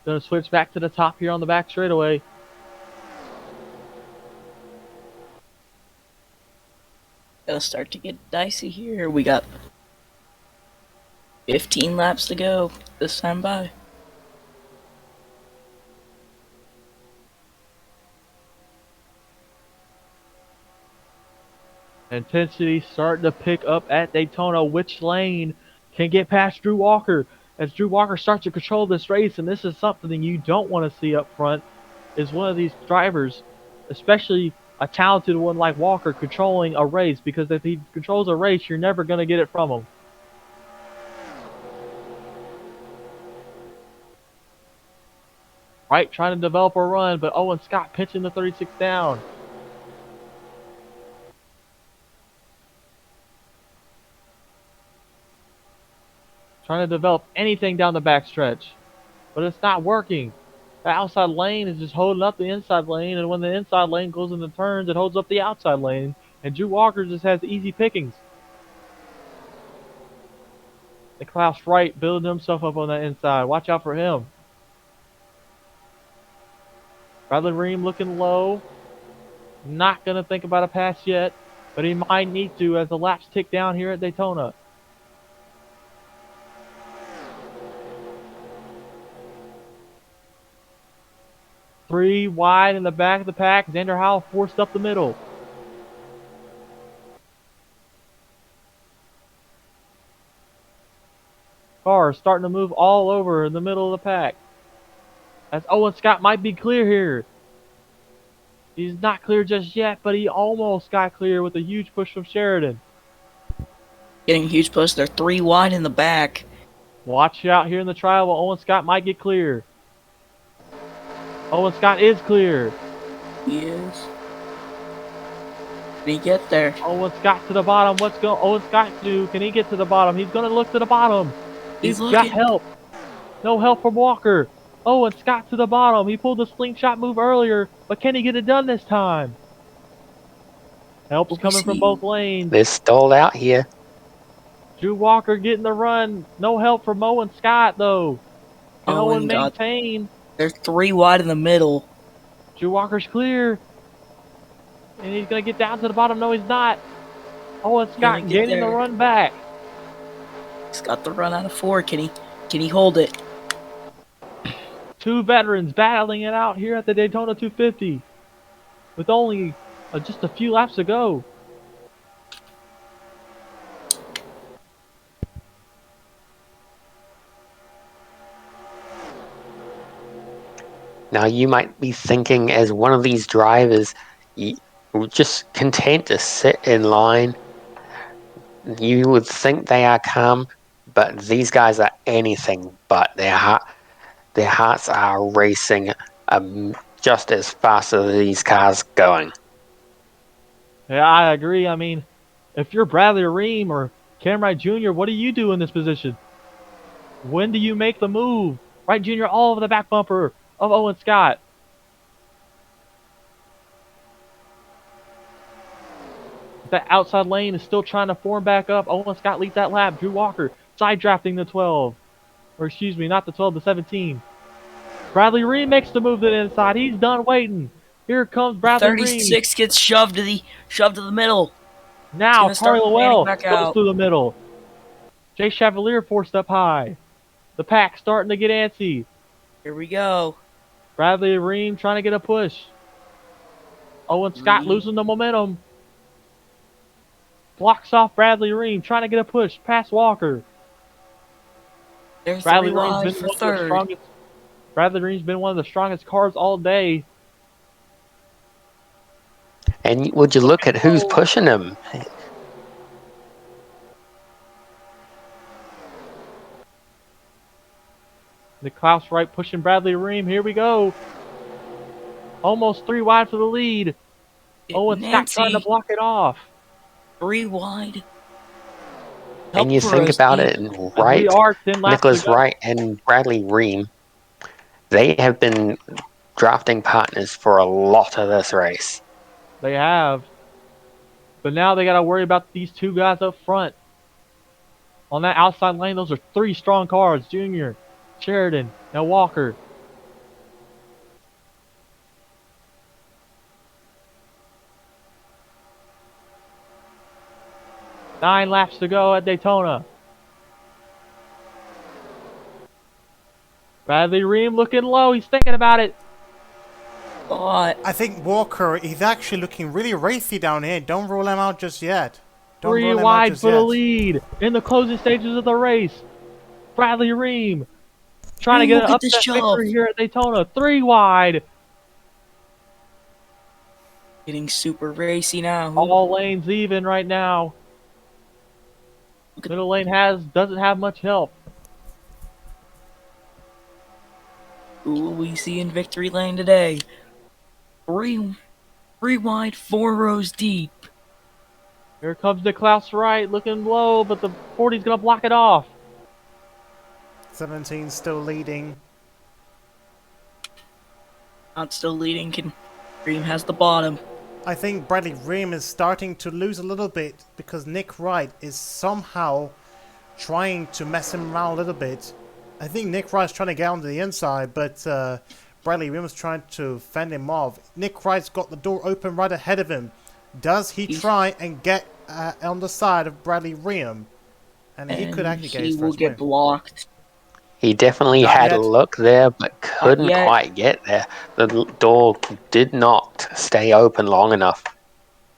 Gonna switch back to the top here on the back straightaway. It'll start to get dicey here. We got 15 laps to go this time by. Intensity starting to pick up at Daytona. Which lane can get past Drew Walker? As Drew Walker starts to control this race, and this is something you don't want to see up front, is one of these drivers, especially a talented one like Walker, controlling a race, because if he controls a race, you're never going to get it from him. Right, trying to develop a run, but Owen Scott pitching the 36 down. Trying to develop anything down the backstretch, but it's not working. The outside lane is just holding up the inside lane, and when the inside lane goes into turns, it holds up the outside lane. And Drew Walker just has easy pickings. And Klaus Wright building himself up on that inside. Watch out for him. Bradley Ream looking low. Not going to think about a pass yet, but he might need to as the laps tick down here at Daytona. Three wide in the back of the pack. Xander Howell forced up the middle. Cars starting to move all over in the middle of the pack. As Owen Scott might be clear here. He's not clear just yet, but he almost got clear with a huge push from Sheridan. Getting a huge push. They're 3 wide in the back. Watch out here in the trial while Owen Scott might get clear. Owen Scott is clear. He is. Can he get there? Owen Scott to the bottom. What's going Owen Scott do? Can he get to the bottom? He's going to look to the bottom. He's got help. No help from Walker. Owen Scott to the bottom. He pulled the slingshot move earlier, but can he get it done this time? Help's coming from both lanes. They're stalled out here. Drew Walker getting the run. No help from Owen Scott, though. Can Owen maintain? They're 3 wide in the middle. Drew Walker's clear. And he's going to get down to the bottom. No, he's not. Owen Scott getting the run back. He's got the run out of 4. Can he hold it? Two veterans battling it out here at the Daytona 250 with only just a few laps to go. Now you might be thinking, as one of these drivers, you're just content to sit in line. You would think they are calm, but these guys are anything but. Their hearts are racing just as fast as these cars going. Yeah, I agree. I mean, if you're Bradley Ream or Cam Wright Jr., what do you do in this position? When do you make the move? Wright Jr. all over the back bumper of Owen Scott. That outside lane is still trying to form back up. Owen Scott leads that lap. Drew Walker side drafting the 12. Or excuse me, not the 12, the 17. Bradley Ream makes the move to the inside. He's done waiting. Here comes Bradley Ream. 36 gets shoved to the middle. Now Tari Lowell goes through the middle. Jay Chevalier forced up high. The pack starting to get antsy. Here we go. Bradley Ream trying to get a push. Owen Scott losing the momentum. Blocks off Bradley Ream, trying to get a push past Walker. There's Bradley Ream's been one of the strongest. Bradley Ream's been one of the strongest cars all day. And would you look at who's pushing him? The Klaus Wright pushing Bradley Ream. Here we go. Almost 3 wide for the lead. Owen Scott trying to block it off. 3 wide. And you think about it, Wright, Nicholas Wright and Bradley Ream, they have been drafting partners for a lot of this race. They have. But now they got to worry about these 2 guys up front. On that outside lane, those are 3 strong cars. Junior, Sheridan, and Walker. Nine laps to go at Daytona. Bradley Ream looking low. He's thinking about it. I think Walker, he's actually looking really racy down here. Don't rule him out just yet. 3 wide for the lead in the closing stages of the race. Bradley Ream trying to get an upset victory here at Daytona. 3 wide. Getting super racy now. All lanes even right now. Middle lane doesn't have much help. Who will we see in victory lane today? 3 wide, 4 rows deep. Here comes the Klaus Wright looking low, but the 40's going to block it off. 17 still leading. Not still leading. Ream has the bottom. I think Bradley Ream is starting to lose a little bit because Nick Wright is somehow trying to mess him around a little bit. I think Nick Wright's trying to get onto the inside, but Bradley Ream is trying to fend him off. Nick Wright's got the door open right ahead of him. Does he try and get on the side of Bradley Ream? And he could actually get his first win. He will get blocked. He definitely Not had yet. a look there, but couldn't quite get there. The door did not stay open long enough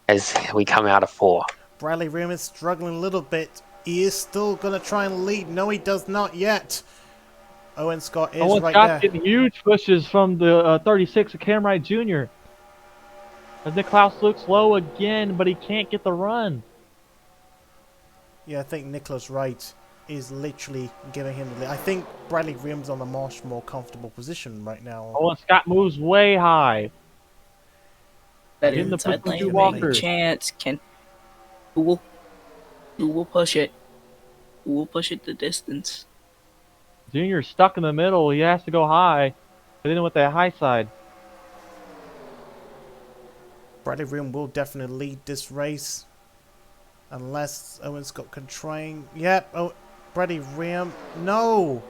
as we come out of 4. Bradley Ream is struggling a little bit. He is still going to try and lead. No, he does not yet. Owen Scott is Owen right Scott's there. getting huge pushes from the 36 of Cam Wright Jr. As Nicklaus looks low again, but he can't get the run. Yeah, I think Nicholas Wright is literally giving him the lead. I think Bradley Ream's on a much more comfortable position right now. Owen Scott moves way high. That Getting the inside push from lane, Walker. chance. Who will push it? Who will push it the distance? Junior's stuck in the middle. He has to go high. But then with that high side. Bradley Ream will definitely lead this race. Unless Owen Scott can try and... Yep, oh, Bradley Ream. No!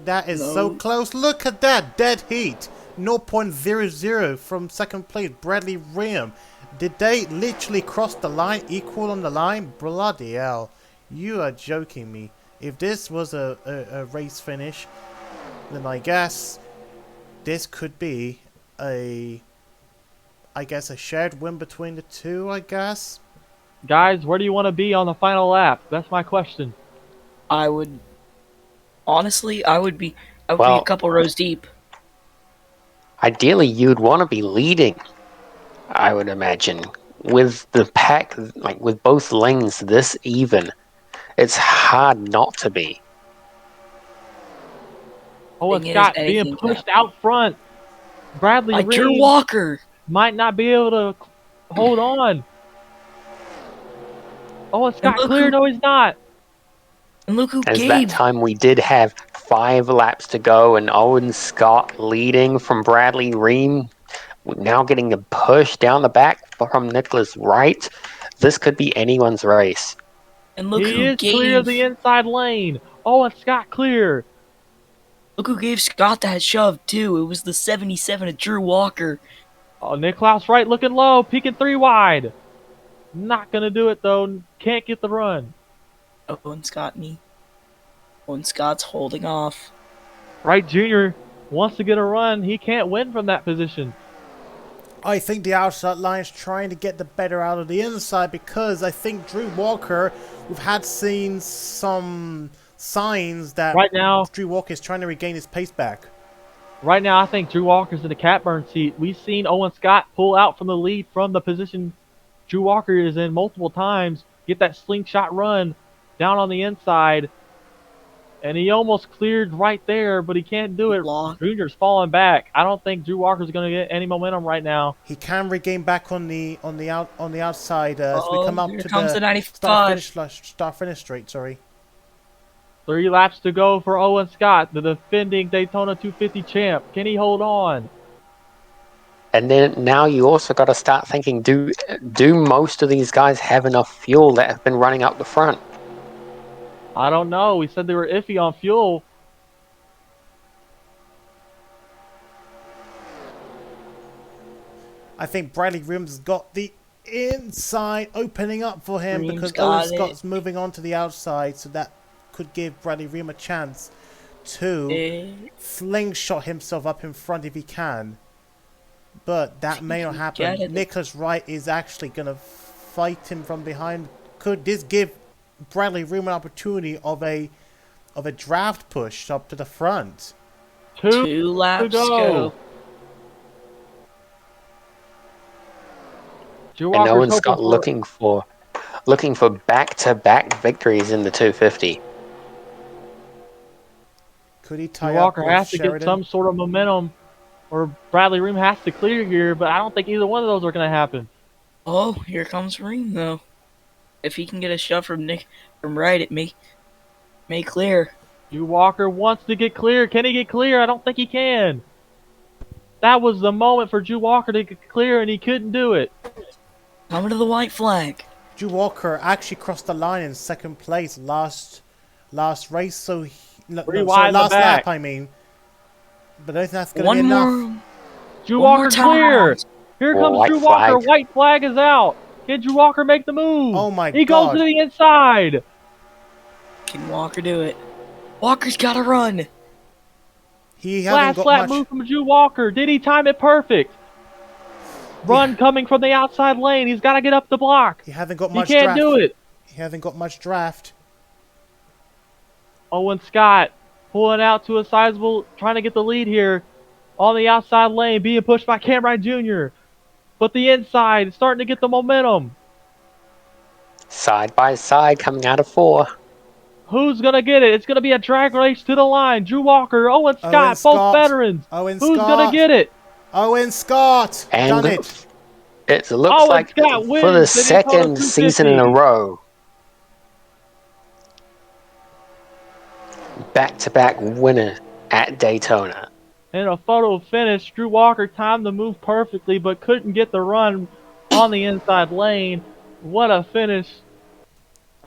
That is so close. Look at that. Dead heat. 0.00 from second place. Bradley Ream. Did they literally cross the line? Equal on the line? Bloody hell. You are joking me. If this was a race finish, then I guess this could be a shared win between the two, I guess. Guys, where do you want to be on the final lap? That's my question. I would be a couple rows deep. Ideally, you'd want to be leading, I would imagine. With the pack, like with both lanes this even, it's hard not to be. Owen Scott being pushed out front. Bradley Like Drew Ream Walker might not be able to hold on. Owen Scott clear? No, he's not. And look who As gave. that time we did have 5 laps to go, and Owen Scott leading from Bradley Ream, now getting a push down the back from Nicholas Wright. This could be anyone's race. And look He who is clear of the inside lane. Owen Scott clear. Look who gave Scott that shove too. It was the 77 of Drew Walker. Oh, Nicklaus Wright looking low, peeking 3 wide. Not gonna do it though. Can't get the run. Owen Scott's holding off. Wright Jr. wants to get a run. He can't win from that position. I think the outside line is trying to get the better out of the inside because I think Drew Walker, we've had seen some signs that right now Drew Walker is trying to regain his pace back. Right now, I think Drew Walker's in the catbird seat. We've seen Owen Scott pull out from the lead from the position Drew Walker is in multiple times, get that slingshot run down on the inside, and he almost cleared right there, but he can't do it. Junior's falling back. I don't think Drew Walker's going to get any momentum right now. He can regain back on the outside as we come up to the 95 start finish straight. Sorry. 3 laps to go for Owen Scott, the defending Daytona 250 champ. Can he hold on? And then now you also got to start thinking, do most of these guys have enough fuel that have been running up the front? I don't know. We said they were iffy on fuel. I think Bradley Ream's got the inside opening up for him Ream's because got Owen Scott's moving on to the outside, so that could give Bradley Ream a chance to slingshot himself up in front if he can. But that may not happen. Nicholas Wright is actually going to fight him from behind. Could this give Bradley Ream an opportunity of a draft push up to the front? 2 laps to go. And Owen Scott looking for back-to-back victories in the 250. Could he tie Drew up Walker with has to Sheridan? get some sort of momentum, or Bradley Ream has to clear here, but I don't think either one of those are going to happen. Oh, here comes Ream though. If he can get a shove from Wright, it may clear. Drew Walker wants to get clear. Can he get clear? I don't think he can. That was the moment for Drew Walker to get clear, and he couldn't do it. Coming to the white flag. Drew Walker actually crossed the line in second place last race, so last lap, I mean. But I don't think that's going to be enough. Drew Walker clear. Here comes Drew Walker. Flag. White flag is out. Can Drew Walker make the move? Oh my He God. goes to the inside. Can Walker do it? Walker's got to run. He hasn't got lap much. move from Drew Walker. Did he time it perfect? Run coming from the outside lane. He's got to get up the block. He hasn't got much. He can't draft. do it. He hasn't got much draft. Owen Scott pulling out to a sizable, trying to get the lead here on the outside lane, being pushed by Cameron Jr. But the inside is starting to get the momentum. Side by side, coming out of 4. Who's going to get it? It's going to be a drag race to the line. Drew Walker, Owen Scott, both veterans. Who's going to get it? Owen Scott. And done it. It looks like for the second season in a row. Back-to-back winner at Daytona. In a photo finish, Drew Walker timed the move perfectly, but couldn't get the run on the inside lane. What a finish.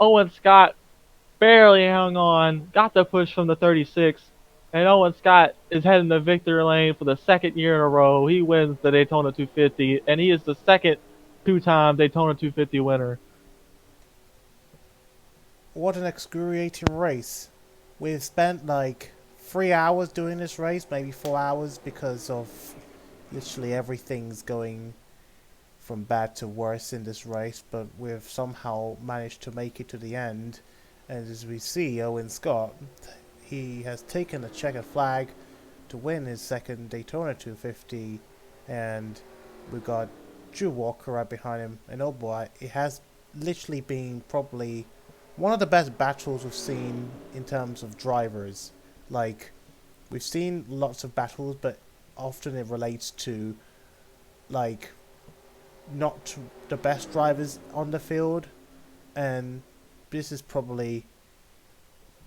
Owen Scott barely hung on, got the push from the 36, and Owen Scott is heading to victory lane for the second year in a row. He wins the Daytona 250, and he is the second two-time Daytona 250 winner. What an excruciating race. We've spent like 3 hours doing this race, maybe 4 hours, because of literally everything's going from bad to worse in this race, but we've somehow managed to make it to the end. And as we see, Owen Scott, he has taken a checkered flag to win his second Daytona 250, and we've got Drew Walker right behind him. And oh boy, it has literally been probably one of the best battles we've seen in terms of drivers. Like, we've seen lots of battles, but often it relates to, like, not the best drivers on the field, and this is probably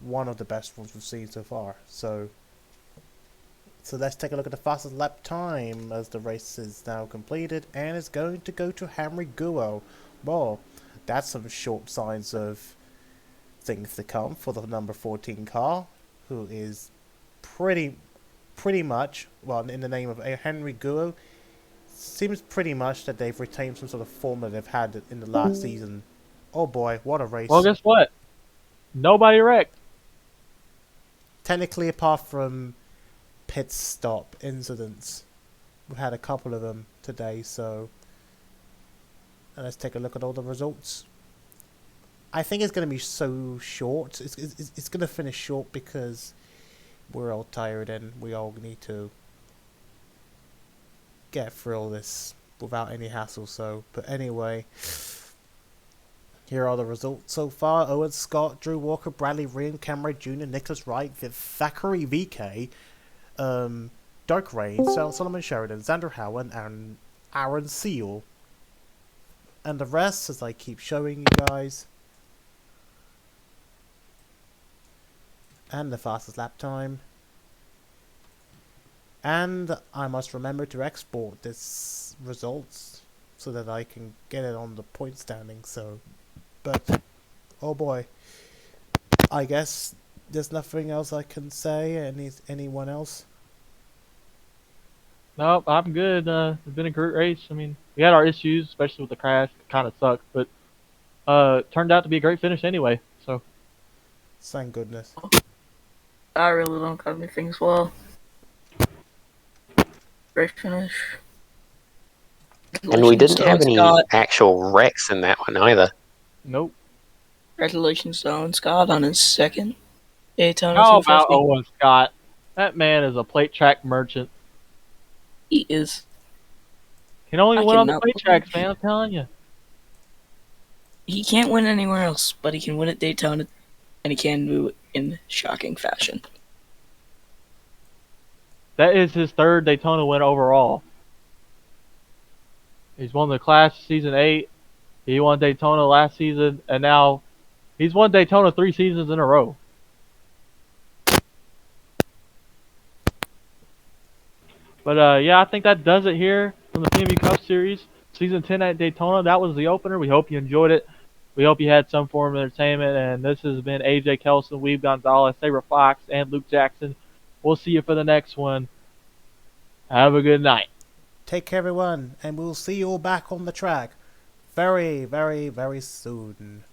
one of the best ones we've seen so far. So let's take a look at the fastest lap time as the race is now completed, and it's going to go to Henry Guo. Well, that's some short signs of things to come for the number 14 car, who is pretty much, well, in the name of Henry Guo, seems pretty much that they've retained some sort of formula they've had in the last season. Oh boy, what a race. Well, guess what? Nobody wrecked. Technically, apart from pit stop incidents. We've had a couple of them today, so let's take a look at all the results. I think it's going to be so short. It's going to finish short because we're all tired and we all need to get through all this without any hassle. So, but anyway, here are the results so far. Owen Scott, Drew Walker, Bradley Ream, Cameron Jr., Nicholas Wright, Thackeray VK, Dark Rain, Solomon Sheridan, Xander Howen, and Aaron Seal. And the rest, as I keep showing you guys. And the fastest lap time. And I must remember to export this results so that I can get it on the point standing. So, but oh boy, I guess there's nothing else I can say. Anyone else? Nope, I'm good. It's been a great race. I mean, we had our issues, especially with the crash. It kind of sucked, but turned out to be a great finish anyway. So, thank goodness. I really don't have anything as well. Great finish. And we didn't have any actual wrecks in that one either. Nope. Congratulations to Owen Scott on his second Daytona How 250. about Owen Scott? That man is a plate track merchant. He is. Can only win on the plate tracks, man. I'm telling you. He can't win anywhere else, but he can win at Daytona, and he can do it in shocking fashion. That is his third Daytona win overall. He's won the class season 8. He won Daytona last season, and now he's won Daytona 3 seasons in a row. But yeah, I think that does it here from the PMU Cup Series. Season 10 at Daytona. That was the opener. We hope you enjoyed it. We hope you had some form of entertainment. And this has been AJ Kelson, Weeb Gonzalez, Saber Fox, and Luke Jackson. We'll see you for the next one. Have a good night. Take care, everyone, and we'll see you all back on the track very, very, very soon.